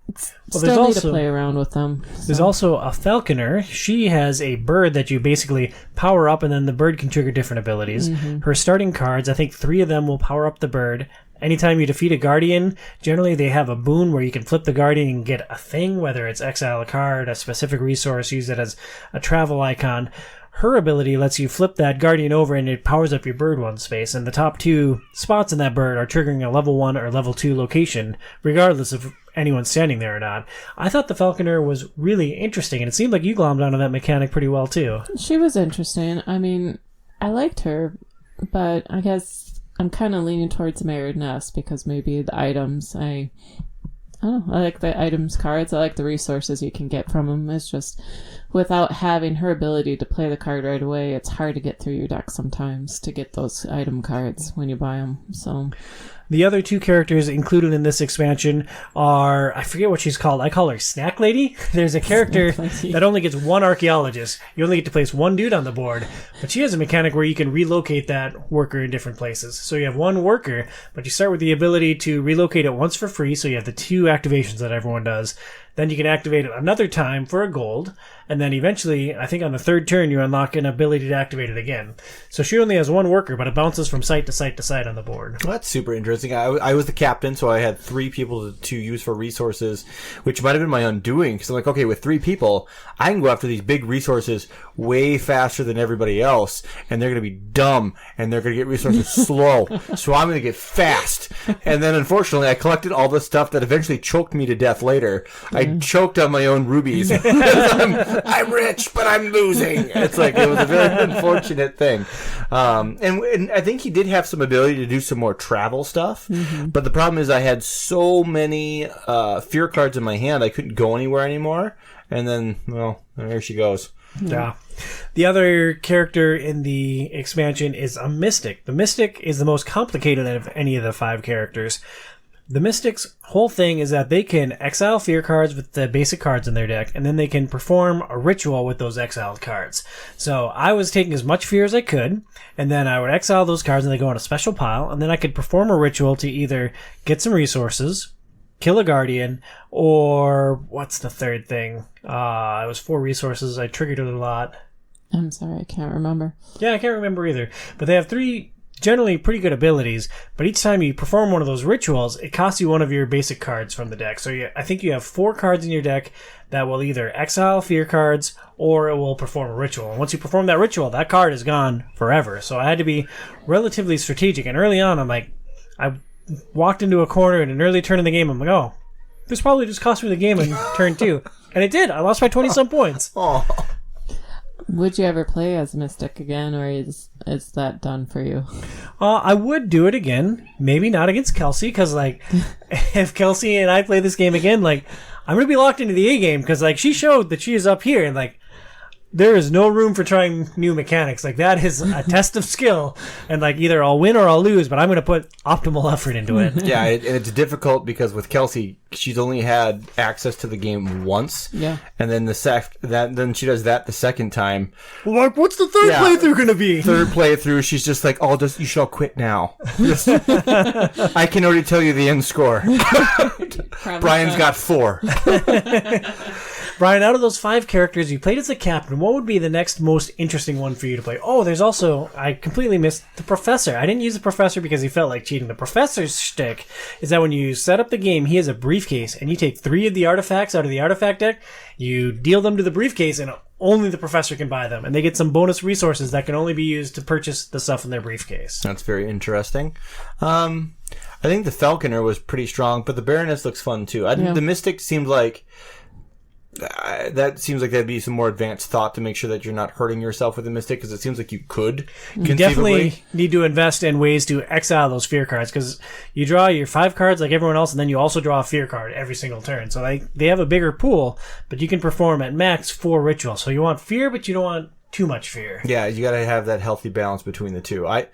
S2: Well,
S4: Still need to play around with them.
S2: There's also a falconer. She has a bird that you basically power up, and then the bird can trigger different abilities. Her starting cards, I think 3 of them will power up the bird. Anytime you defeat a guardian, generally they have a boon where you can flip the guardian and get a thing, whether it's exile a card, a specific resource, use it as a travel icon. Her ability lets you flip that guardian over and it powers up your bird 1 space, and the top 2 spots in that bird are triggering a level 1 or level 2 location, regardless of anyone standing there or not. I thought the falconer was really interesting, and it seemed like you glommed onto that mechanic pretty well too.
S4: She was interesting. I mean, I liked her, but I guess I'm kind of leaning towards Mirrored Nest because maybe the items, I don't know, I like the items cards. I like the resources you can get from them. It's just, without having her ability to play the card right away, it's hard to get through your deck sometimes to get those item cards when you buy them. So
S2: the other 2 characters included in this expansion are, I forget what she's called. I call her Snack Lady. There's a character that only gets 1 archaeologist. You only get to place 1 dude on the board, but she has a mechanic where you can relocate that worker in different places. So you have 1 worker, but you start with the ability to relocate it once for free, so you have the 2 activations that everyone does. Then you can activate it another time for a gold, and then eventually, I think on the 3rd turn, you unlock an ability to activate it again. So she only has 1 worker, but it bounces from site to site to site on the board.
S3: Well, that's super interesting. I was the captain, so I had 3 people to use for resources, which might have been my undoing. Because I'm like, okay, with 3 people, I can go after these big resources way faster than everybody else, and they're going to be dumb, and they're going to get resources slow. So I'm going to get fast. And then, unfortunately, I collected all the stuff that eventually choked me to death later. I choked on my own rubies. I'm rich, but I'm losing. It's like, it was a very unfortunate thing. And I think he did have some ability to do some more travel stuff. But the problem is I had so many fear cards in my hand, I couldn't go anywhere anymore. And then, well, there she goes.
S2: Yeah. The other character in the expansion is a Mystic. The Mystic is the most complicated of any of the 5 characters. The Mystic's whole thing is that they can exile fear cards with the basic cards in their deck, and then they can perform a ritual with those exiled cards. So I was taking as much fear as I could, and then I would exile those cards and they go in a special pile, and then I could perform a ritual to either get some resources, kill a guardian, or what's the 3rd thing? It was 4 resources. I triggered it a lot.
S4: I'm sorry, I can't remember.
S2: Yeah, I can't remember either. But they have 3 generally pretty good abilities, but each time you perform one of those rituals, it costs you one of your basic cards from the deck. So I think you have 4 cards in your deck that will either exile fear cards or it will perform a ritual. And once you perform that ritual, that card is gone forever. So I had to be relatively strategic. And early on, I walked into a corner in an early turn in the game. I'm like, oh, this probably just cost me the game in turn 2. And it did. I lost by 20-some points.
S3: Oh.
S4: Would you ever play as Mystic again, or is that done for you?
S2: I would do it again. Maybe not against Kelsey, because, if Kelsey and I play this game again, I'm going to be locked into the A game, because, she showed that she is up here, and, there is no room for trying new mechanics. That is a test of skill, and, either I'll win or I'll lose, but I'm going to put optimal effort into it.
S3: Yeah, and it's difficult because with Kelsey, she's only had access to the game once.
S4: Yeah.
S3: And then then she does that the second time.
S2: Well, what's the 3rd playthrough going to be?
S3: 3rd playthrough, she's just like, you should all quit now. I can already tell you the end score. Brian's got 4.
S2: Brian, out of those 5 characters, you played as the captain. What would be the next most interesting one for you to play? Oh, there's also, I completely missed the professor. I didn't use the professor because he felt like cheating. The professor's shtick is that when you set up the game, he has a briefcase, and you take 3 of the artifacts out of the artifact deck, you deal them to the briefcase, and only the professor can buy them. And they get some bonus resources that can only be used to purchase the stuff in their briefcase.
S3: That's very interesting. I think the falconer was pretty strong, but the baroness looks fun too. The mystic seemed like that seems like that'd be some more advanced thought to make sure that you're not hurting yourself with the mystic, because it seems like you could.
S2: You definitely need to invest in ways to exile those fear cards, because you draw your 5 cards like everyone else, and then you also draw a fear card every single turn. So they have a bigger pool, but you can perform at max 4 rituals. So you want fear, but you don't want too much fear.
S3: Yeah, you got to have that healthy balance between the two. I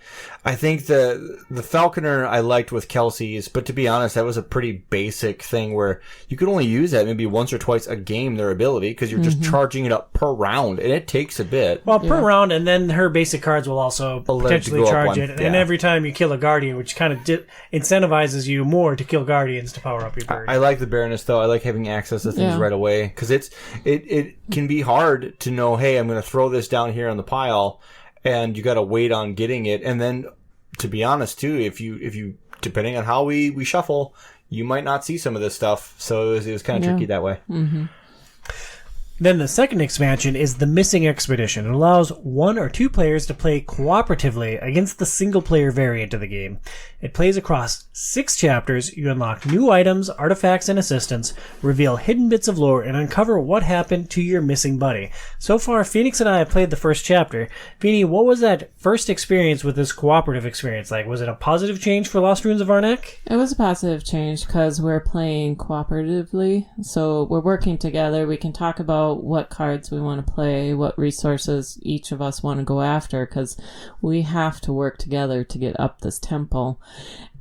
S3: think the Falconer I liked with Kelsey's, but to be honest, that was a pretty basic thing where you could only use that maybe once or twice a game, their ability, because you're just charging it up per round, and it takes a bit.
S2: Well, per round, and then her basic cards will also potentially charge it. And every time you kill a Guardian, which kind of incentivizes you more to kill Guardians to power up your bird.
S3: I like the Baroness, though. I like having access to things right away, because it can be hard to know, hey, I'm going to throw this down here on the pile, and you got to wait on getting it. And then, to be honest, too, if you depending on how we shuffle, you might not see some of this stuff. So it was kind of tricky that way.
S4: Mm-hmm.
S2: Then the second expansion is the Missing Expedition. It allows 1 or 2 players to play cooperatively against the single-player variant of the game. It plays across 6 chapters. You unlock new items, artifacts, and assistants, reveal hidden bits of lore, and uncover what happened to your missing buddy. So far, Phoenix and I have played the first chapter. Feeny, what was that first experience with this cooperative experience like? Was it a positive change for Lost Ruins of Arnak?
S4: It was a positive change because we're playing cooperatively. So we're working together. We can talk about what cards we want to play, what resources each of us want to go after, because we have to work together to get up this temple.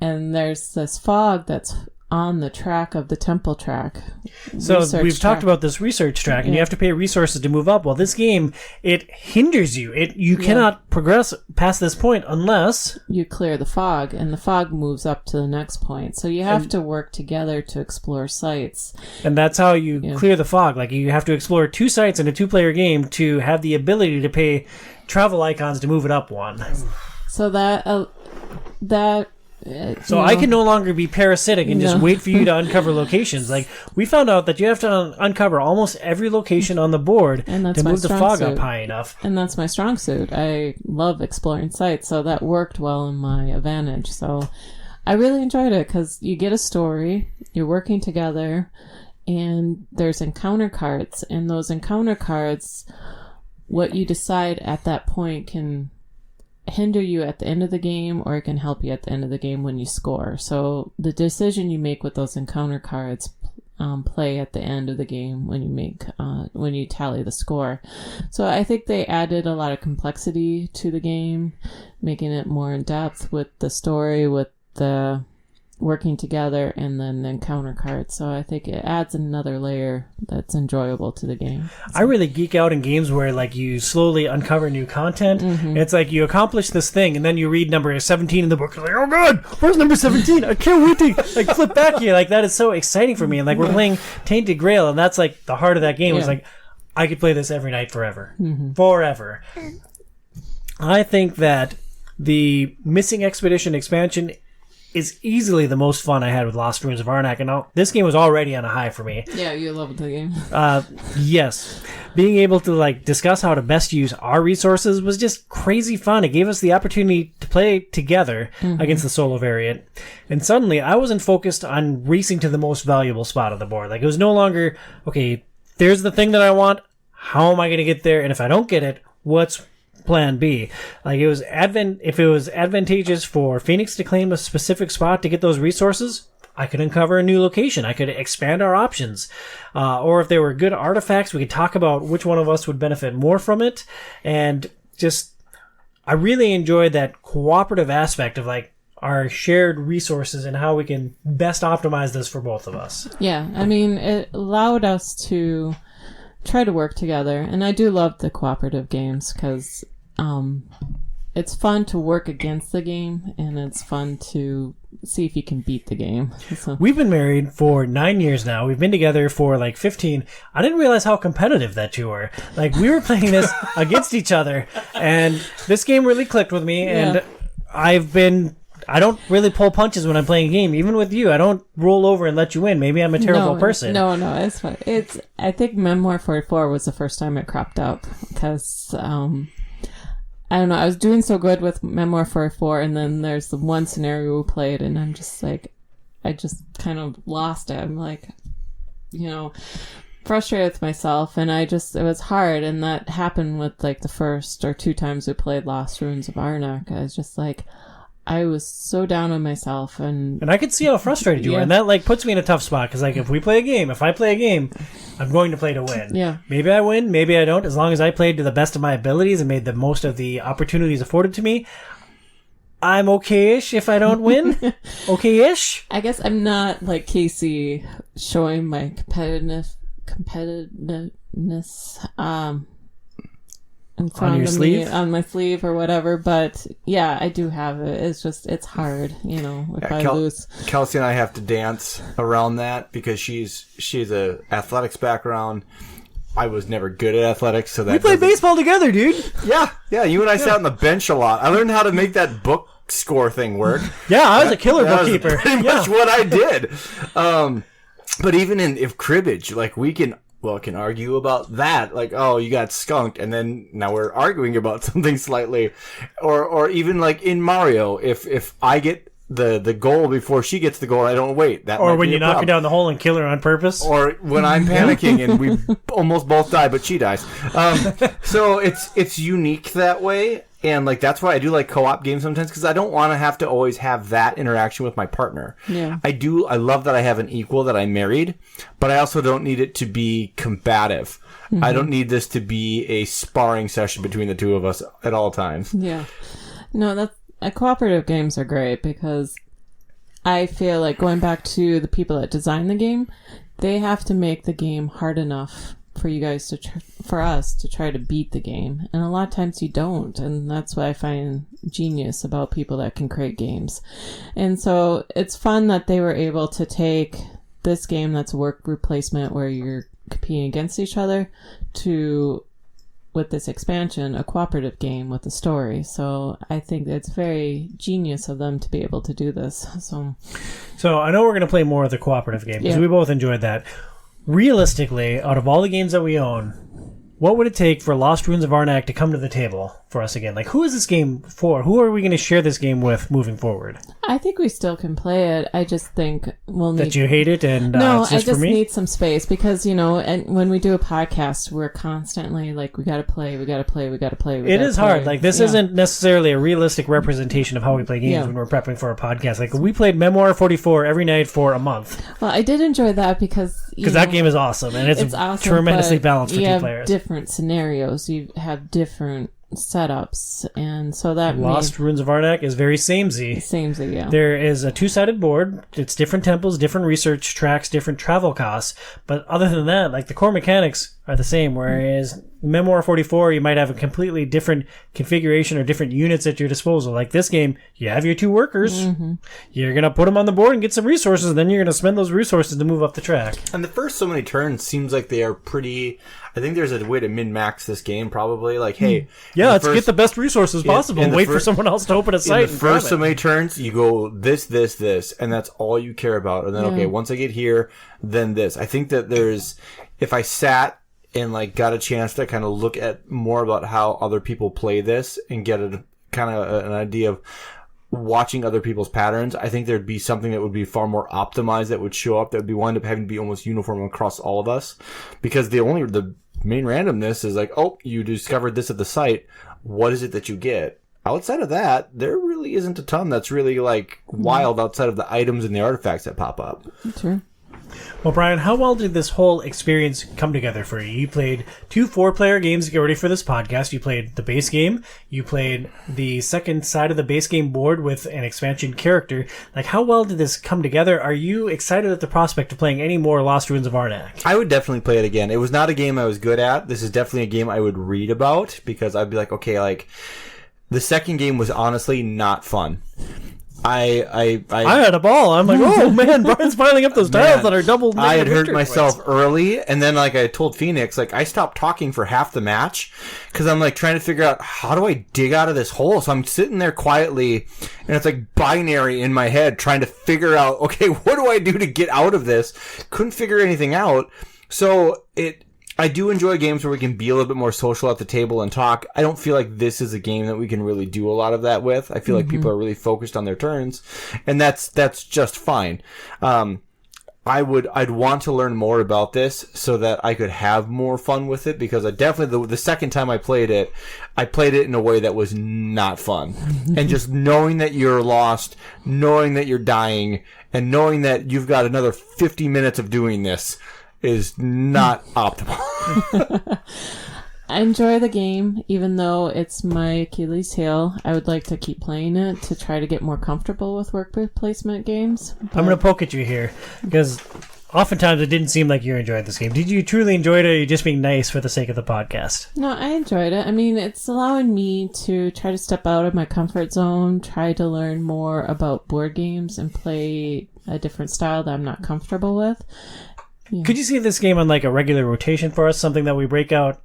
S4: And there's this fog that's on the track of the temple track.
S2: So we've talked about this research track, and you have to pay resources to move up. Well, this game, it hinders you. You cannot progress past this point unless
S4: you clear the fog, and the fog moves up to the next point. So you have to work together to explore sites.
S2: And that's how you clear the fog. Like, you have to explore 2 sites in a 2-player game to have the ability to pay travel icons to move it up 1.
S4: So
S2: So I can no longer be parasitic and just wait for you to uncover locations. Like, we found out that you have to uncover almost every location on the board to move the fog up high enough.
S4: And that's my strong suit. I love exploring sites, so that worked well in my advantage. So I really enjoyed it because you get a story, you're working together, and there's encounter cards. And those encounter cards, what you decide at that point can hinder you at the end of the game, or it can help you at the end of the game when you score. So the decision you make with those encounter cards play at the end of the game when you tally the score. So I think they added a lot of complexity to the game, making it more in depth with the story, with the working together, and then the encounter cards. So I think it adds another layer that's enjoyable to the game.
S2: I really geek out in games where, like, you slowly uncover new content. Mm-hmm. It's like you accomplish this thing, and then you read number 17 in the book. You're like, oh god, where's number 17? I can't wait to like flip back here. Like, that is so exciting for me. And like, we're playing Tainted Grail, and that's like the heart of that game. It's like, I could play this every night forever. Mm-hmm. Forever. I think that the Missing Expedition expansion is easily the most fun I had with Lost Ruins of Arnak, and this game was already on a high for me.
S4: Yeah, you loved the game.
S2: Yes. Being able to like discuss how to best use our resources was just crazy fun. It gave us the opportunity to play together against the solo variant. And suddenly, I wasn't focused on racing to the most valuable spot on the board. Like, it was no longer, okay, there's the thing that I want, how am I going to get there? And if I don't get it, what's plan B? Like, it was if it was advantageous for Phoenix to claim a specific spot to get those resources, I could uncover a new location. I could expand our options. Or if there were good artifacts, we could talk about which one of us would benefit more from it. And just, I really enjoyed that cooperative aspect of like our shared resources and how we can best optimize this for both of us.
S4: Yeah, I mean, it allowed us to try to work together. And I do love the cooperative games because it's fun to work against the game, and it's fun to see if you can beat the game. So.
S2: We've been married for 9 years now. We've been together for like 15. I didn't realize how competitive that you were. Like, we were playing this against each other, and this game really clicked with me. And I don't really pull punches when I'm playing a game. Even with you, I don't roll over and let you win. Maybe I'm a terrible person.
S4: No, it's fine. I think Memoir 44 was the first time it cropped up because, I don't know, I was doing so good with Memoir 44, and then there's the one scenario we played, and I'm just like, I just kind of lost it. I'm like, frustrated with myself, and it was hard, and that happened with like the first or 2 times we played Lost Ruins of Arnak. I was just like, I was so down on myself, and
S2: I could see how frustrated you were, and that like puts me in a tough spot because like if I play a game, I'm going to play to win.
S4: Yeah.
S2: Maybe I win, maybe I don't. As long as I played to the best of my abilities and made the most of the opportunities afforded to me, I'm okay-ish if I don't win. Okay-ish.
S4: I guess I'm not like Casey showing my competitiveness in front
S2: on your
S4: of
S2: sleeve?
S4: me, on my sleeve or whatever. But yeah, I do have it. It's just, it's hard, if I lose.
S3: Kelsey and I have to dance around that because she's a athletics background. I was never good at athletics, so that
S2: we played baseball together, dude.
S3: Yeah. You and I sat on the bench a lot. I learned how to make that book score thing work.
S2: Yeah, I was a killer bookkeeper.
S3: That was pretty much what I did. But even if cribbage, like we can argue about that. Like, oh, you got skunked, and then now we're arguing about something slightly, or even like in Mario, if I get the goal before she gets the goal, I don't wait. That
S2: or
S3: might
S2: when
S3: be
S2: you
S3: a
S2: knock her
S3: problem.
S2: down the hole and kill her on purpose.
S3: Or when I'm panicking and we almost both die, but she dies. So it's unique that way. And like that's why I do like co-op games sometimes because I don't want to have to always have that interaction with my partner.
S4: Yeah.
S3: I love that I have an equal that I married, but I also don't need it to be combative. Mm-hmm. I don't need this to be a sparring session between the two of us at all times.
S4: Yeah. No, cooperative games are great because I feel like going back to the people that design the game, they have to make the game hard enough for you guys for us to try to beat the game. And a lot of times you don't. And that's what I find genius about people that can create games. And so it's fun that they were able to take this game that's a work replacement where you're competing against each other to, with this expansion, a cooperative game with a story. So I think it's very genius of them to be able to do this. So
S2: I know we're going to play more of the cooperative game because we both enjoyed that. Realistically, out of all the games that we own, what would it take for Lost Ruins of Arnak to come to the table for us again? Like, who is this game for? Who are we going to share this game with moving forward?
S4: I think we still can play it. I just think we'll need...
S2: That you hate it and
S4: no,
S2: it's just
S4: I just
S2: for me?
S4: need some space because, and when we do a podcast, we're constantly like, we got to play. It
S2: is hard. Like, this isn't necessarily a realistic representation of how we play games when we're prepping for a podcast. Like, we played Memoir 44 every night for a month.
S4: Well, I did enjoy that because
S2: that game is awesome, and it's awesome, tremendously balanced for two players.
S4: You have different scenarios. You have different setups, and so that
S2: Lost Ruins of Arnak is very samey.
S4: Yeah.
S2: There is a two-sided board. It's different temples, different research tracks, different travel costs. But other than that, like the core mechanics are the same. Whereas Memoir 44, you might have a completely different configuration or different units at your disposal. Like this game, you have your two workers. Mm-hmm. You're gonna put them on the board and get some resources, and then you're gonna spend those resources to move up the track.
S3: And the first so many turns seems like they are pretty. I think there's a way to min-max this game, probably. Like, hey,
S2: let's get the best resources possible and wait for someone else to open a site.
S3: In the first so many turns, you go this, and that's all you care about. And then, okay, once I get here, then this. I think that if I sat and like got a chance to kind of look at more about how other people play this and get an idea of watching other people's patterns, I think there'd be something that would be far more optimized that would show up, that would be wind up having to be almost uniform across all of us. Because the main randomness is like, oh, you discovered this at the site. What is it that you get? Outside of that, there really isn't a ton that's really like wild outside of the items and the artifacts that pop up.
S4: True.
S2: Well, Brian, how well did this whole experience come together for you? You played 2 4-player games to get ready for this podcast. You played the base game. You played the second side of the base game board with an expansion character. Like, how well did this come together? Are you excited at the prospect of playing any more Lost Ruins of Arnak?
S3: I would definitely play it again. It was not a game I was good at. This is definitely a game I would read about because I'd be like, okay, like, the second game was honestly not fun. I
S2: had a ball. I'm like, oh man, Brian's piling up those tiles that are double.
S3: I had hurt myself early, and then like I told Phoenix, like I stopped talking for half the match because I'm like trying to figure out how do I dig out of this hole. So I'm sitting there quietly, and it's like binary in my head trying to figure out, okay, what do I do to get out of this? Couldn't figure anything out. So I do enjoy games where we can be a little bit more social at the table and talk. I don't feel like this is a game that we can really do a lot of that with. I feel like people are really focused on their turns, and that's just fine. I'd want to learn more about this so that I could have more fun with it, because I definitely, the second time I played it in a way that was not fun. And just knowing that you're lost, knowing that you're dying, and knowing that you've got another 50 minutes of doing this is not optimal.
S4: I enjoy the game, even though it's my Achilles heel. I would like to keep playing it to try to get more comfortable with worker placement games.
S2: I'm going to poke at you here, because oftentimes it didn't seem like you enjoyed this game. Did you truly enjoy it, or are you just being nice for the sake of the podcast?
S4: No, I enjoyed it. I mean, it's allowing me to try to step out of my comfort zone, try to learn more about board games, and play a different style that I'm not comfortable with. Yeah.
S2: Could you see this game on like a regular rotation for us, something that we break out?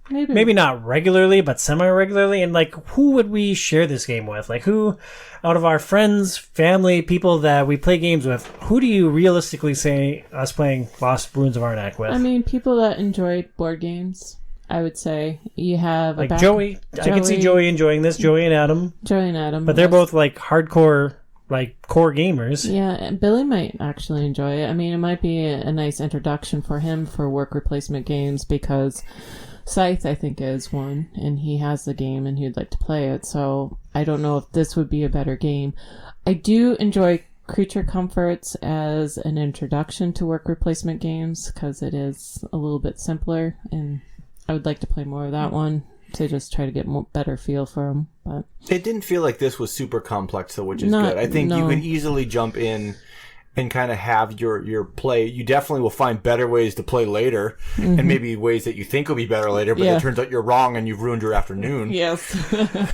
S4: Maybe
S2: not regularly, but semi-regularly. And like, who would we share this game with? Like, who out of our friends, family, people that we play games with, who do you realistically say us playing Lost Ruins of Arnak with?
S4: I mean, people that enjoy board games, I would say. You have
S2: like Joey. I can see Joey enjoying this. Joey and Adam. But they're both like hardcore, like core gamers.
S4: Yeah, and Billy might actually enjoy it. I mean, it might be a nice introduction for him for work replacement games, because Scythe, I think, is one, and he has the game and he'd like to play it, so I don't know if this would be a better game. I do enjoy Creature Comforts as an introduction to work replacement games, because it is a little bit simpler, and I would like to play more of that one to just try to get more better feel for them. But
S3: it didn't feel like this was super complex, though, which is good. I think you could easily jump in and kind of have your play. You definitely will find better ways to play later, and maybe ways that you think will be better later, but it turns out you're wrong and you've ruined your afternoon.
S4: Yes.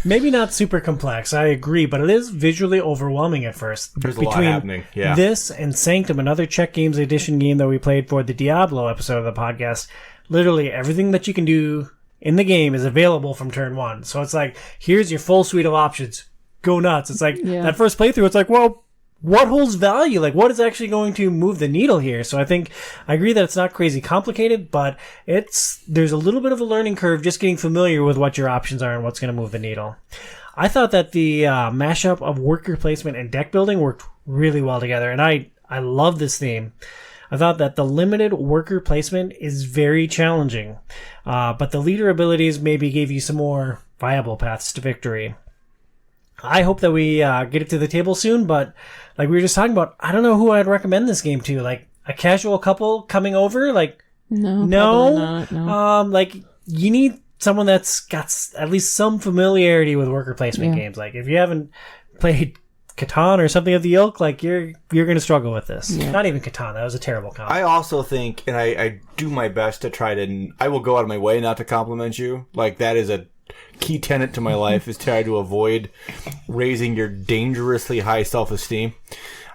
S2: Maybe not super complex, I agree, but it is visually overwhelming at first.
S3: There's a lot happening. Yeah.
S2: This and Sanctum, another Czech Games Edition game that we played for the Diablo episode of the podcast, literally everything that you can do in the game is available from turn one. So it's like, here's your full suite of options. Go nuts. It's like, that first playthrough, it's like, well, what holds value? Like, what is actually going to move the needle here? So I agree that it's not crazy complicated, but there's a little bit of a learning curve just getting familiar with what your options are and what's going to move the needle. I thought that the mashup of worker placement and deck building worked really well together, and I love this theme. I thought that the limited worker placement is very challenging, but the leader abilities maybe gave you some more viable paths to victory. I hope that we get it to the table soon, but like we were just talking about, I don't know who I'd recommend this game to. Like a casual couple coming over, like
S4: no, not, no.
S2: Like you need someone that's got at least some familiarity with worker placement games. Like if you haven't played Catan or something of the ilk, like you're going to struggle with this. Yeah. Not even Catan. That was a terrible comment.
S3: I also think, and I do my best to try to, I will go out of my way not to compliment you. Like that is a key tenet to my life, is try to avoid raising your dangerously high self-esteem.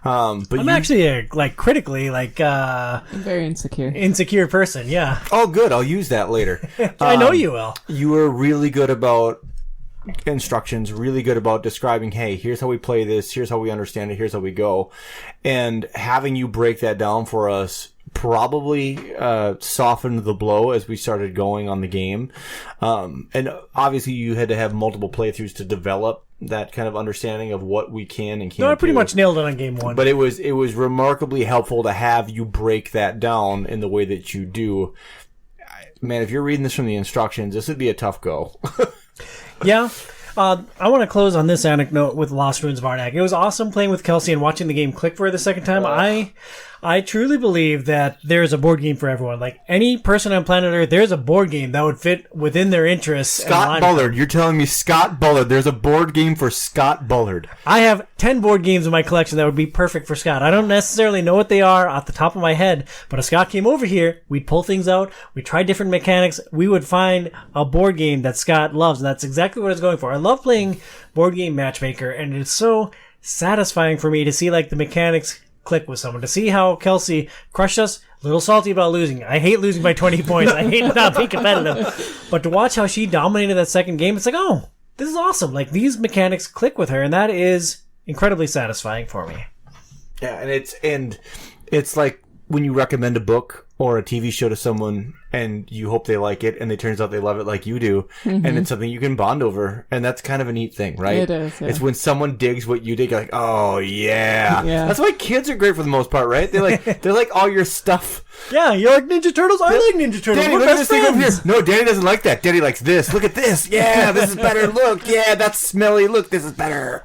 S3: But
S2: I'm actually critically
S4: very
S2: insecure person. Yeah.
S3: Oh, good. I'll use that later.
S2: I know you will.
S3: You were really good about instructions, really good about describing, hey, here's how we play this, here's how we understand it, here's how we go. And having you break that down for us probably softened the blow as we started going on the game. And obviously you had to have multiple playthroughs to develop that kind of understanding of what we can and can't do.
S2: No, I pretty much nailed it on game one.
S3: But it was remarkably helpful to have you break that down in the way that you do. Man, if you're reading this from the instructions, this would be a tough go.
S2: Yeah. I want to close on this anecdote with Lost Ruins of Arnak. It was awesome playing with Kelsey and watching the game click for her the second time. I truly believe that there's a board game for everyone. Like any person on planet Earth, there's a board game that would fit within their interests.
S3: Scott Bullard. You're telling me Scott Bullard. There's a board game for Scott Bullard.
S2: I have 10 board games in my collection that would be perfect for Scott. I don't necessarily know what they are off the top of my head, but if Scott came over here, we'd pull things out. We'd try different mechanics. We would find a board game that Scott loves, and that's exactly what it's going for. I love playing board game matchmaker, and it's so satisfying for me to see like the mechanics click with someone, to see how Kelsey crushed us. A little salty about losing. I hate losing by 20 points. I hate not being competitive. But to watch how she dominated that second game, it's like, oh, this is awesome. Like these mechanics click with her, and that is incredibly satisfying for me.
S3: Yeah, and it's like when you recommend a book or a TV show to someone and you hope they like it, and it turns out they love it like you do, and it's something you can bond over, and that's kind of a neat thing, right?
S4: It is, yeah.
S3: It's when someone digs what you dig, you're like, oh yeah. That's why kids are great for the most part, right? They're like all your stuff.
S2: Yeah, you like Ninja Turtles? I like Ninja Turtles.
S3: Daddy,
S2: We're
S3: look at
S2: best
S3: this thing over here.
S2: friends.
S3: No, Daddy doesn't like that. Daddy likes this. Look at this. Yeah, this is better. Look, yeah, that's smelly. Look, this is better.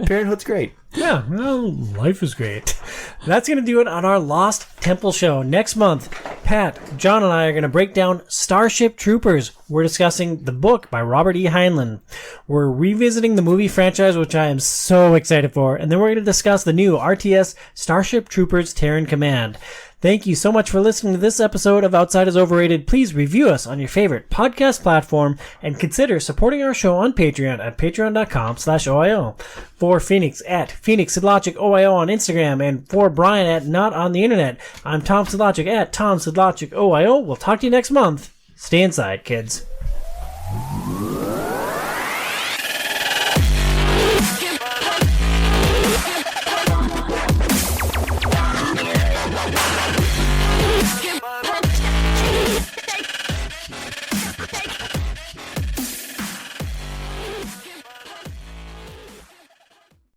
S3: Parenthood's great.
S2: Yeah, well, life is great. That's going to do it on our Lost Temple show. Next month, Pat, John, and I are going to break down Starship Troopers. We're discussing the book by Robert E. Heinlein. We're revisiting the movie franchise, which I am so excited for. And then we're going to discuss the new RTS Starship Troopers Terran Command. Thank you so much for listening to this episode of Outside is Overrated. Please review us on your favorite podcast platform and consider supporting our show on Patreon at patreon.com/OiO. For Phoenix at Phoenix Sidlogic OiO on Instagram, and for Brian at Not on the Internet, I'm Tom Sidlogic at Tom Sidlogic OiO. We'll talk to you next month. Stay inside, kids.